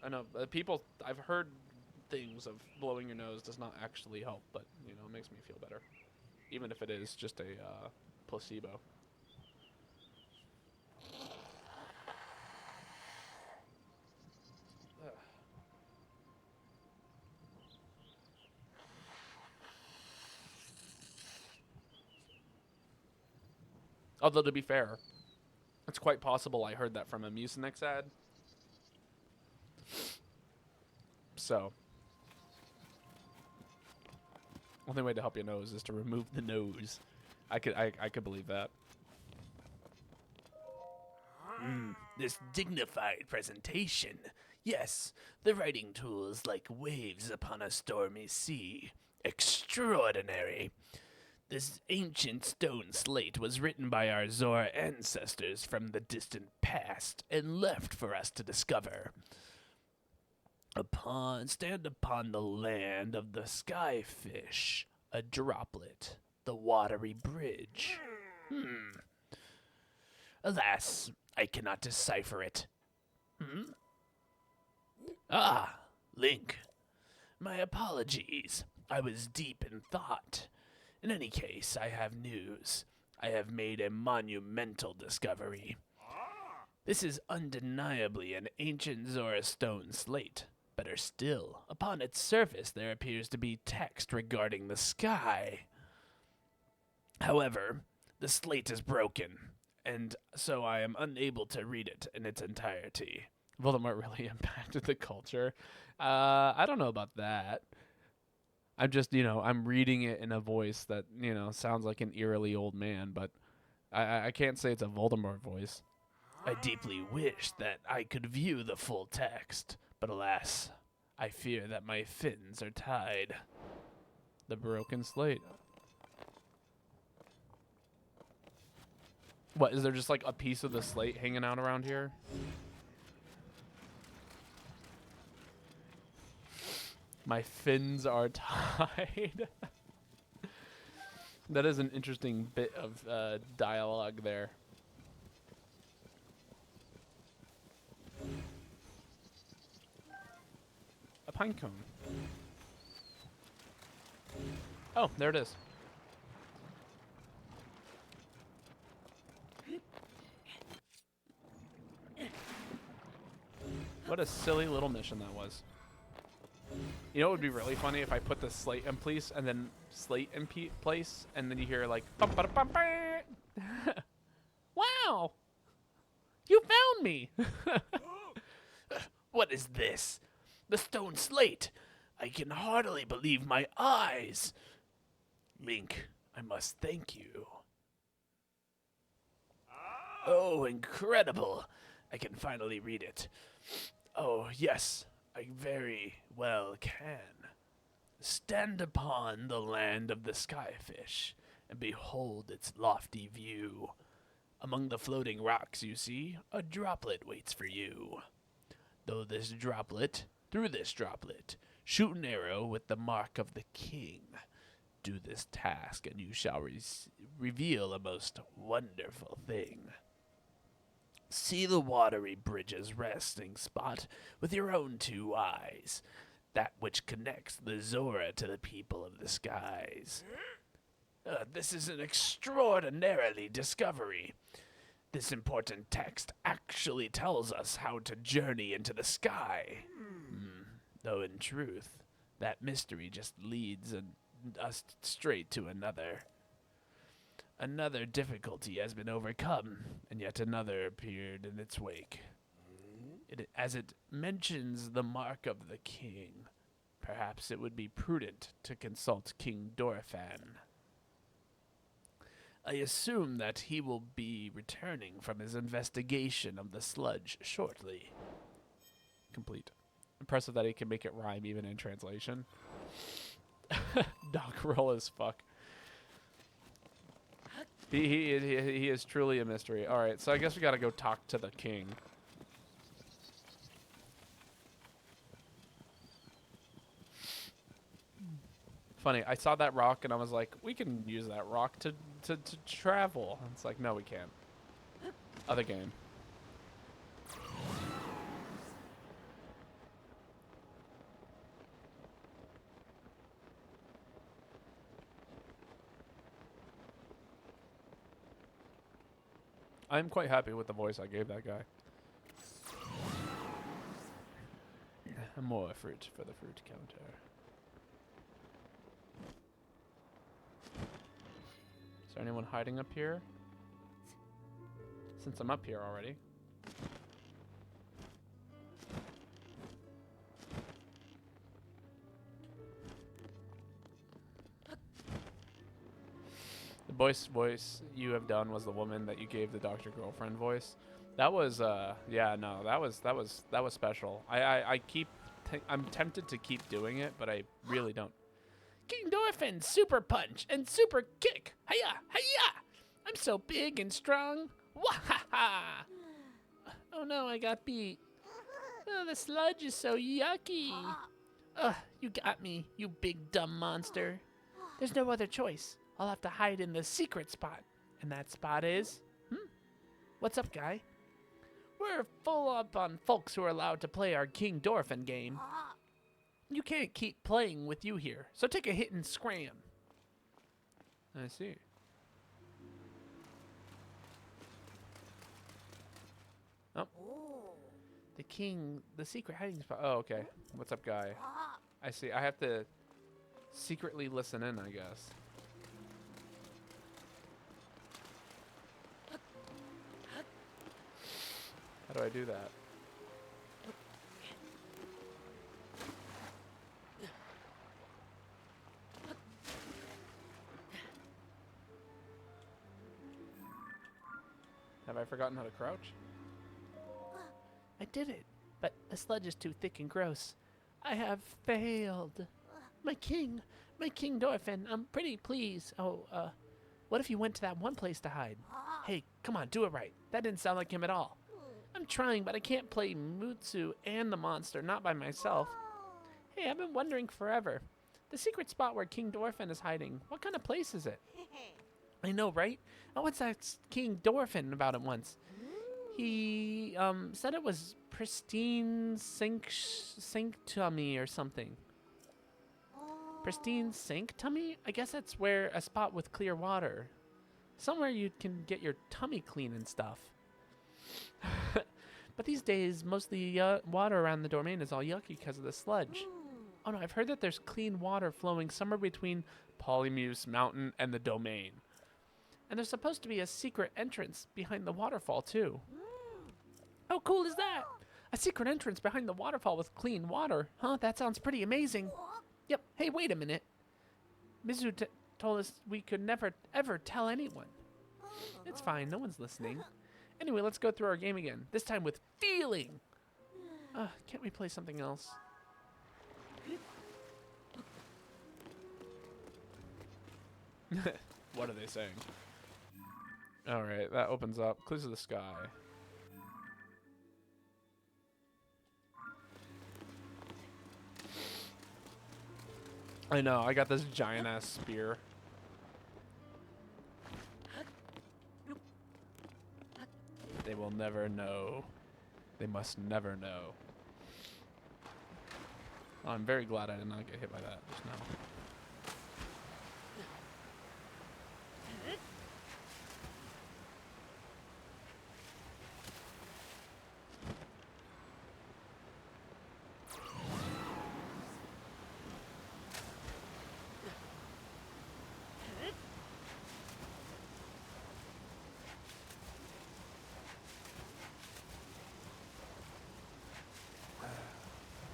Speaker 1: I know, I've heard things of blowing your nose does not actually help, but, you know, it makes me feel better. Even if it is just a placebo. Although, to be fair, it's quite possible I heard that from a Mucinex ad. So, only way to help your nose is to remove the nose. I could believe that.
Speaker 4: This dignified presentation. Yes, the writing tools like waves upon a stormy sea. Extraordinary. This ancient stone slate was written by our Zora ancestors from the distant past and left for us to discover. Stand upon the land of the skyfish, a droplet, the watery bridge. Alas, I cannot decipher it. Ah, Link. My apologies. I was deep in thought. In any case, I have news. I have made a monumental discovery. This is undeniably an ancient Zora stone slate. Better still, upon its surface there appears to be text regarding the sky. However, the slate is broken, and so I am unable to read it in its entirety. Voldemort really impacted the culture. I don't know about that. I'm just, I'm reading it in a voice that, sounds like an eerily old man, but I can't say it's a Voldemort voice. I deeply wish that I could view the full text, but alas, I fear that my fins are tied.
Speaker 1: The broken slate. What, is there just like a piece of the slate hanging out around here? My fins are tied. That is an interesting bit of dialogue there. A pine cone. Oh, there it is. What a silly little mission that was. You know, it would be really funny if I put the slate in place and then slate in place, and then you hear like, bum, ba, bum, ba. Wow, you found me.
Speaker 4: What is this? The stone slate. I can hardly believe my eyes. Link, I must thank you. Oh, incredible. I can finally read it. Oh, yes, I very well can. Stand upon the land of the skyfish, and behold its lofty view. Among the floating rocks, you see, a droplet waits for you. Through this droplet, shoot an arrow with the mark of the king. Do this task, and you shall reveal a most wonderful thing. See the watery bridge's resting spot with your own two eyes, that which connects the Zora to the people of the skies. This is an extraordinarily discovery. This important text actually tells us how to journey into the sky. Though in truth, that mystery just leads us straight to another. Another difficulty has been overcome, and yet another appeared in its wake. As it mentions the mark of the king, perhaps it would be prudent to consult King Dorfan. I assume that he will be returning from his investigation of the sludge shortly.
Speaker 1: Complete. Impressive that he can make it rhyme even in translation. Doc roll as fuck. He is truly a mystery. All right, so I guess we gotta go talk to the king. Funny, I saw that rock and I was like, we can use that rock to travel. And it's like, no, we can't. Other game. I'm quite happy with the voice I gave that guy. More fruit for the fruit counter. Is there anyone hiding up here? Since I'm up here already. The voice you have done was the woman that you gave the Dr. Girlfriend voice. That was yeah, no, that was special. I'm tempted to keep doing it, but I really don't. King Dorfin, super punch and super kick. Hiya, hiya! I'm so big and strong. Wahaha! Oh no, I got beat. Oh, the sludge is so yucky. Ugh, you got me, you big dumb monster. There's no other choice. I'll have to hide in the secret spot. And that spot is... What's up, guy? We're full up on folks who are allowed to play our King Dorfin game. You can't keep playing with you here, so take a hit and scram. I see. Oh. The secret hiding spot. Oh, okay. What's up, guy? I see. I have to secretly listen in, I guess. How do I do that? Have I forgotten how to crouch? I did it, but the sludge is too thick and gross. I have failed. My king Dorfin, I'm pretty pleased. Oh, what if you went to that one place to hide? Hey, come on, do it right. That didn't sound like him at all. I'm trying, but I can't play Mutsu and the monster, not by myself. Hey, I've been wondering forever. The secret spot where King Dorfin is hiding, what kind of place is it? I know, right? Oh, what's that King Dorfin about it once? He said it was pristine sanctummy or something. Pristine sanctummy? I guess that's where a spot with clear water. Somewhere you can get your tummy clean and stuff. But these days, most of the water around the domain is all yucky because of the sludge. Oh no, I've heard that there's clean water flowing somewhere between Polymuse Mountain and the domain. And there's supposed to be a secret entrance behind the waterfall, too. How cool is that? A secret entrance behind the waterfall with clean water. Huh, that sounds pretty amazing. Yep, hey, wait a minute. Mizu told us we could never, ever tell anyone. It's fine, no one's listening. Anyway, let's go through our game again. This time with feeling. Can't we play something else? What are they saying? Alright, that opens up. Clues of the sky. I know, I got this giant ass spear. They will never know. They must never know. Oh, I'm very glad I did not get hit by that just now.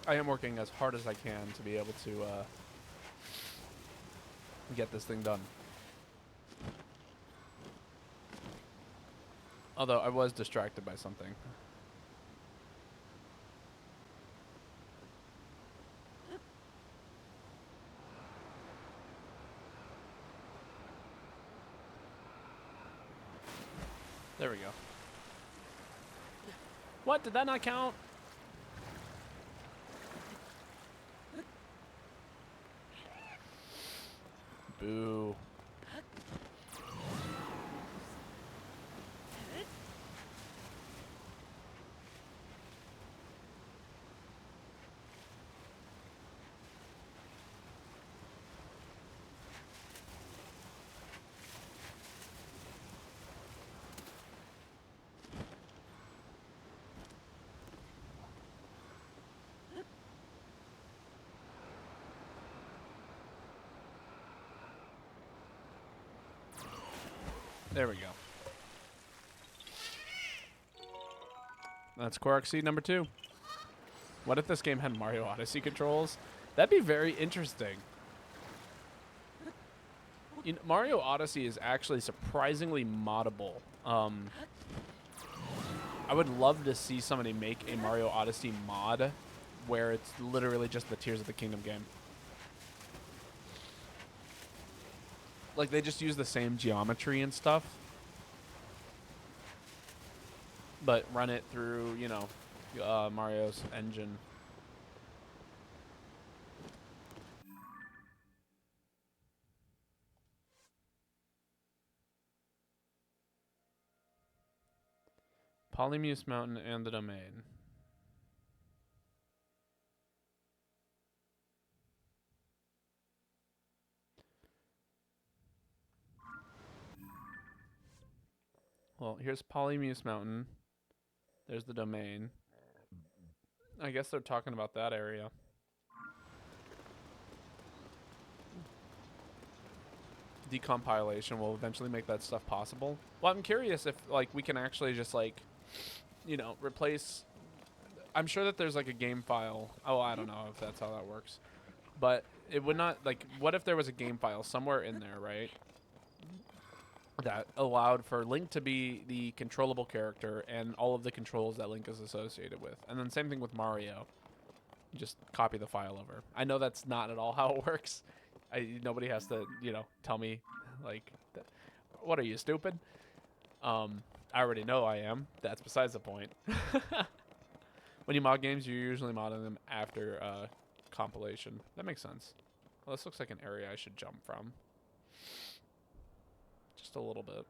Speaker 1: I am working as hard as I can to be able to get this thing done. Although I was distracted by something. There we go. What? Did that not count? Boo. There we go. That's Korok Seed number 2. What if this game had Mario Odyssey controls? That'd be very interesting. You know, Mario Odyssey is actually surprisingly moddable. I would love to see somebody make a Mario Odyssey mod where it's literally just the Tears of the Kingdom game. Like, they just use the same geometry and stuff, but run it through, you know, Mario's engine. Polymuse Mountain and the Domain. Well, here's Polymuse Mountain. There's the Domain. I guess they're talking about that area. Decompilation will eventually make that stuff possible. Well, I'm curious if, like, we can actually just, like, you know, replace... I'm sure that there's, like, a game file. Oh, I don't know if that's how that works. But it would not, like, what if there was a game file somewhere in there, right? That allowed for Link to be the controllable character and all of the controls that Link is associated with. And then same thing with Mario. Just copy the file over. I know that's not at all how it works. Nobody has to, you know, tell me, like, what are you, stupid? I already know I am. That's besides the point. When you mod games, you're usually modding them after compilation. That makes sense. Well, this looks like an area I should jump from. Just a little bit.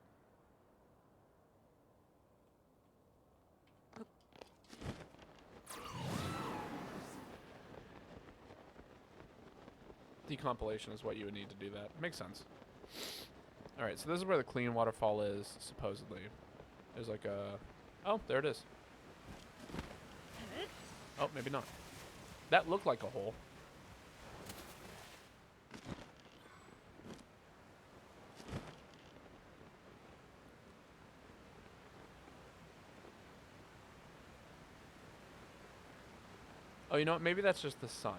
Speaker 1: Decompilation is what you would need to do that. Makes sense. Alright, so this is where the clean waterfall is, supposedly. There's like a... Oh, there it is. Oh, maybe not. That looked like a hole. Oh, you know what? Maybe that's just the sun.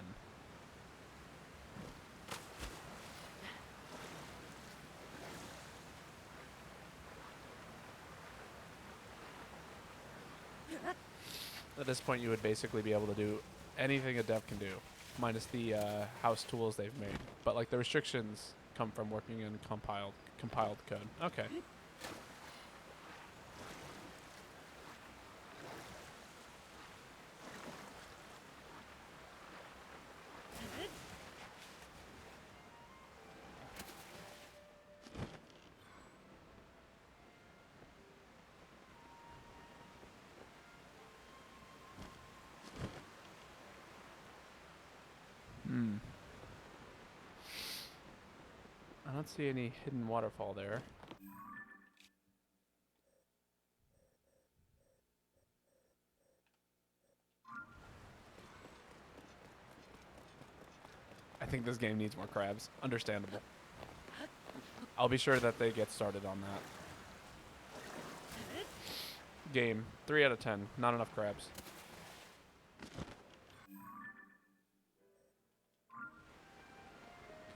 Speaker 1: At this point, you would basically be able to do anything a dev can do, minus the house tools they've made. But like the restrictions come from working in compiled code. Okay. I don't see any hidden waterfall there. I think this game needs more crabs. Understandable. I'll be sure that they get started on that. Game. 3 out of 10. Not enough crabs.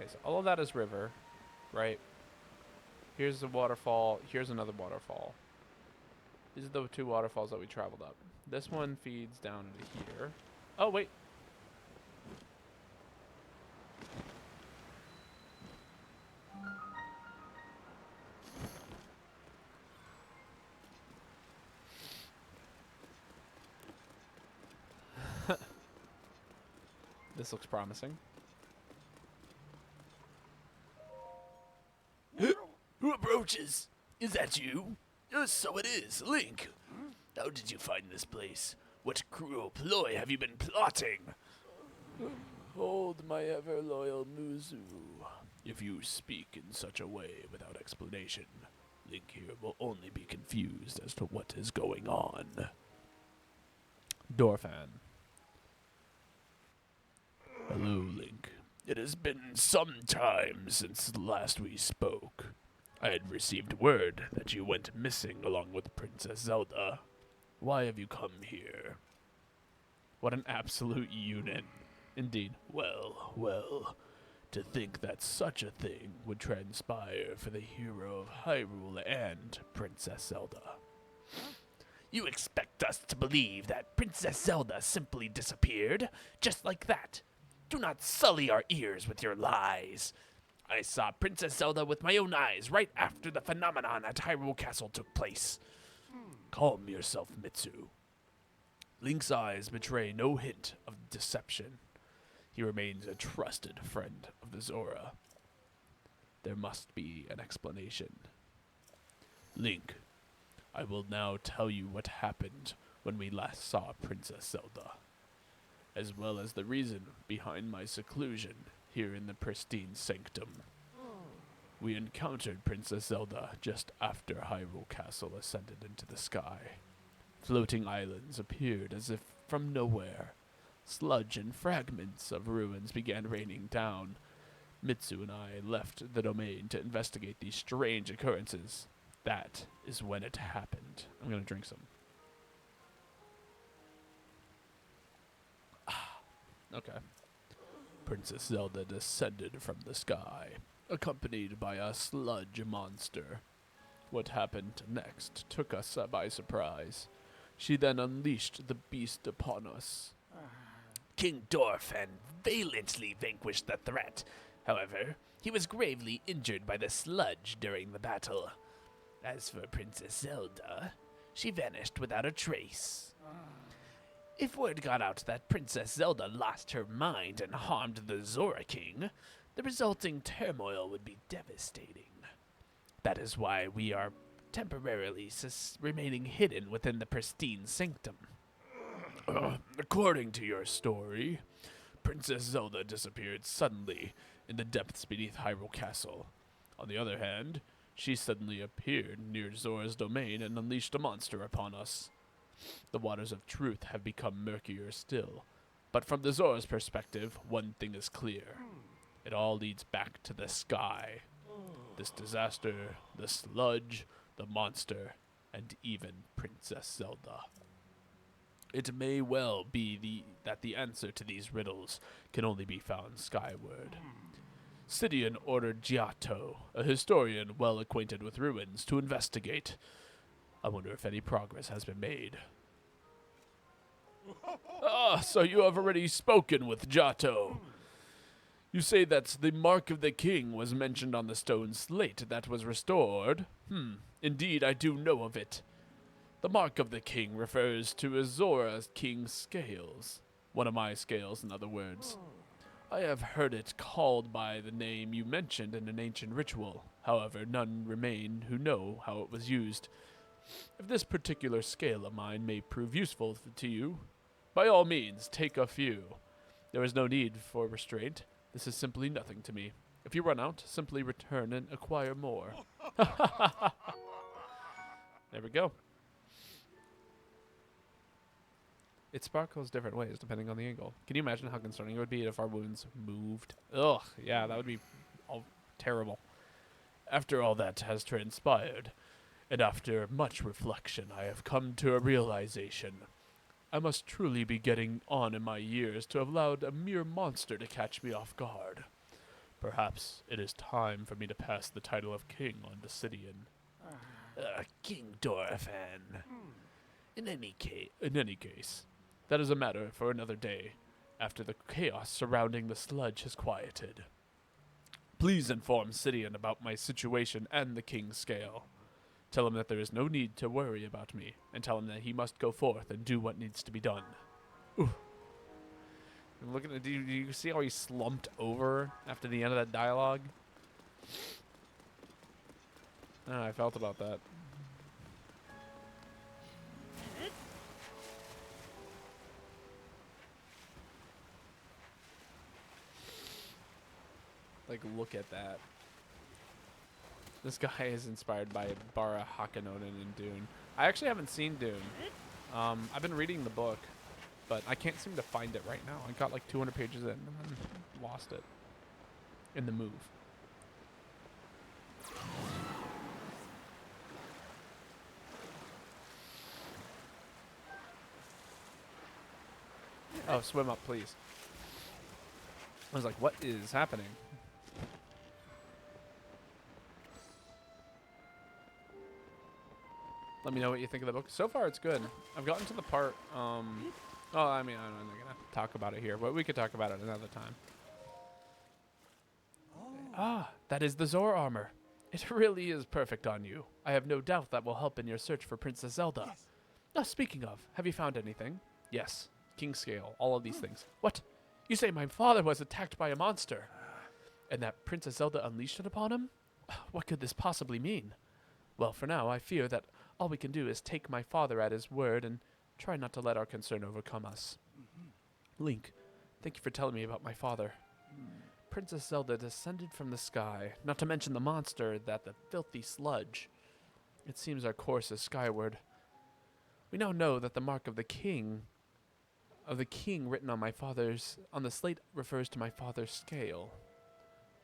Speaker 1: Okay, so all of that is river, right? Here's the waterfall. Here's another waterfall. These are the two waterfalls that we traveled up. This one feeds down into here. Oh, wait. This looks promising.
Speaker 4: Who approaches? Is that you? So it is, Link. How did you find this place? What cruel ploy have you been plotting? Hold my ever-loyal Muzu. If you speak in such a way without explanation, Link here will only be confused as to what is going on.
Speaker 1: Dorfan.
Speaker 4: Hello, Link. It has been some time since last we spoke. I had received word that you went missing along with Princess Zelda. Why have you come here?
Speaker 1: What an absolute unit. Indeed.
Speaker 4: Well, to think that such a thing would transpire for the hero of Hyrule and Princess Zelda. You expect us to believe that Princess Zelda simply disappeared, just like that? Do not sully our ears with your lies. I saw Princess Zelda with my own eyes right after the phenomenon at Hyrule Castle took place. Calm yourself, Mitsu. Link's eyes betray no hint of deception. He remains a trusted friend of the Zora. There must be an explanation. Link, I will now tell you what happened when we last saw Princess Zelda, as well as the reason behind my seclusion here in the pristine sanctum. We encountered Princess Zelda just after Hyrule Castle ascended into the sky. Floating islands appeared as if from nowhere. Sludge and fragments of ruins began raining down. Mitsu and I left the domain to investigate these strange occurrences. That is when it happened. I'm gonna drink some. Okay. Princess Zelda descended from the sky, accompanied by a sludge monster. What happened next took us by surprise. She then unleashed the beast upon us. King Dorfan valiantly vanquished the threat. However, he was gravely injured by the sludge during the battle. As for Princess Zelda, she vanished without a trace. If word got out that Princess Zelda lost her mind and harmed the Zora King, the resulting turmoil would be devastating. That is why we are temporarily remaining hidden within the pristine sanctum. According to your story, Princess Zelda disappeared suddenly in the depths beneath Hyrule Castle. On the other hand, she suddenly appeared near Zora's domain and unleashed a monster upon us. The waters of truth have become murkier still, but from the Zora's perspective, one thing is clear. It all leads back to the sky. This disaster, the sludge, the monster, and even Princess Zelda. It may well be that the answer to these riddles can only be found skyward. Sidian ordered Giotto, a historian well acquainted with ruins, to investigate. I wonder if any progress has been made. So you have already spoken with Giotto. You say that the Mark of the King was mentioned on the stone slate that was restored? Indeed, I do know of it. The Mark of the King refers to Azora King's scales. One of my scales, in other words. I have heard it called by the name you mentioned in an ancient ritual. However, none remain who know how it was used. If this particular scale of mine may prove useful to you, by all means, take a few. There is no need for restraint. This is simply nothing to me. If you run out, simply return and acquire more. There we go. It sparkles different ways depending on the angle. Can you imagine how concerning it would be if our wounds moved? Ugh, yeah, that would be terrible. After all that has transpired, and after much reflection, I have come to a realization. I must truly be getting on in my years to have allowed a mere monster to catch me off guard. Perhaps it is time for me to pass the title of king on to Sidian. King Dorfan. In any case, that is a matter for another day, after the chaos surrounding the sludge has quieted. Please inform Sidian about my situation and the king's scale. Tell him that there is no need to worry about me, and tell him that he must go forth and do what needs to be done. Ooh. I'm looking at, do you see how he slumped over after the end of that dialogue? I don't know how I felt about that. Like, look at that. This guy is inspired by Bara Hakkinonen in Dune. I actually haven't seen Dune. I've been reading the book, but I can't seem to find it right now. I got like 200 pages in and then lost it in the move. Oh, swim up, please. I was like, what is happening? Let me know what you think of the book. So far, it's good. I've gotten to the part, oh, I mean, I'm not going to talk about it here, but we could talk about it another time. Ah, that is the Zor armor. It really is perfect on you. I have no doubt that will help in your search for Princess Zelda.
Speaker 2: Yes.
Speaker 4: Oh, speaking of, have you found anything? Yes. King scale, all of these things. What? You say my father was attacked by a monster, and that Princess Zelda unleashed it upon him? What could this possibly mean? Well, for now, I fear that all we can do is take my father at his word and try not to let our concern overcome us. Link, thank you for telling me about my father. Princess Zelda descended from the sky, not to mention the monster, that the filthy sludge. It seems our course is skyward. We now know that the mark of the king written on the slate refers to my father's scale.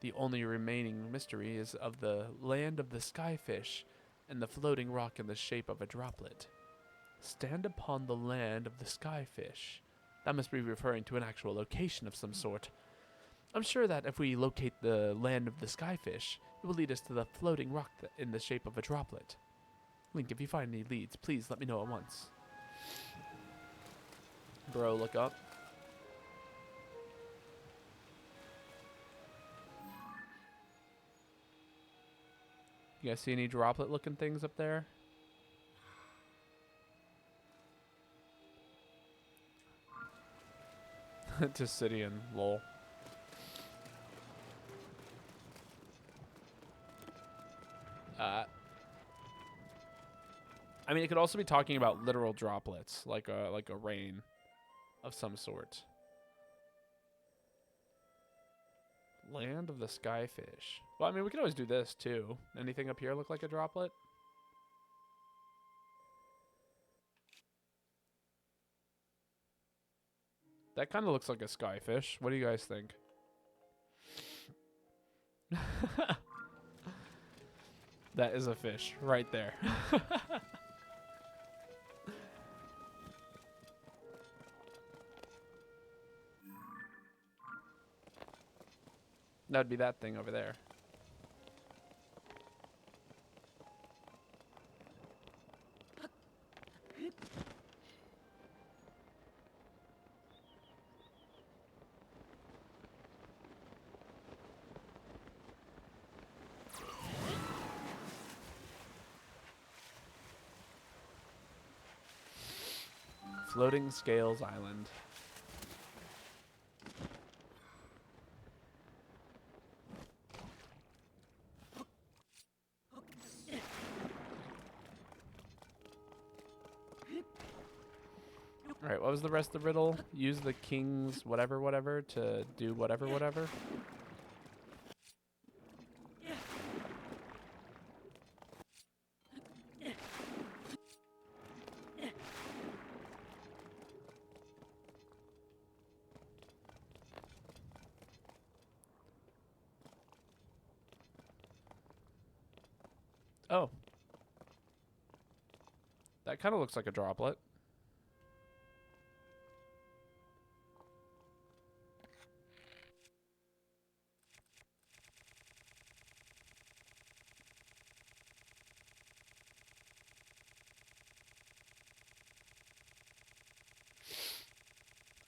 Speaker 4: The only remaining mystery is of the land of the skyfish and the floating rock in the shape of a droplet. Stand upon the land of the skyfish. That must be referring to an actual location of some sort. I'm sure that if we locate the land of the skyfish, it will lead us to the floating rock in the shape of a droplet. Link, if you find any leads, please let me know at once. Bro, look up. You guys see any droplet looking things up there? Just Sidian, lol. I mean, it could also be talking about literal droplets, like a rain of some sort. Land of the skyfish. Well, I mean, we could always do this too. Anything up here look like a droplet? That kind of looks like a skyfish. What do you guys think? That is a fish right there. That'd be that thing over there. Floating Scales Island. Alright, what was the rest of the riddle? Use the king's whatever to do whatever. Oh. That kind of looks like a droplet.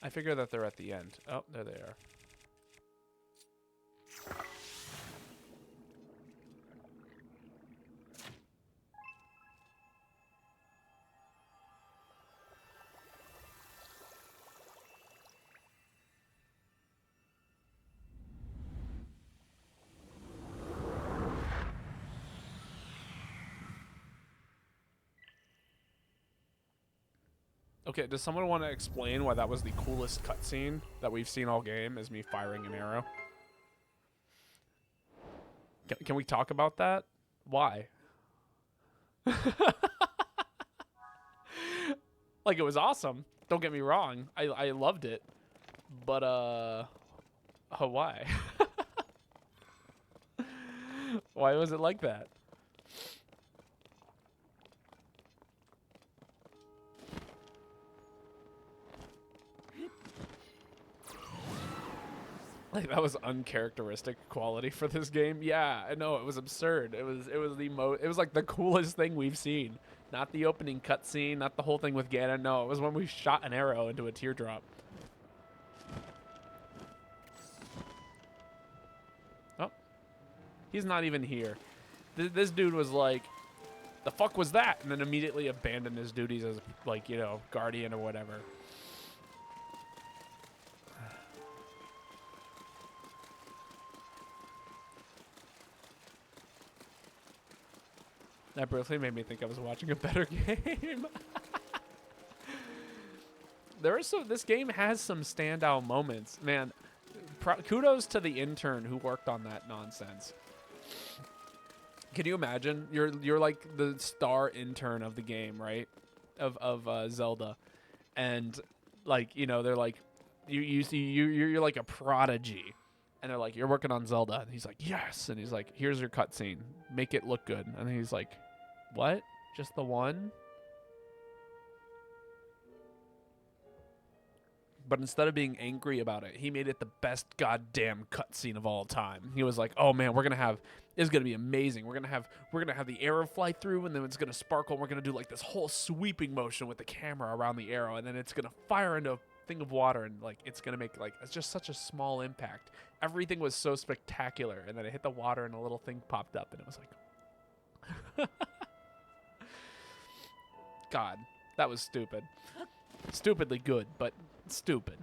Speaker 1: I figure that they're at the end. Oh, there they are. Okay, does someone want to explain why that was the coolest cutscene that we've seen all game, is me firing an arrow? Can we talk about that? Why? Like, it was awesome. Don't get me wrong. I loved it. But, why? Why was it like that? Like, that was uncharacteristic quality for this game. Yeah, I know, it was absurd. It was like the coolest thing we've seen. Not the opening cutscene, not the whole thing with Ganon. No, it was when we shot an arrow into a teardrop. Oh, he's not even here. This dude was like, the fuck was that? And then immediately abandoned his duties as, like, you know, guardian or whatever. That briefly made me think I was watching a better game. This game has some standout moments. Man, kudos to the intern who worked on that nonsense. Can you imagine? You're like the star intern of the game, right? Of Zelda. And like, you know, they're like you're like a prodigy. And they're like, you're working on Zelda. And he's like, yes. And he's like, here's your cutscene. Make it look good. And he's like, what? Just the one? But instead of being angry about it, he made it the best goddamn cutscene of all time. He was like, oh man, it's gonna be amazing. We're gonna have the arrow fly through, and then it's gonna sparkle, and we're gonna do like this whole sweeping motion with the camera around the arrow, and then it's gonna fire into a thing of water, and like it's gonna make like, it's just such a small impact. Everything was so spectacular, and then it hit the water and a little thing popped up, and it was like God, that was stupid. Stupidly good, but stupid.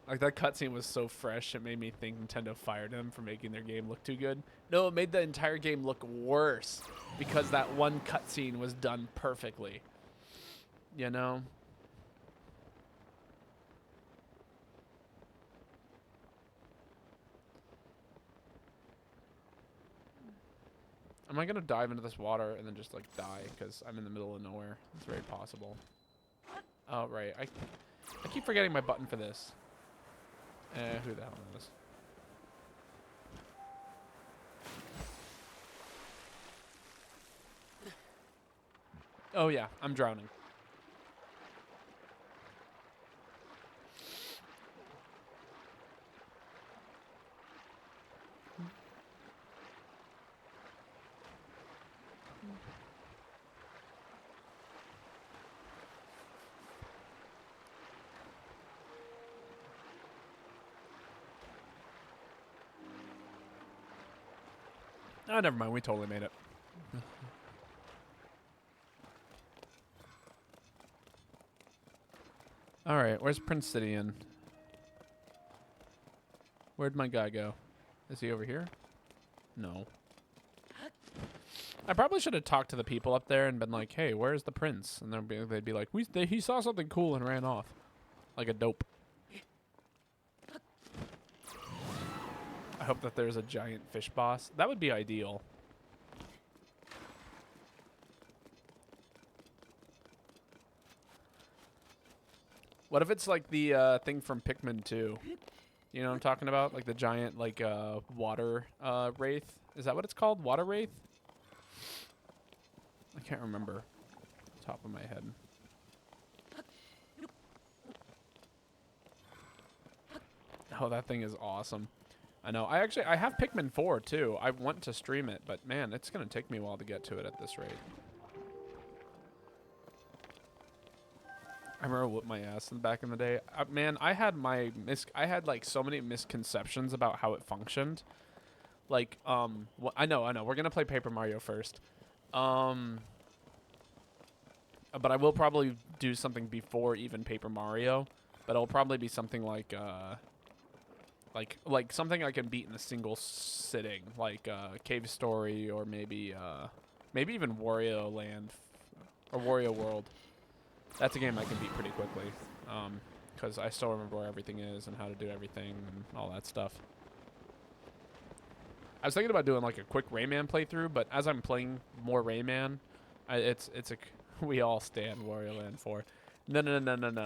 Speaker 1: Like, that cutscene was so fresh, it made me think Nintendo fired him for making their game look too good. No, it made the entire game look worse because that one cutscene was done perfectly. You know? Am I gonna dive into this water and then just like die because I'm in the middle of nowhere? It's very possible. Oh, right. I keep forgetting my button for this. Who the hell knows? Oh yeah, I'm drowning. Oh, never mind. We totally made it. All right, where's Prince Sidian? Where'd my guy go? Is he over here? No. I probably should have talked to the people up there and been like, "Hey, where's the prince?" And they'd be like, "He saw something cool and ran off, like a dope." I hope that there's a giant fish boss. That would be ideal. What if it's like the thing from Pikmin 2? You know what I'm talking about? Like the giant, like, water wraith? Is that what it's called? Water wraith? I can't remember. Top of my head. Oh, that thing is awesome. I know. I have Pikmin 4 too. I want to stream it, but man, it's going to take me a while to get to it at this rate. I remember whooping my ass in the back in the day. Man, I had I had like so many misconceptions about how it functioned. Like, I know. We're gonna play Paper Mario first. But I will probably do something before even Paper Mario. But it'll probably be something like something I can beat in a single sitting, like Cave Story, or maybe even Wario Land or Wario World. That's a game I can beat pretty quickly, because I still remember where everything is and how to do everything and all that stuff. I was thinking about doing like a quick Rayman playthrough, but as I'm playing more Rayman, we all stand Wario Land 4. No.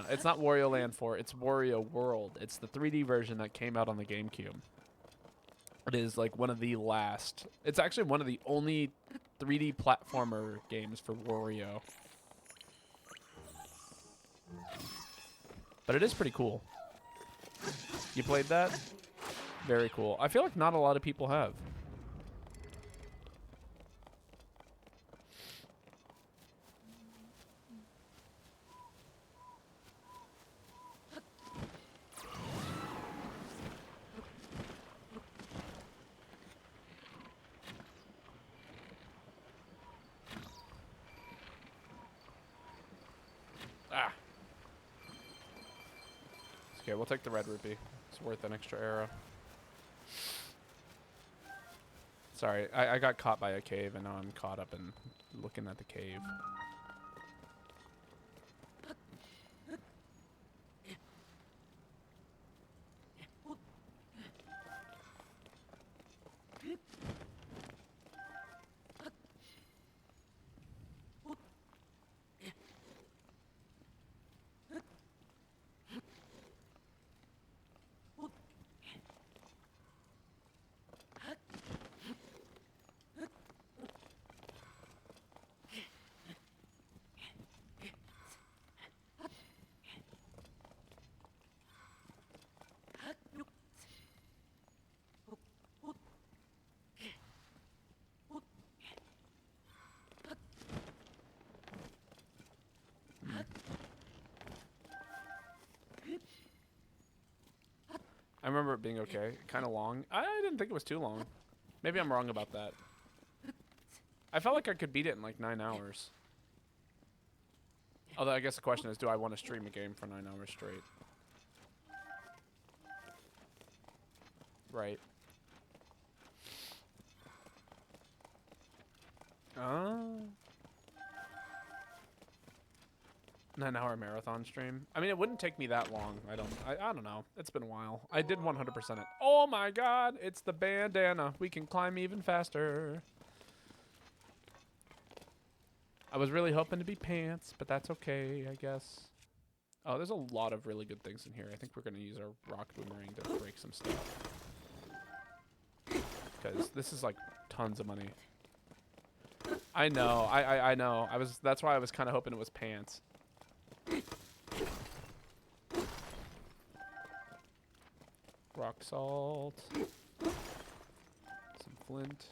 Speaker 1: It's not Wario Land 4. It's Wario World. It's the 3D version that came out on the GameCube. It is like one of the last. It's actually one of the only 3D platformer games for Wario. But it is pretty cool. You played that? Very cool. I feel like not a lot of people have. Ah. Okay, we'll take the red rupee. It's worth an extra arrow. Sorry, I got caught by a cave, and now I'm caught up in looking at the cave. I remember it being okay. Kind of long. I didn't think it was too long. Maybe I'm wrong about that. I felt like I could beat it in like 9 hours. Although I guess the question is, do I want to stream a game for 9 hours straight? Right. 9-hour marathon stream. I mean, it wouldn't take me that long. I don't know. It's been a while. I did 100% it. Oh my god, it's the bandana. We can climb even faster. I was really hoping to be pants, but that's okay, I guess. Oh, there's a lot of really good things in here. I think we're going to use our rock boomerang to break some stuff. Because this is like tons of money. I know. I know. That's why I was kind of hoping it was pants. Rock salt. Some flint.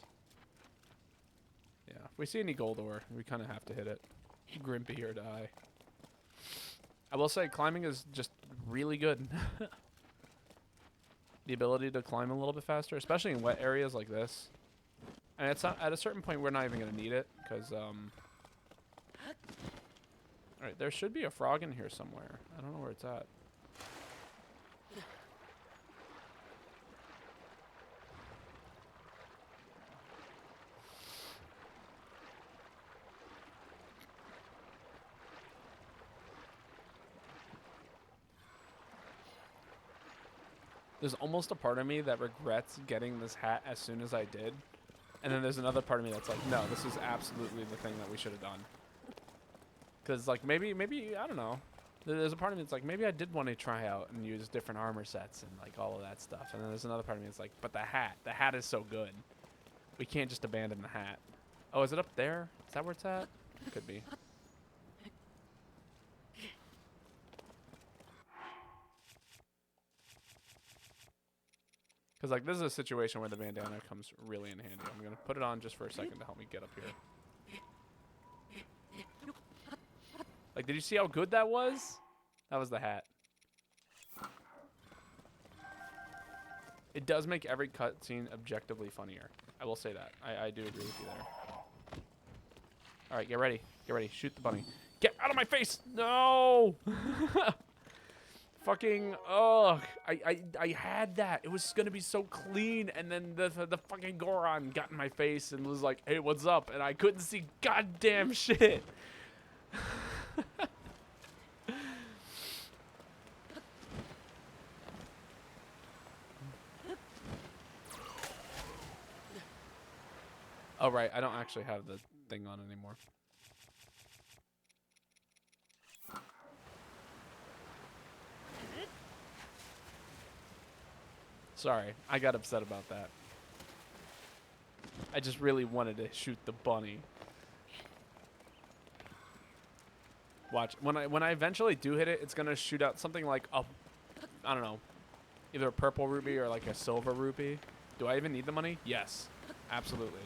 Speaker 1: Yeah, if we see any gold ore, we kind of have to hit it. Grimpy or die. I will say climbing is just really good. The ability to climb a little bit faster, especially in wet areas like this. And it's not, at a certain point, we're not even going to need it, because, Alright, there should be a frog in here somewhere. I don't know where it's at. There's almost a part of me that regrets getting this hat as soon as I did. And then there's another part of me that's like, no, this is absolutely the thing that we should have done. Because, like, maybe, I don't know. There's a part of me that's like, maybe I did want to try out and use different armor sets and, like, all of that stuff. And then there's another part of me that's like, but the hat is so good. We can't just abandon the hat. Oh, is it up there? Is that where it's at? Could be. Because, like, this is a situation where the bandana comes really in handy. I'm going to put it on just for a second to help me get up here. Like, did you see how good that was? That was the hat. It does make every cutscene objectively funnier. I will say that. I do agree with you there. All right, get ready. Get ready. Shoot the bunny. Get out of my face! No! Fucking, ugh. I had that. It was gonna be so clean, and then the fucking Goron got in my face and was like, hey, what's up? And I couldn't see goddamn shit. Oh, right. I don't actually have the thing on anymore. Sorry. I got upset about that. I just really wanted to shoot the bunny. Watch. When I eventually do hit it, it's going to shoot out something like a, I don't know, either a purple rupee or like a silver rupee. Do I even need the money? Yes. Absolutely.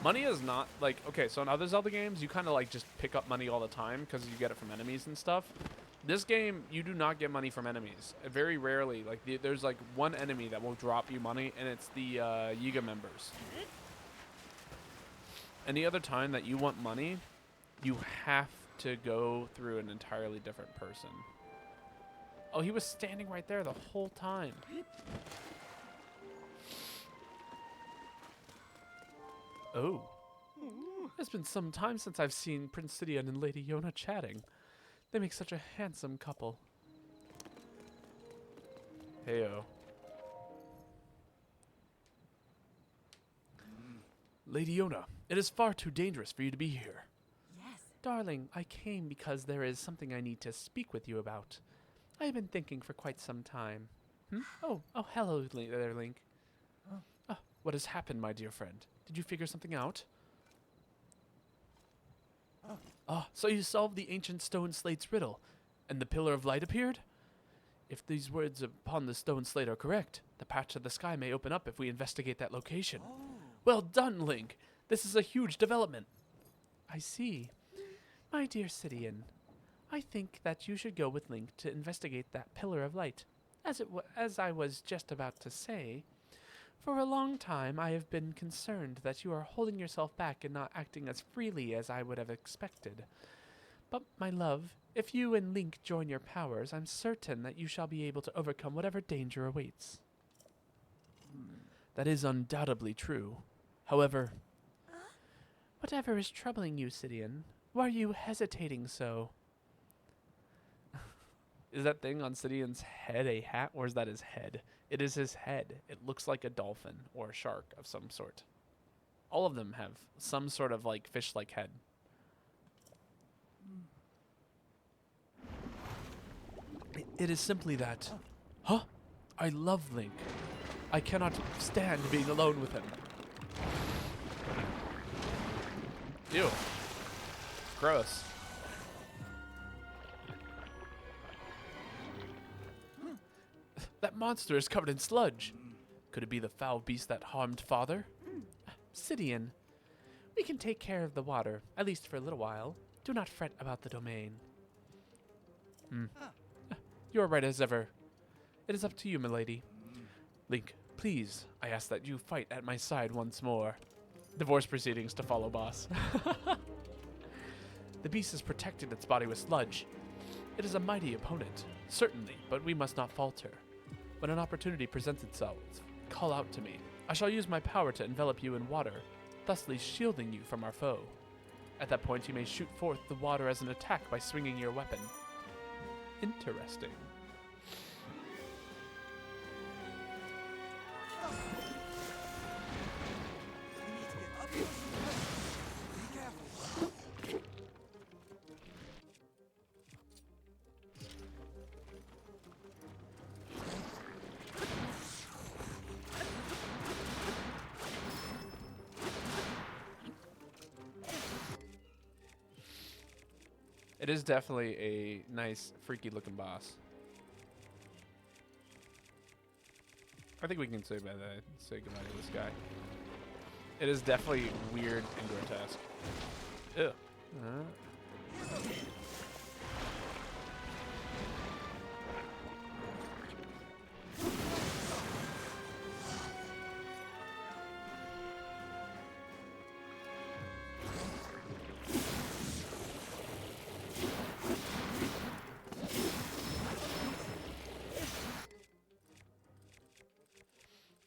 Speaker 1: Money is not like, okay, so in other Zelda games, you kind of like just pick up money all the time because you get it from enemies and stuff. This game, you do not get money from enemies. Very rarely. Like, there's like one enemy that will drop you money, and it's the Yiga members. Any other time that you want money, you have to go through an entirely different person. Oh, he was standing right there the whole time. Oh. It's been some time since I've seen Prince Sidian and Lady Yona chatting. They make such a handsome couple. Heyo. Lady Yona, it is far too dangerous for you to be here.
Speaker 3: Yes.
Speaker 1: Darling, I came because there is something I need to speak with you about. I have been thinking for quite some time. Oh, hello there, Link. Oh, what has happened, my dear friend? Did you figure something out? So you solved the ancient stone slate's riddle, and the pillar of light appeared? If these words upon the stone slate are correct, the path to the sky may open up if we investigate that location. Well done, Link. This is a huge development. I see. My dear Sidian, I think that you should go with Link to investigate that pillar of light. As I was just about to say, for a long time I have been concerned that you are holding yourself back and not acting as freely as I would have expected. But, my love, if you and Link join your powers, I'm certain that you shall be able to overcome whatever danger awaits. That is undoubtedly true. However, whatever is troubling you, Sidian? Why are you hesitating so? Is that thing on Sidian's head a hat, or is that his head? It is his head. It looks like a dolphin or a shark of some sort. All of them have some sort of like fish-like head. It is simply that. Huh? I love Link. I cannot stand being alone with him. Ew. Gross. That monster is covered in sludge. Could it be the foul beast that harmed Father? Sidian, we can take care of the water, at least for a little while. Do not fret about the domain. You are right as ever. It is up to you, milady. Link, please, I ask that you fight at my side once more. Divorce proceedings to follow, boss. The beast has protected its body with sludge. It is a mighty opponent, certainly, but we must not falter. When an opportunity presents itself, call out to me. I shall use my power to envelop you in water, thusly shielding you from our foe. At that point, you may shoot forth the water as an attack by swinging your weapon. Interesting.
Speaker 2: You need to get up close and personal. Be careful.
Speaker 1: It is definitely a nice, freaky looking boss. I think we can say goodbye to this guy. It is definitely weird and grotesque. Ew.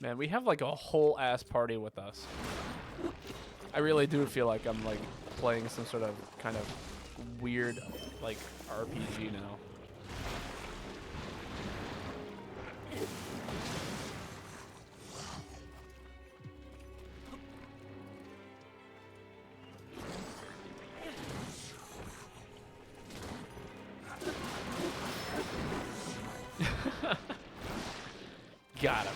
Speaker 1: Man, we have like a whole ass party with us. I really do feel like I'm like playing some sort of kind of weird like RPG now. Got him.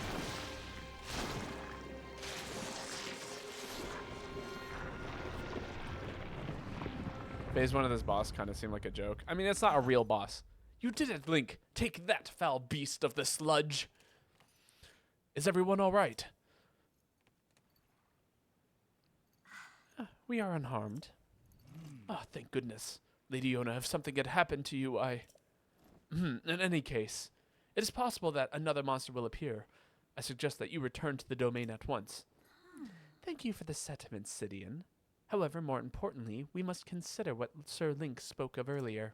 Speaker 1: Phase 1 of this boss kind of seemed like a joke. I mean, it's not a real boss. You did it, Link. Take that, foul beast of the sludge. Is everyone all right? We are unharmed. Ah, thank goodness. Lady Yona, if something had happened to you, in any case, it is possible that another monster will appear. I suggest that you return to the domain at once. Thank you for the sentiment, Sidian. However, more importantly, we must consider what Sir Link spoke of earlier.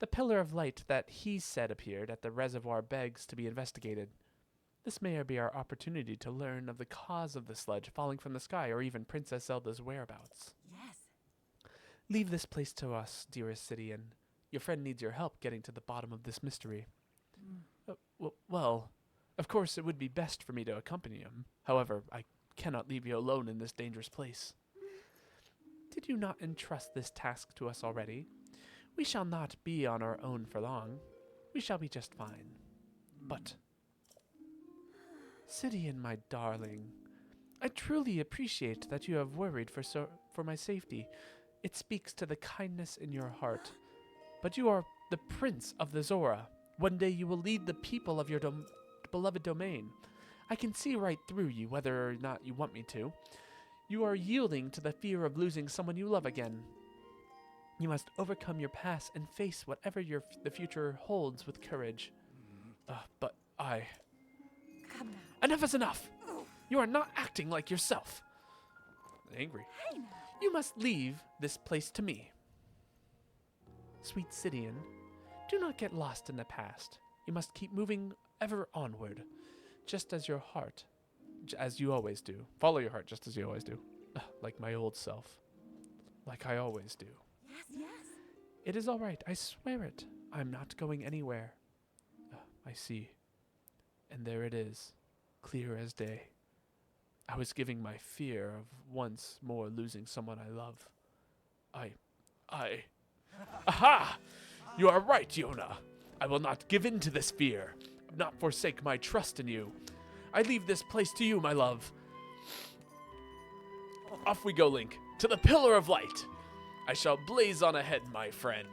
Speaker 1: The pillar of light that he said appeared at the reservoir begs to be investigated. This may be our opportunity to learn of the cause of the sludge falling from the sky, or even Princess Zelda's whereabouts.
Speaker 3: Yes.
Speaker 1: Leave this place to us, dearest Sidian. Your friend needs your help getting to the bottom of this mystery. Well, of course it would be best for me to accompany him. However, I cannot leave you alone in this dangerous place. Did you not entrust this task to us already? We shall not be on our own for long. We shall be just fine. But, Sidian, my darling, I truly appreciate that you have worried for my safety. It speaks to the kindness in your heart. But you are the prince of the Zora. One day you will lead the people of your beloved domain. I can see right through you, whether or not you want me to. You are yielding to the fear of losing someone you love again. You must overcome your past and face whatever the future holds with courage. But I...
Speaker 3: Come now.
Speaker 1: Enough is enough! You are not acting like yourself. Angry.
Speaker 3: Hey now.
Speaker 1: You must leave this place to me. Sweet Sidian, do not get lost in the past. You must keep moving ever onward, just as your heart, as you always do. Follow your heart, just as you always do. Like my old self. Like I always do.
Speaker 3: Yes, yes.
Speaker 1: It is all right, I swear it. I'm not going anywhere. I see. And there it is, clear as day. I was giving my fear of once more losing someone I love. Aha! You are right, Yona. I will not give in to this fear, not forsake my trust in you. I leave this place to you, my love. Off we go, Link, to the Pillar of Light. I shall blaze on ahead, my friend.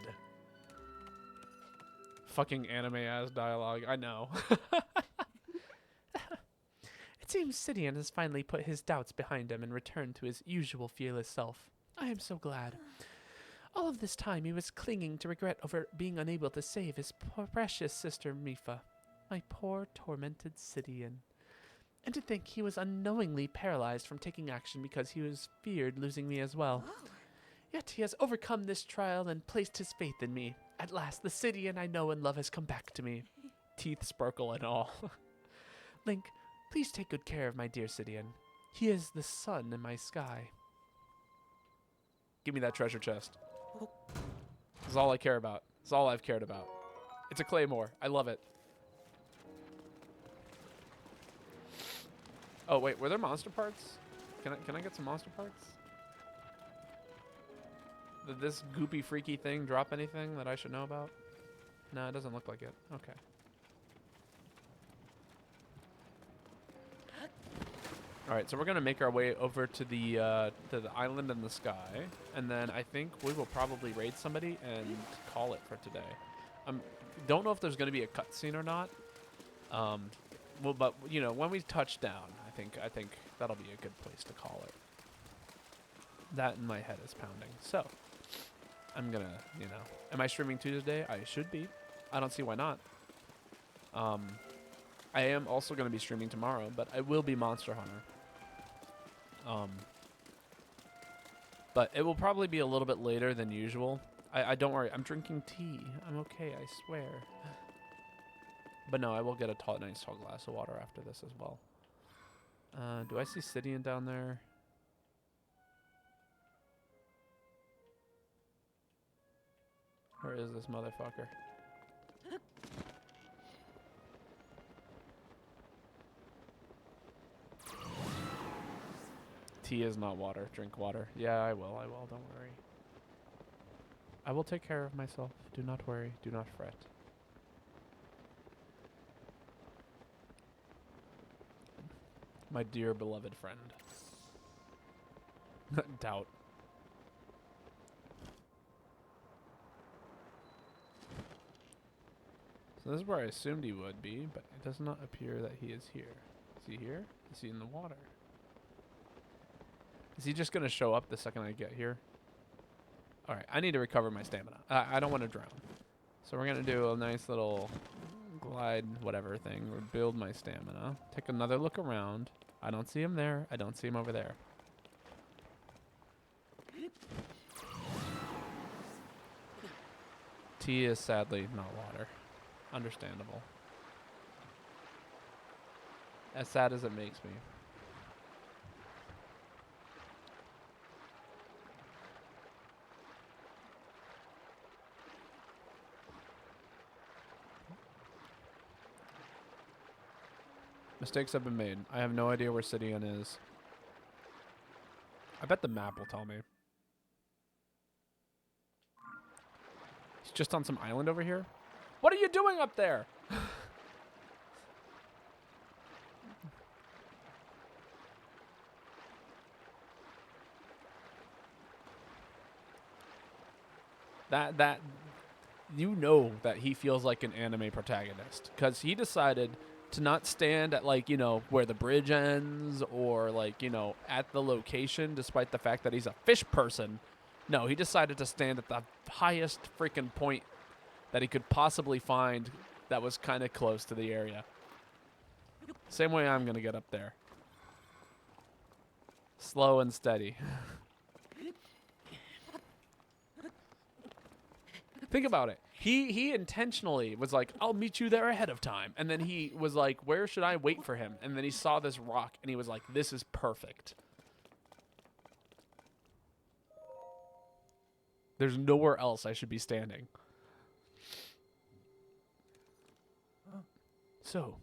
Speaker 1: Fucking anime-ass dialogue, I know. It seems Sidian has finally put his doubts behind him and returned to his usual fearless self. I am so glad. All of this time he was clinging to regret over being unable to save his precious sister Mifa. My poor, tormented Sidian. And to think he was unknowingly paralyzed from taking action because he was feared losing me as well.
Speaker 3: Whoa.
Speaker 1: Yet he has overcome this trial and placed his faith in me. At last, the Sidian I know and love has come back to me. Teeth sparkle and all. Link, please take good care of my dear Sidian. He is the sun in my sky. Give me that treasure chest. This is all I care about. It's all I've cared about. It's a claymore. I love it. Oh, wait. Were there monster parts? Can I get some monster parts? Did this goopy freaky thing drop anything that I should know about? No, it doesn't look like it. Okay. All right, so we're gonna make our way over to the island in the sky, and then I think we will probably raid somebody and call it for today. Don't know if there's gonna be a cutscene or not. Well, but you know, when we touch down, I think that'll be a good place to call it. That in my head is pounding. So I'm gonna, you know, am I streaming Tuesday? I should be. I don't see why not. I am also gonna be streaming tomorrow, but I will be Monster Hunter. But it will probably be a little bit later than usual. I don't worry. I'm drinking tea. I'm okay. I swear. But no, I will get a nice tall glass of water after this as well. Do I see Sidian down there? Where is this motherfucker? Tea is not water. Drink water. Yeah, I will. I will. Don't worry. I will take care of myself. Do not worry. Do not fret. My dear beloved friend. Doubt. So this is where I assumed he would be, but it does not appear that he is here. Is he here? Is he in the water? Is he just going to show up the second I get here? Alright, I need to recover my stamina. I don't want to drown. So we're going to do a nice little glide whatever thing. We'll build my stamina. Take another look around. I don't see him there. I don't see him over there. Tea is sadly not water. Understandable. As sad as it makes me. Mistakes have been made. I have no idea where Sidian is. I bet the map will tell me. He's just on some island over here? What are you doing up there? that you know that he feels like an anime protagonist because he decided to not stand at, like, you know, where the bridge ends or, like, you know, at the location despite the fact that he's a fish person. No, he decided to stand at the highest freaking point that he could possibly find that was kind of close to the area. Same way I'm going to get up there. Slow and steady. Think about it. He intentionally was like, I'll meet you there ahead of time. And then he was like, where should I wait for him? And then he saw this rock and he was like, this is perfect. There's nowhere else I should be standing. So,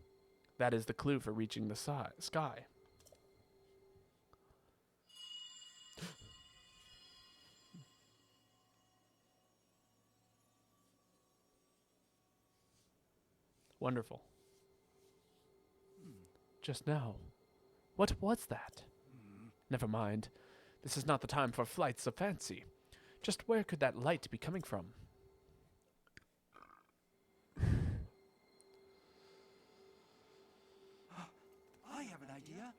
Speaker 1: that is the clue for reaching the sky. Wonderful. Just now. What was that? Never mind. This is not the time for flights of fancy. Just where could that light be coming from?
Speaker 2: I have an idea.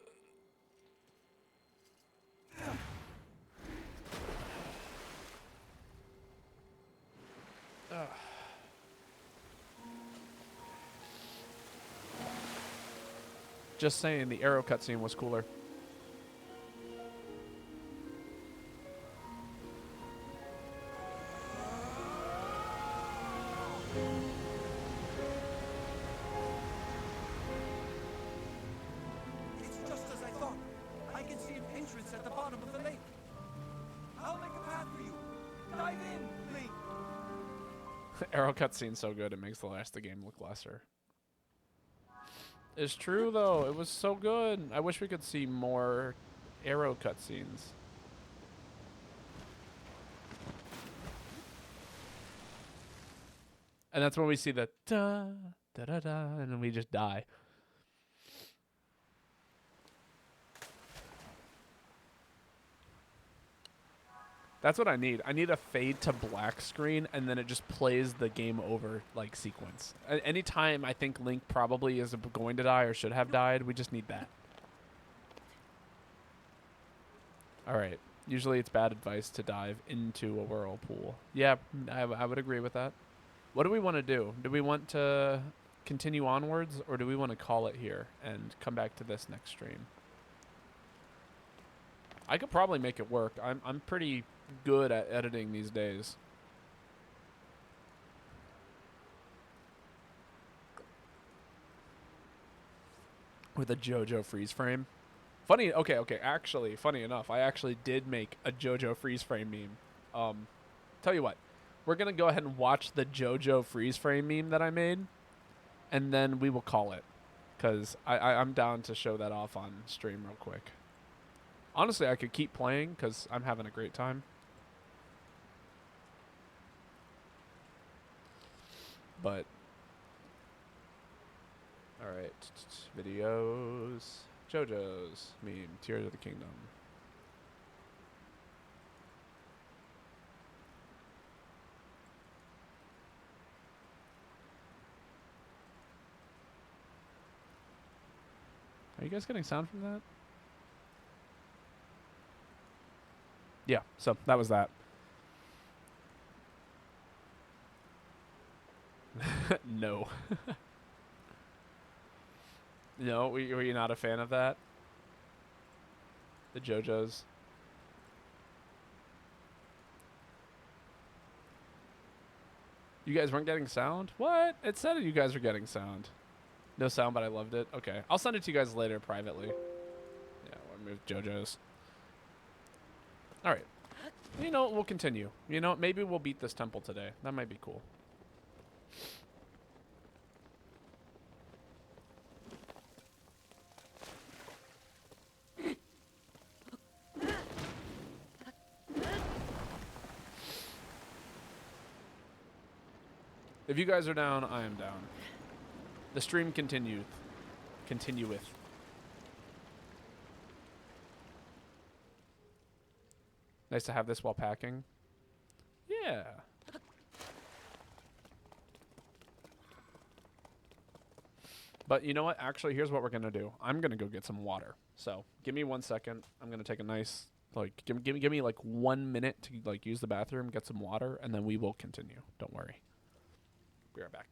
Speaker 1: Just saying, the arrow cutscene was cooler.
Speaker 2: It's just as I thought. I can see an entrance at the bottom of the lake. I'll make a path for you. Dive in, Link.
Speaker 1: Arrow cutscene's so good, it makes the rest of the game look lesser. It's true, though. It was so good. I wish we could see more arrow cutscenes. And that's when we see the da da da da, and then we just die. That's what I need. I need a fade to black screen, and then it just plays the game over like sequence. Anytime I think Link probably is going to die or should have died, we just need that. All right. Usually it's bad advice to dive into a whirlpool. Yeah, I would agree with that. What do we want to do? Do we want to continue onwards, or do we want to call it here and come back to this next stream? I could probably make it work. I'm pretty good at editing these days. With a JoJo freeze frame. Funny. Okay. Actually, funny enough, I actually did make a JoJo freeze frame meme. Tell you what, we're gonna go ahead and watch the JoJo freeze frame meme that I made, and then we will call it, cause I'm down to show that off on stream real quick. Honestly, I could keep playing cause I'm having a great time. But all right, videos, JoJo's meme, Tears of the Kingdom. Are you guys getting sound from that? Yeah, so that was that. No. No, were you not a fan of that? The JoJo's? You guys weren't getting sound? What? It said you guys were getting sound. No sound, but I loved it. Okay. I'll send it to you guys later privately. Yeah, we'll move JoJo's. All right. You know, we'll continue. You know, maybe we'll beat this temple today. That might be cool. If you guys are down, I am down. The stream continueth. Nice to have this while packing. Yeah. But you know what? Actually, here's what we're going to do. I'm going to go get some water. So give me 1 second. I'm going to take a nice, like, give me like 1 minute to like use the bathroom, get some water, and then we will continue. Don't worry. Be right back.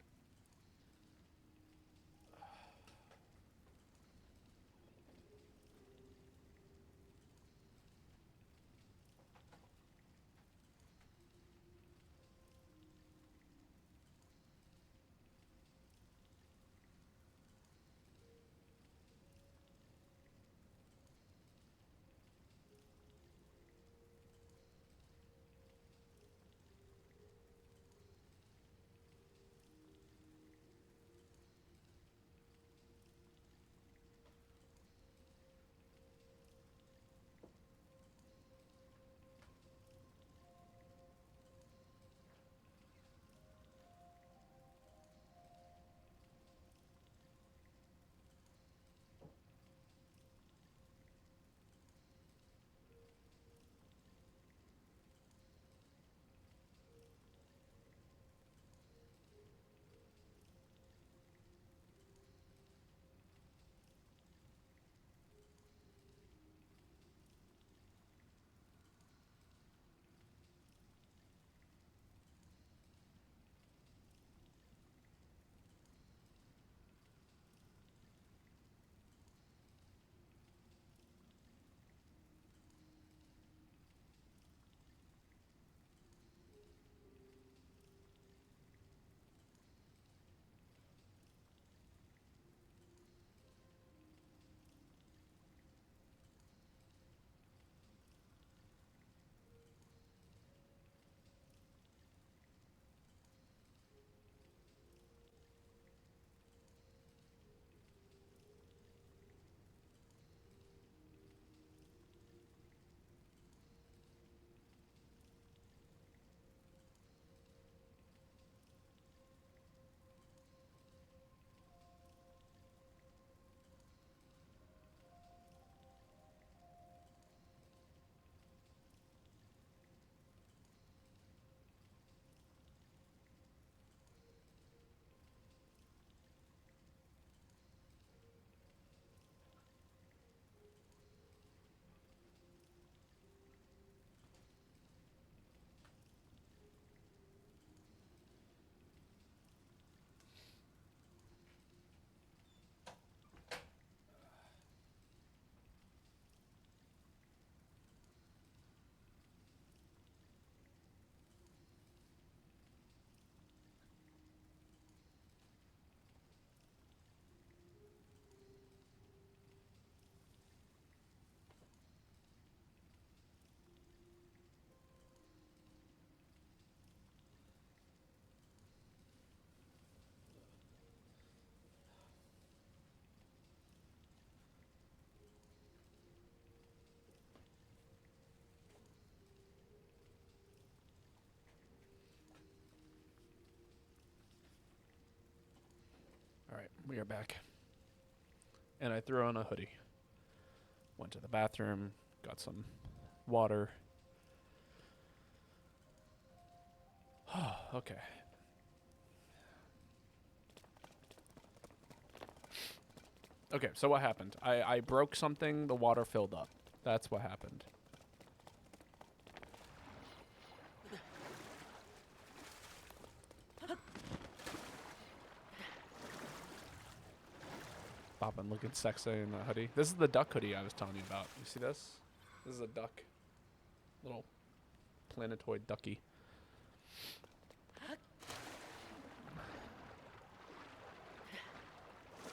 Speaker 1: We are back. And I threw on a hoodie. Went to the bathroom, got some water. Okay. Okay, so what happened? I broke something, the water filled up. That's what happened. Bobbin looking sexy in the hoodie. This is the duck hoodie I was telling you about. You see this? This is a duck. Little planetoid ducky.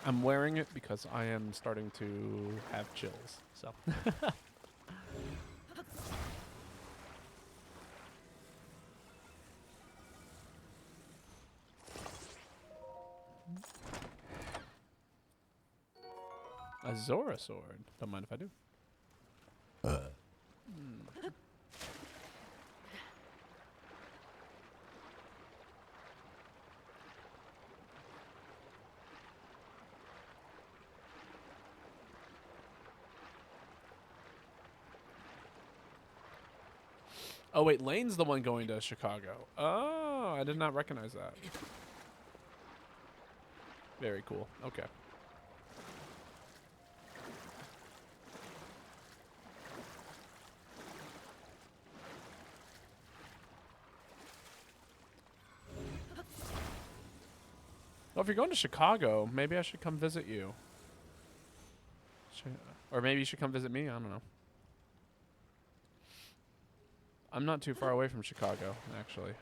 Speaker 1: I'm wearing it because I am starting to have chills. So. A Zora sword. Don't mind if I do. Oh, wait, Lane's the one going to Chicago. Oh, I did not recognize that. Very cool. Okay. Well, if you're going to Chicago, maybe I should come visit you. Or maybe you should come visit me. I don't know. I'm not too far away from Chicago, actually.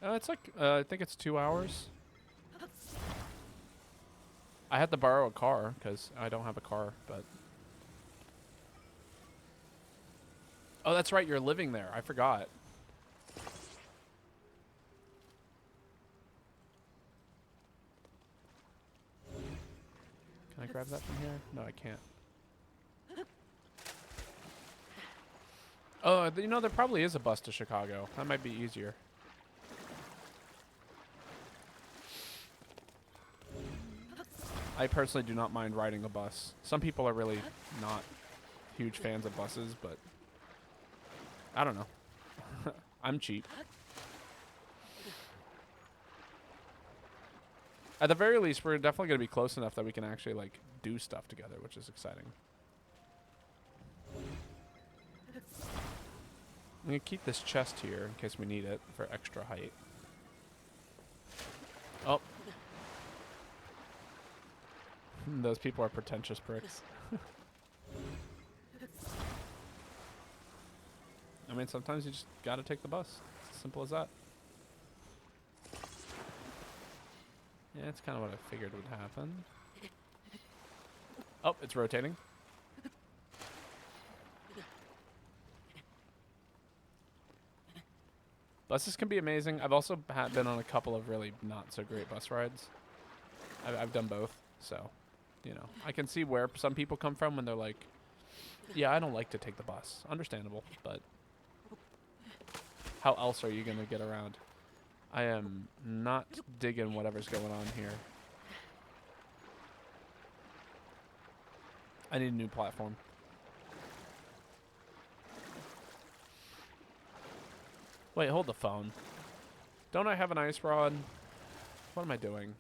Speaker 1: It's like, I think it's 2 hours. I had to borrow a car because I don't have a car, but... Oh, that's right. You're living there. I forgot. Can I grab that from here? No, I can't. Oh, you know, there probably is a bus to Chicago. That might be easier. I personally do not mind riding a bus. Some people are really not huge fans of buses, but I don't know. I'm cheap. At the very least, we're definitely going to be close enough that we can actually, like, do stuff together, which is exciting. I'm going to keep this chest here in case we need it for extra height. Oh. Those people are pretentious pricks. I mean, sometimes you just got to take the bus. It's as simple as that. Yeah, that's kind of what I figured would happen. Oh, it's rotating. Buses can be amazing. I've also been on a couple of really not so great bus rides. I've done both, so, you know. I can see where some people come from when they're like, yeah, I don't like to take the bus. Understandable, but how else are you going to get around? I am not digging whatever's going on here. I need a new platform. Wait, hold the phone. Don't I have an ice rod? What am I doing?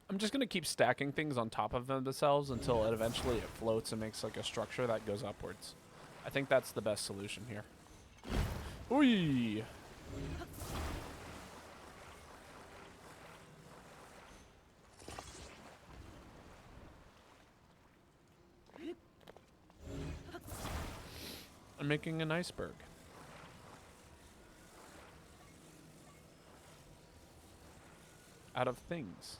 Speaker 1: I'm just going to keep stacking things on top of themselves until it eventually it floats and makes like a structure that goes upwards. I think that's the best solution here. Ooh. I'm making an iceberg. Out of things.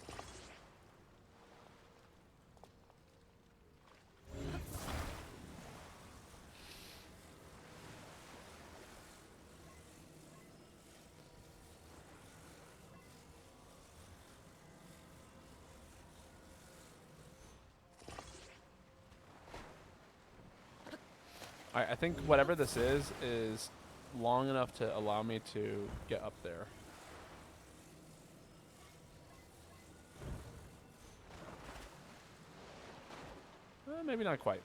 Speaker 1: I think whatever this is long enough to allow me to get up there. Maybe not quite.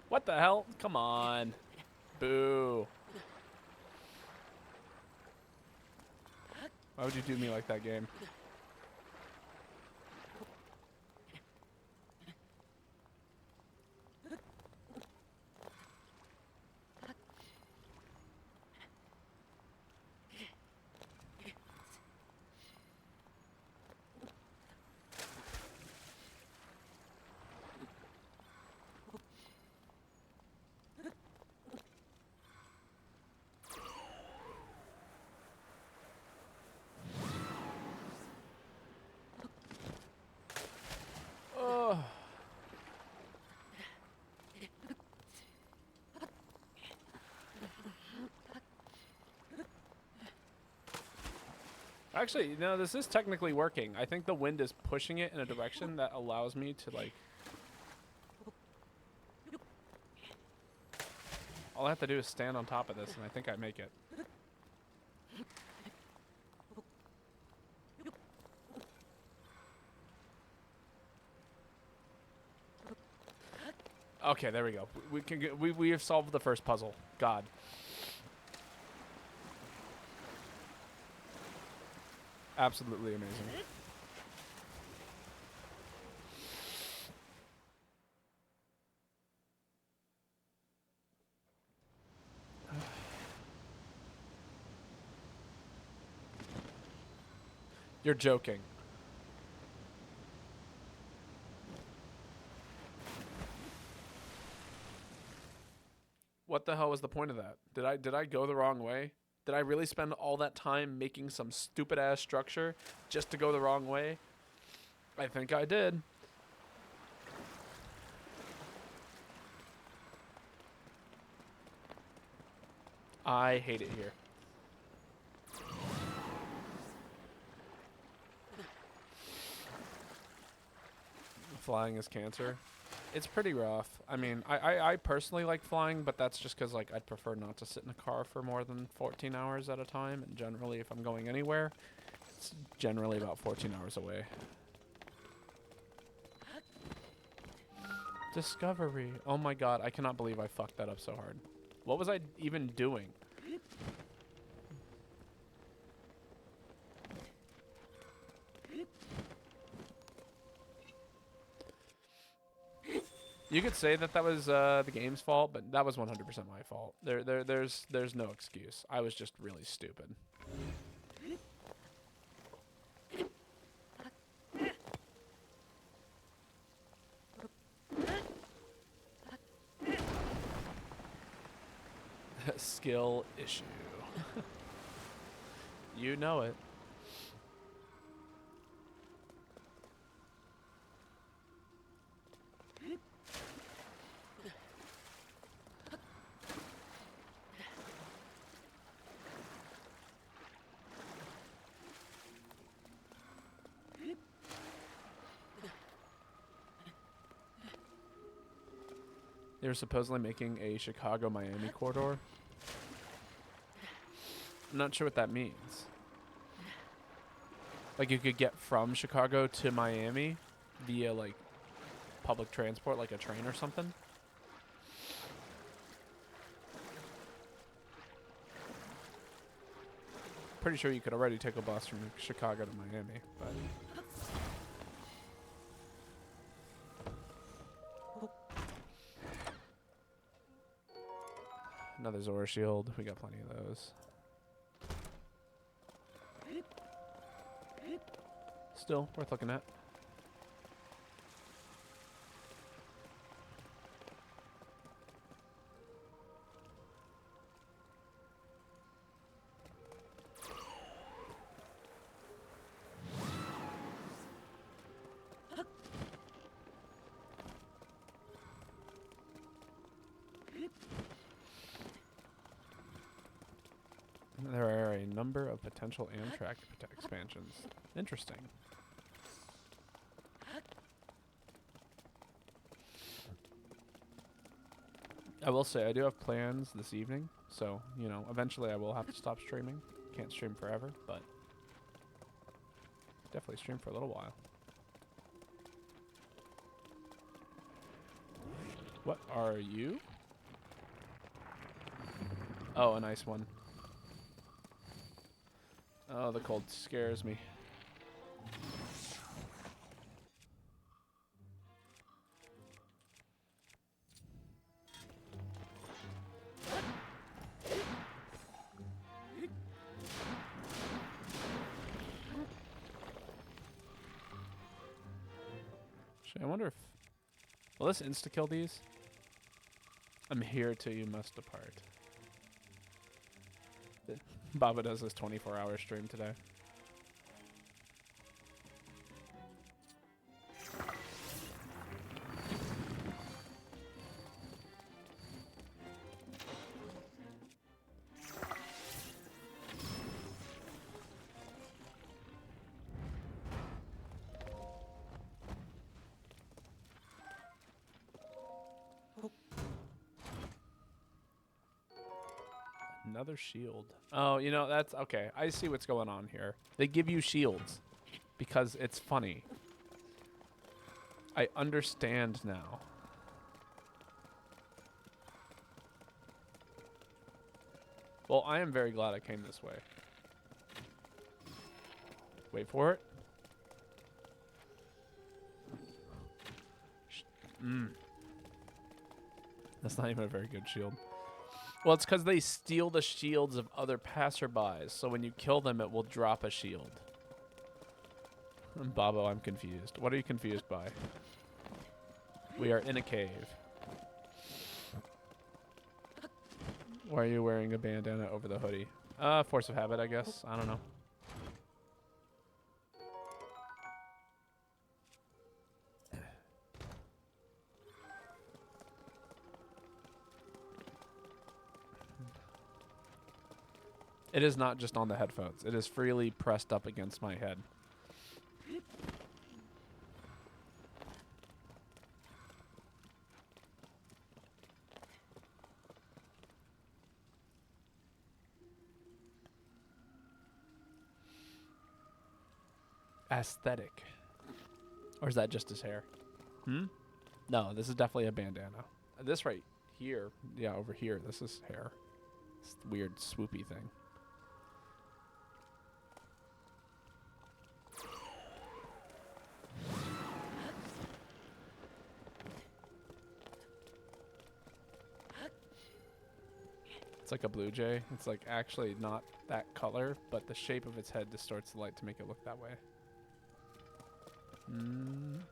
Speaker 1: What the hell? Come on. Boo. Why would you do me like that, game? Oh. Actually, no, this is technically working. I think the wind is pushing it in a direction that allows me to, like... All I have to do is stand on top of this, and I think I make it. Okay, there we go. We can get, we have solved the first puzzle. God. Absolutely amazing. You're joking. What the hell was the point of that? Did I go the wrong way? Did I really spend all that time making some stupid ass structure just to go the wrong way? I think I did. I hate it here. Flying is cancer. It's pretty rough. I mean, I personally like flying, but that's just because, like, I'd prefer not to sit in a car for more than 14 hours at a time. And generally, if I'm going anywhere, it's generally about 14 hours away. Discovery. Oh my god, I cannot believe I fucked that up so hard. What was I even doing? You could say that was the game's fault, but that was 100% my fault. There's no excuse. I was just really stupid. Skill issue. You know it. They're supposedly making a Chicago-Miami corridor. I'm not sure what that means. Like you could get from Chicago to Miami via like public transport, like a train or something. Pretty sure you could already take a bus from Chicago to Miami, but another Zora shield. We got plenty of those. Still worth looking at. There are a number of potential Amtrak expansions. Interesting. I will say I do have plans this evening, so, you know, eventually I will have to stop streaming. Can't stream forever, but definitely stream for a little while. What are you? Oh, a nice one. Oh, the cold scares me. I wonder if... Will this insta-kill these? I'm here till you must depart. Baba does this 24-hour stream today. Another shield. Oh, you know, that's okay. I see what's going on here. They give you shields because it's funny. I understand now. Well, I am very glad I came this way. Wait for it. That's not even a very good shield. Well, it's because they steal the shields of other passerbys, so when you kill them, it will drop a shield. Babo, I'm confused. What are you confused by? We are in a cave. Why are you wearing a bandana over the hoodie? Force of habit, I guess. I don't know. It is not just on the headphones. It is freely pressed up against my head. Aesthetic. Or is that just his hair? No, this is definitely a bandana. This right here, yeah, over here, this is hair. It's the weird swoopy thing. It's like a blue jay. It's like actually not that color, but the shape of its head distorts the light to make it look that way. And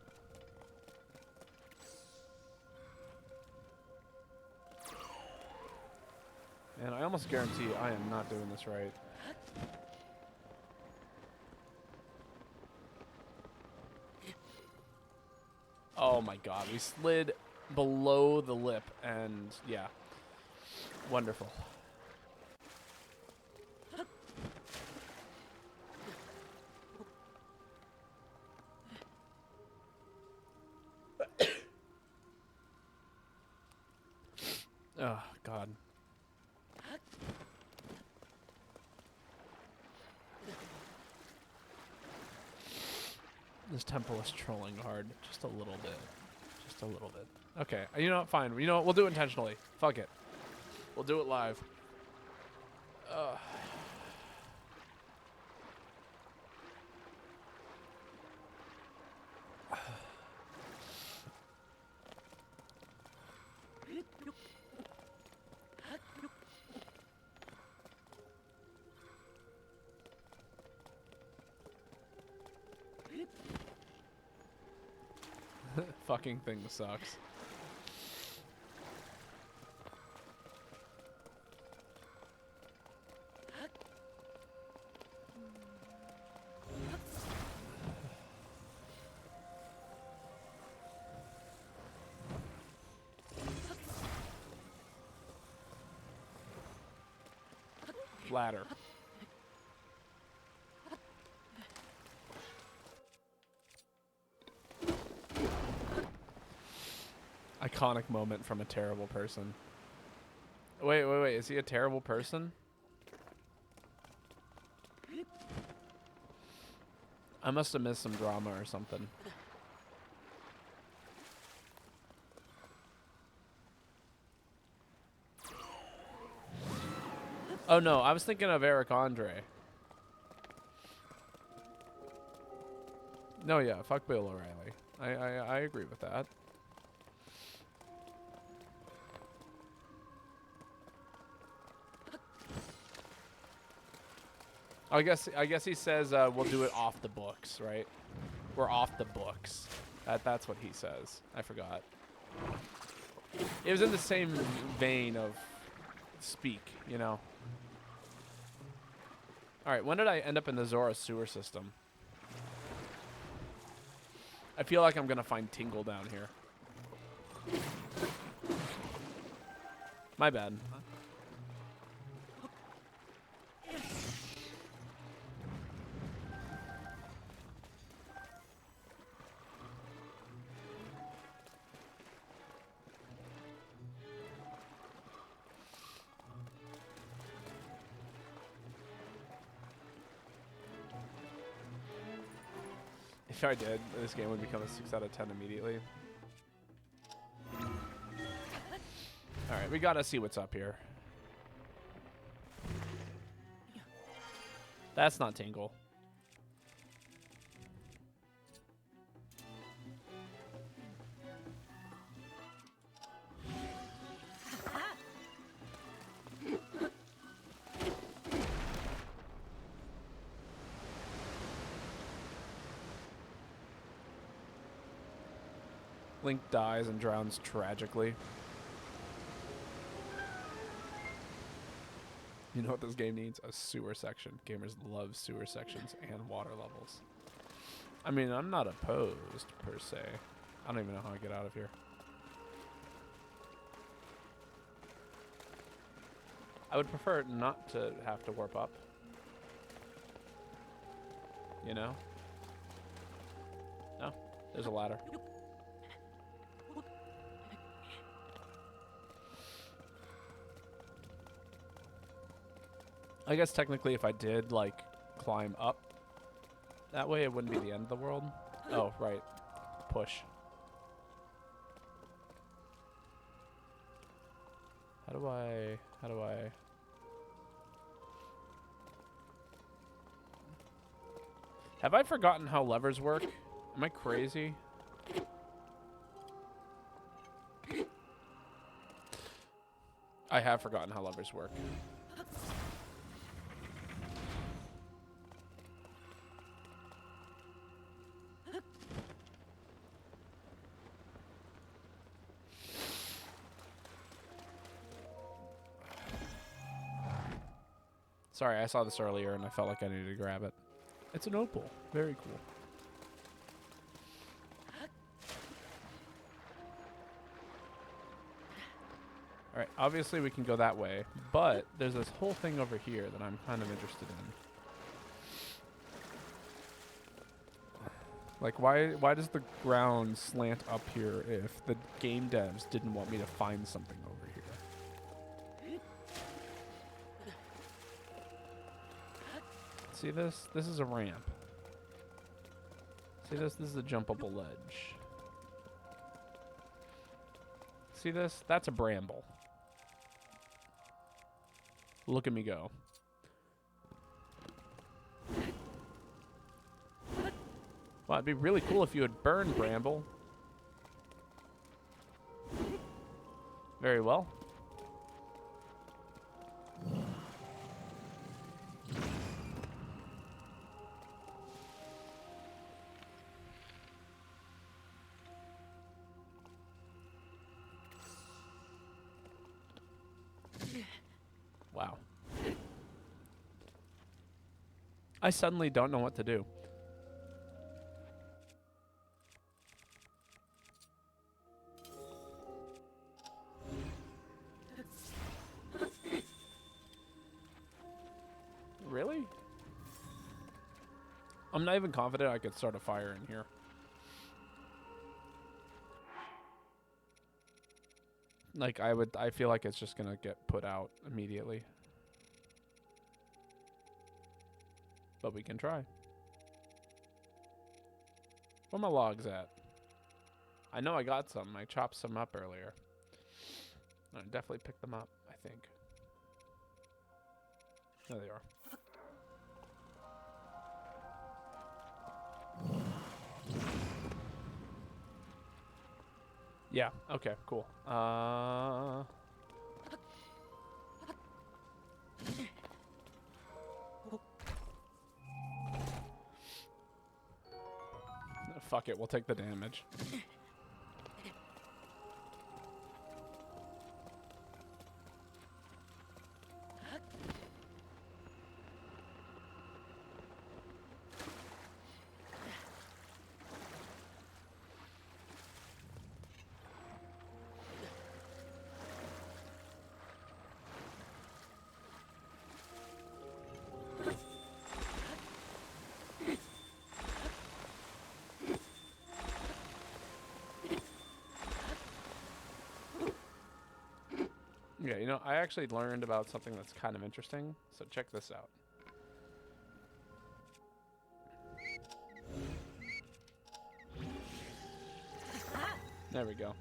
Speaker 1: I almost guarantee I am not doing this right. Oh my god, we slid below the lip, and yeah. Wonderful. Oh, God. This temple is trolling hard. Just a little bit. Just a little bit. Okay. You know what? Fine. You know what? We'll do it intentionally. Fuck it. We'll do it live. Fucking thing sucks. Ladder. Iconic moment from a terrible person. Wait. Is he a terrible person? I must have missed some drama or something. Oh no, I was thinking of Eric Andre. No, yeah, fuck Bill O'Reilly. I agree with that. I guess he says we'll do it off the books, right? We're off the books. That's what he says. I forgot. It was in the same vein of speak, you know. All right, when did I end up in the Zora sewer system? I feel like I'm gonna find Tingle down here. My bad. If I did, this game would become a 6 out of 10 immediately. Alright, we gotta see what's up here. That's not Tingle. Link dies and drowns tragically. You know what this game needs? A sewer section. Gamers love sewer sections and water levels. I mean, I'm not opposed, per se. I don't even know how I get out of here. I would prefer not to have to warp up. You know? No, there's a ladder. I guess technically if I did, like, climb up, that way it wouldn't be the end of the world. Oh, right. Push. How do I... Have I forgotten how levers work? Am I crazy? I have forgotten how levers work. Sorry, I saw this earlier and I felt like I needed to grab it. It's an opal. Very cool. Alright, obviously we can go that way, but there's this whole thing over here that I'm kind of interested in. Like, why does the ground slant up here if the game devs didn't want me to find something over here? See this? This is a ramp. See this? This is a jumpable ledge. See this? That's a bramble. Look at me go. Well, it'd be really cool if you would burn bramble. Very well. Wow. I suddenly don't know what to do. Really? I'm not even confident I could start a fire in here. Like, I feel like it's just gonna get put out immediately. But we can try. Where my logs at? I know I got some. I chopped some up earlier. I definitely picked them up, I think. There they are. Yeah, okay, cool. Fuck it, we'll take the damage. Yeah, you know, I actually learned about something that's kind of interesting, so check this out. There we go.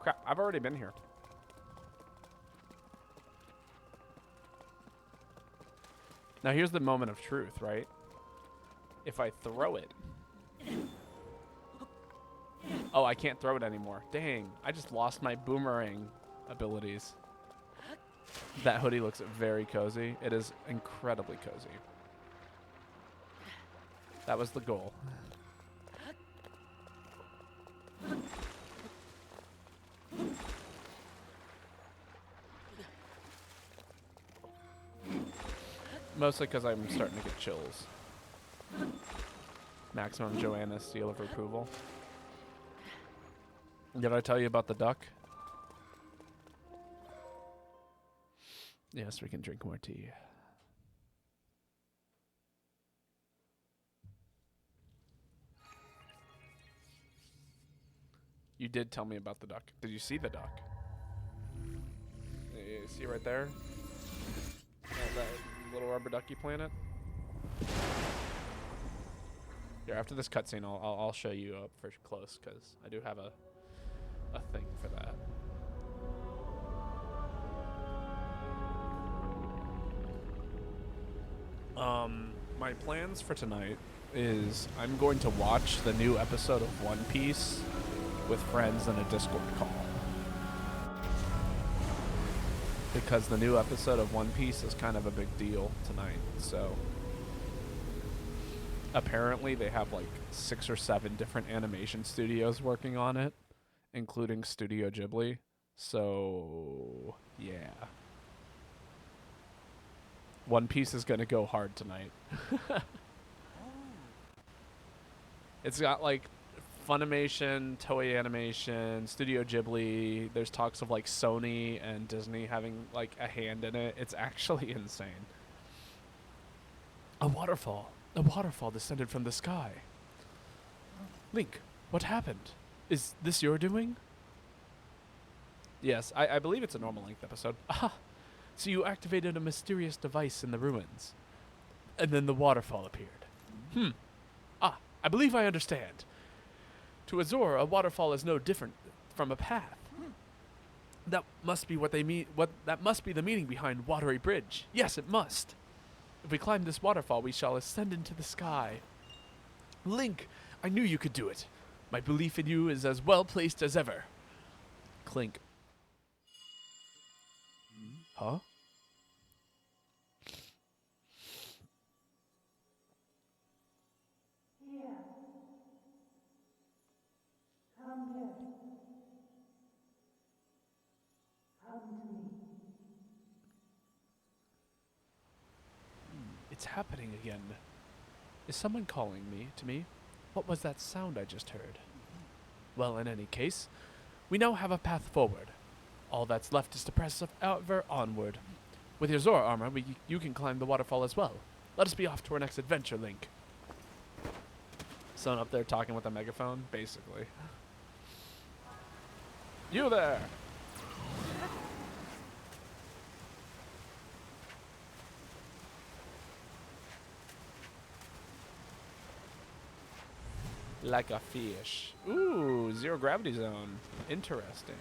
Speaker 1: Crap, I've already been here. Now here's the moment of truth, right? If I throw it... Oh, I can't throw it anymore. Dang, I just lost my boomerang abilities. That hoodie looks very cozy. It is incredibly cozy. That was the goal. Mostly because I'm starting to get chills. Maximum Joanna seal of approval. Did I tell you about the duck? Yes, we can drink more tea. You did tell me about the duck. Did you see the duck? You see right there? That little rubber ducky planet? Here, after this cutscene, I'll show you up for close, because I do have a thing for that. My plans for tonight is I'm going to watch the new episode of One Piece with friends in a Discord call. Because the new episode of One Piece is kind of a big deal tonight, so... Apparently they have like 6 or 7 different animation studios working on it, including Studio Ghibli. So, yeah. One Piece is going to go hard tonight. It's got like Funimation, Toei Animation, Studio Ghibli. There's talks of like Sony and Disney having like a hand in it. It's actually insane. A waterfall. A waterfall descended from the sky. Link, what happened? Is this your doing? Yes, I believe it's a normal length episode. Aha! So you activated a mysterious device in the ruins. And then the waterfall appeared. Ah, I believe I understand. To Azor, a waterfall is no different from a path. That must be what they mean. That must be the meaning behind Watery Bridge. Yes, it must. If we climb this waterfall, we shall ascend into the sky. Link, I knew you could do it. My belief in you is as well placed as ever. Clink. Huh?
Speaker 3: Here. Come here. Come to me.
Speaker 1: It's happening again. Is someone calling me to me? What was that sound I just heard? Well, in any case, we now have a path forward. All that's left is to press ever onward. With your Zora armor, you can climb the waterfall as well. Let us be off to our next adventure, Link. Someone up there talking with a megaphone, basically. You there! Like a fish. Ooh, zero gravity zone. Interesting.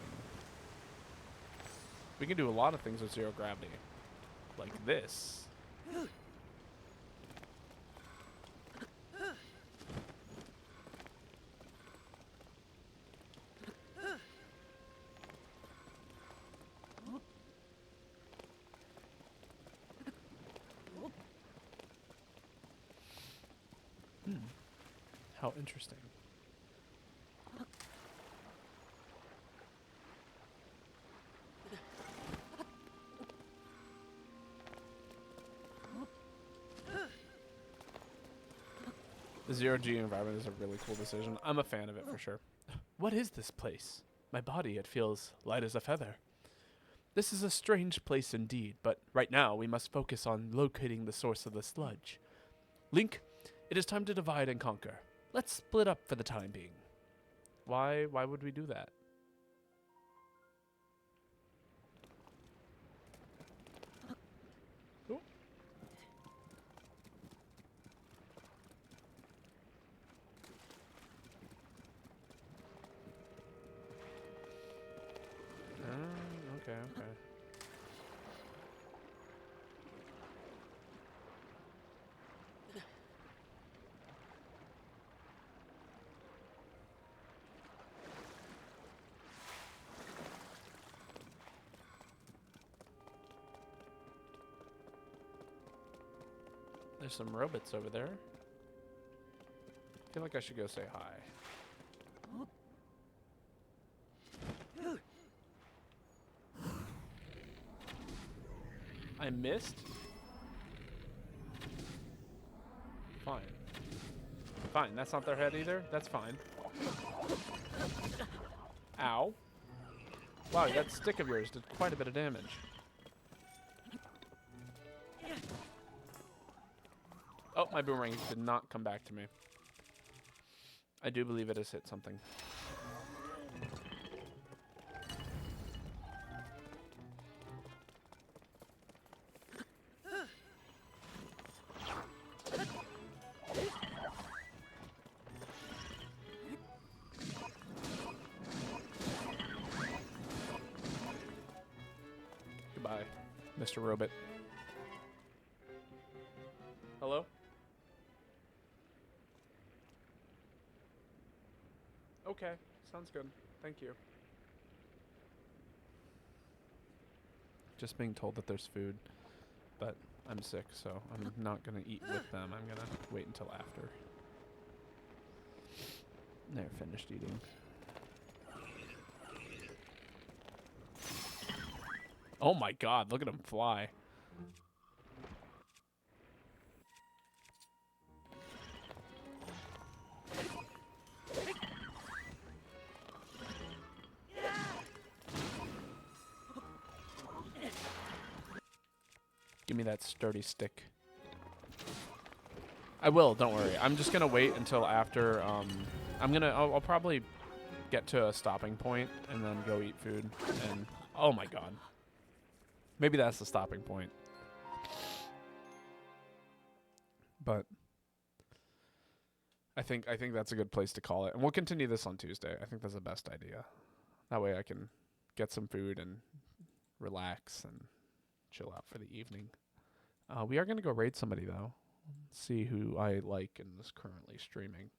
Speaker 1: We can do a lot of things with zero gravity. Like this. How interesting. The zero-G environment is a really cool decision. I'm a fan of it for sure. What is this place? My body, it feels light as a feather. This is a strange place indeed, but right now we must focus on locating the source of the sludge. Link, it is time to divide and conquer. Let's split up for the time being. Why would we do that? Oh. Okay. There's some robots over there. I feel like I should go say hi. I missed? Fine. Fine, that's not their head either? That's fine. Ow. Wow, that stick of yours did quite a bit of damage. Oh, my boomerang did not come back to me. I do believe it has hit something. Goodbye, Mr. Robot. Hello? Okay, sounds good. Thank you. Just being told that there's food, but I'm sick, so I'm not gonna eat with them. I'm gonna wait until after. They're finished eating. Oh my god, look at him fly. Give me that sturdy stick. I will, don't worry. I'm just gonna wait until after, I'll probably get to a stopping point and then go eat food. And, oh my god. Maybe that's the stopping point. But I think that's a good place to call it. And we'll continue this on Tuesday. I think that's the best idea. That way I can get some food and relax and chill out for the evening. We are going to go raid somebody, though. See who I like and is currently streaming.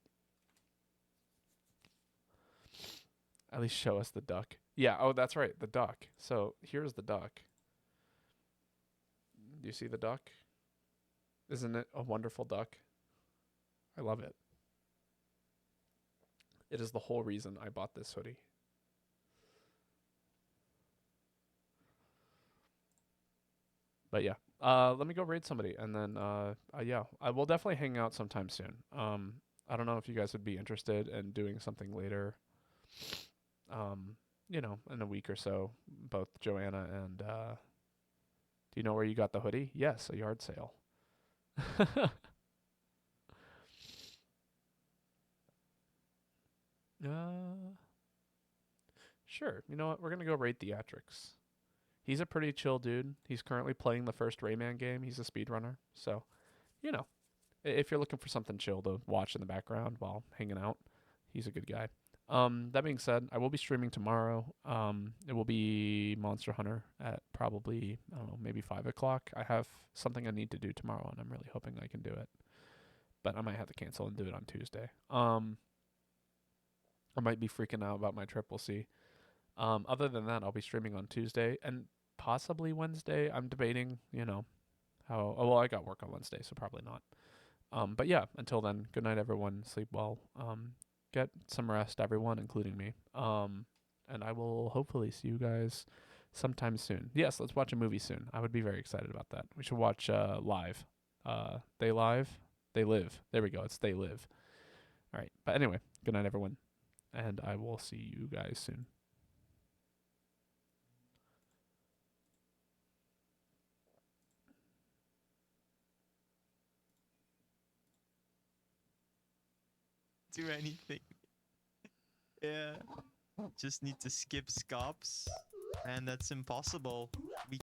Speaker 1: At least show us the duck. Yeah, oh, that's right, the duck. So here's the duck. Do you see the duck? Isn't it a wonderful duck? I love it. It is the whole reason I bought this hoodie. But yeah, let me go raid somebody, and then yeah, I will definitely hang out sometime soon. I don't know if you guys would be interested in doing something later. You know, in a week or so. Both Joanna and do you know where you got the hoodie? Yes, a yard sale. Sure. You know what? We're gonna go raid Theatrics. He's a pretty chill dude. He's currently playing the first Rayman game. He's a speedrunner. So, you know, if you're looking for something chill to watch in the background while hanging out, he's a good guy. That being said, I will be streaming tomorrow. It will be Monster Hunter at probably, I don't know, maybe 5 o'clock. I have something I need to do tomorrow, and I'm really hoping I can do it. But I might have to cancel and do it on Tuesday. I might be freaking out about my trip. We'll see. Other than that, I'll be streaming on Tuesday and possibly Wednesday. I'm debating, you know, how. Oh, well, I got work on Wednesday, so probably not. But yeah, until then, good night, everyone. Sleep well. Get some rest, everyone, including me. And I will hopefully see you guys sometime soon. Yes, let's watch a movie soon. I would be very excited about that. We should watch Live. They Live? They Live. There we go. It's They Live. All right. But anyway, good night, everyone. And I will see you guys soon.
Speaker 5: Do anything. Yeah. Just need to skip scops. And that's impossible. We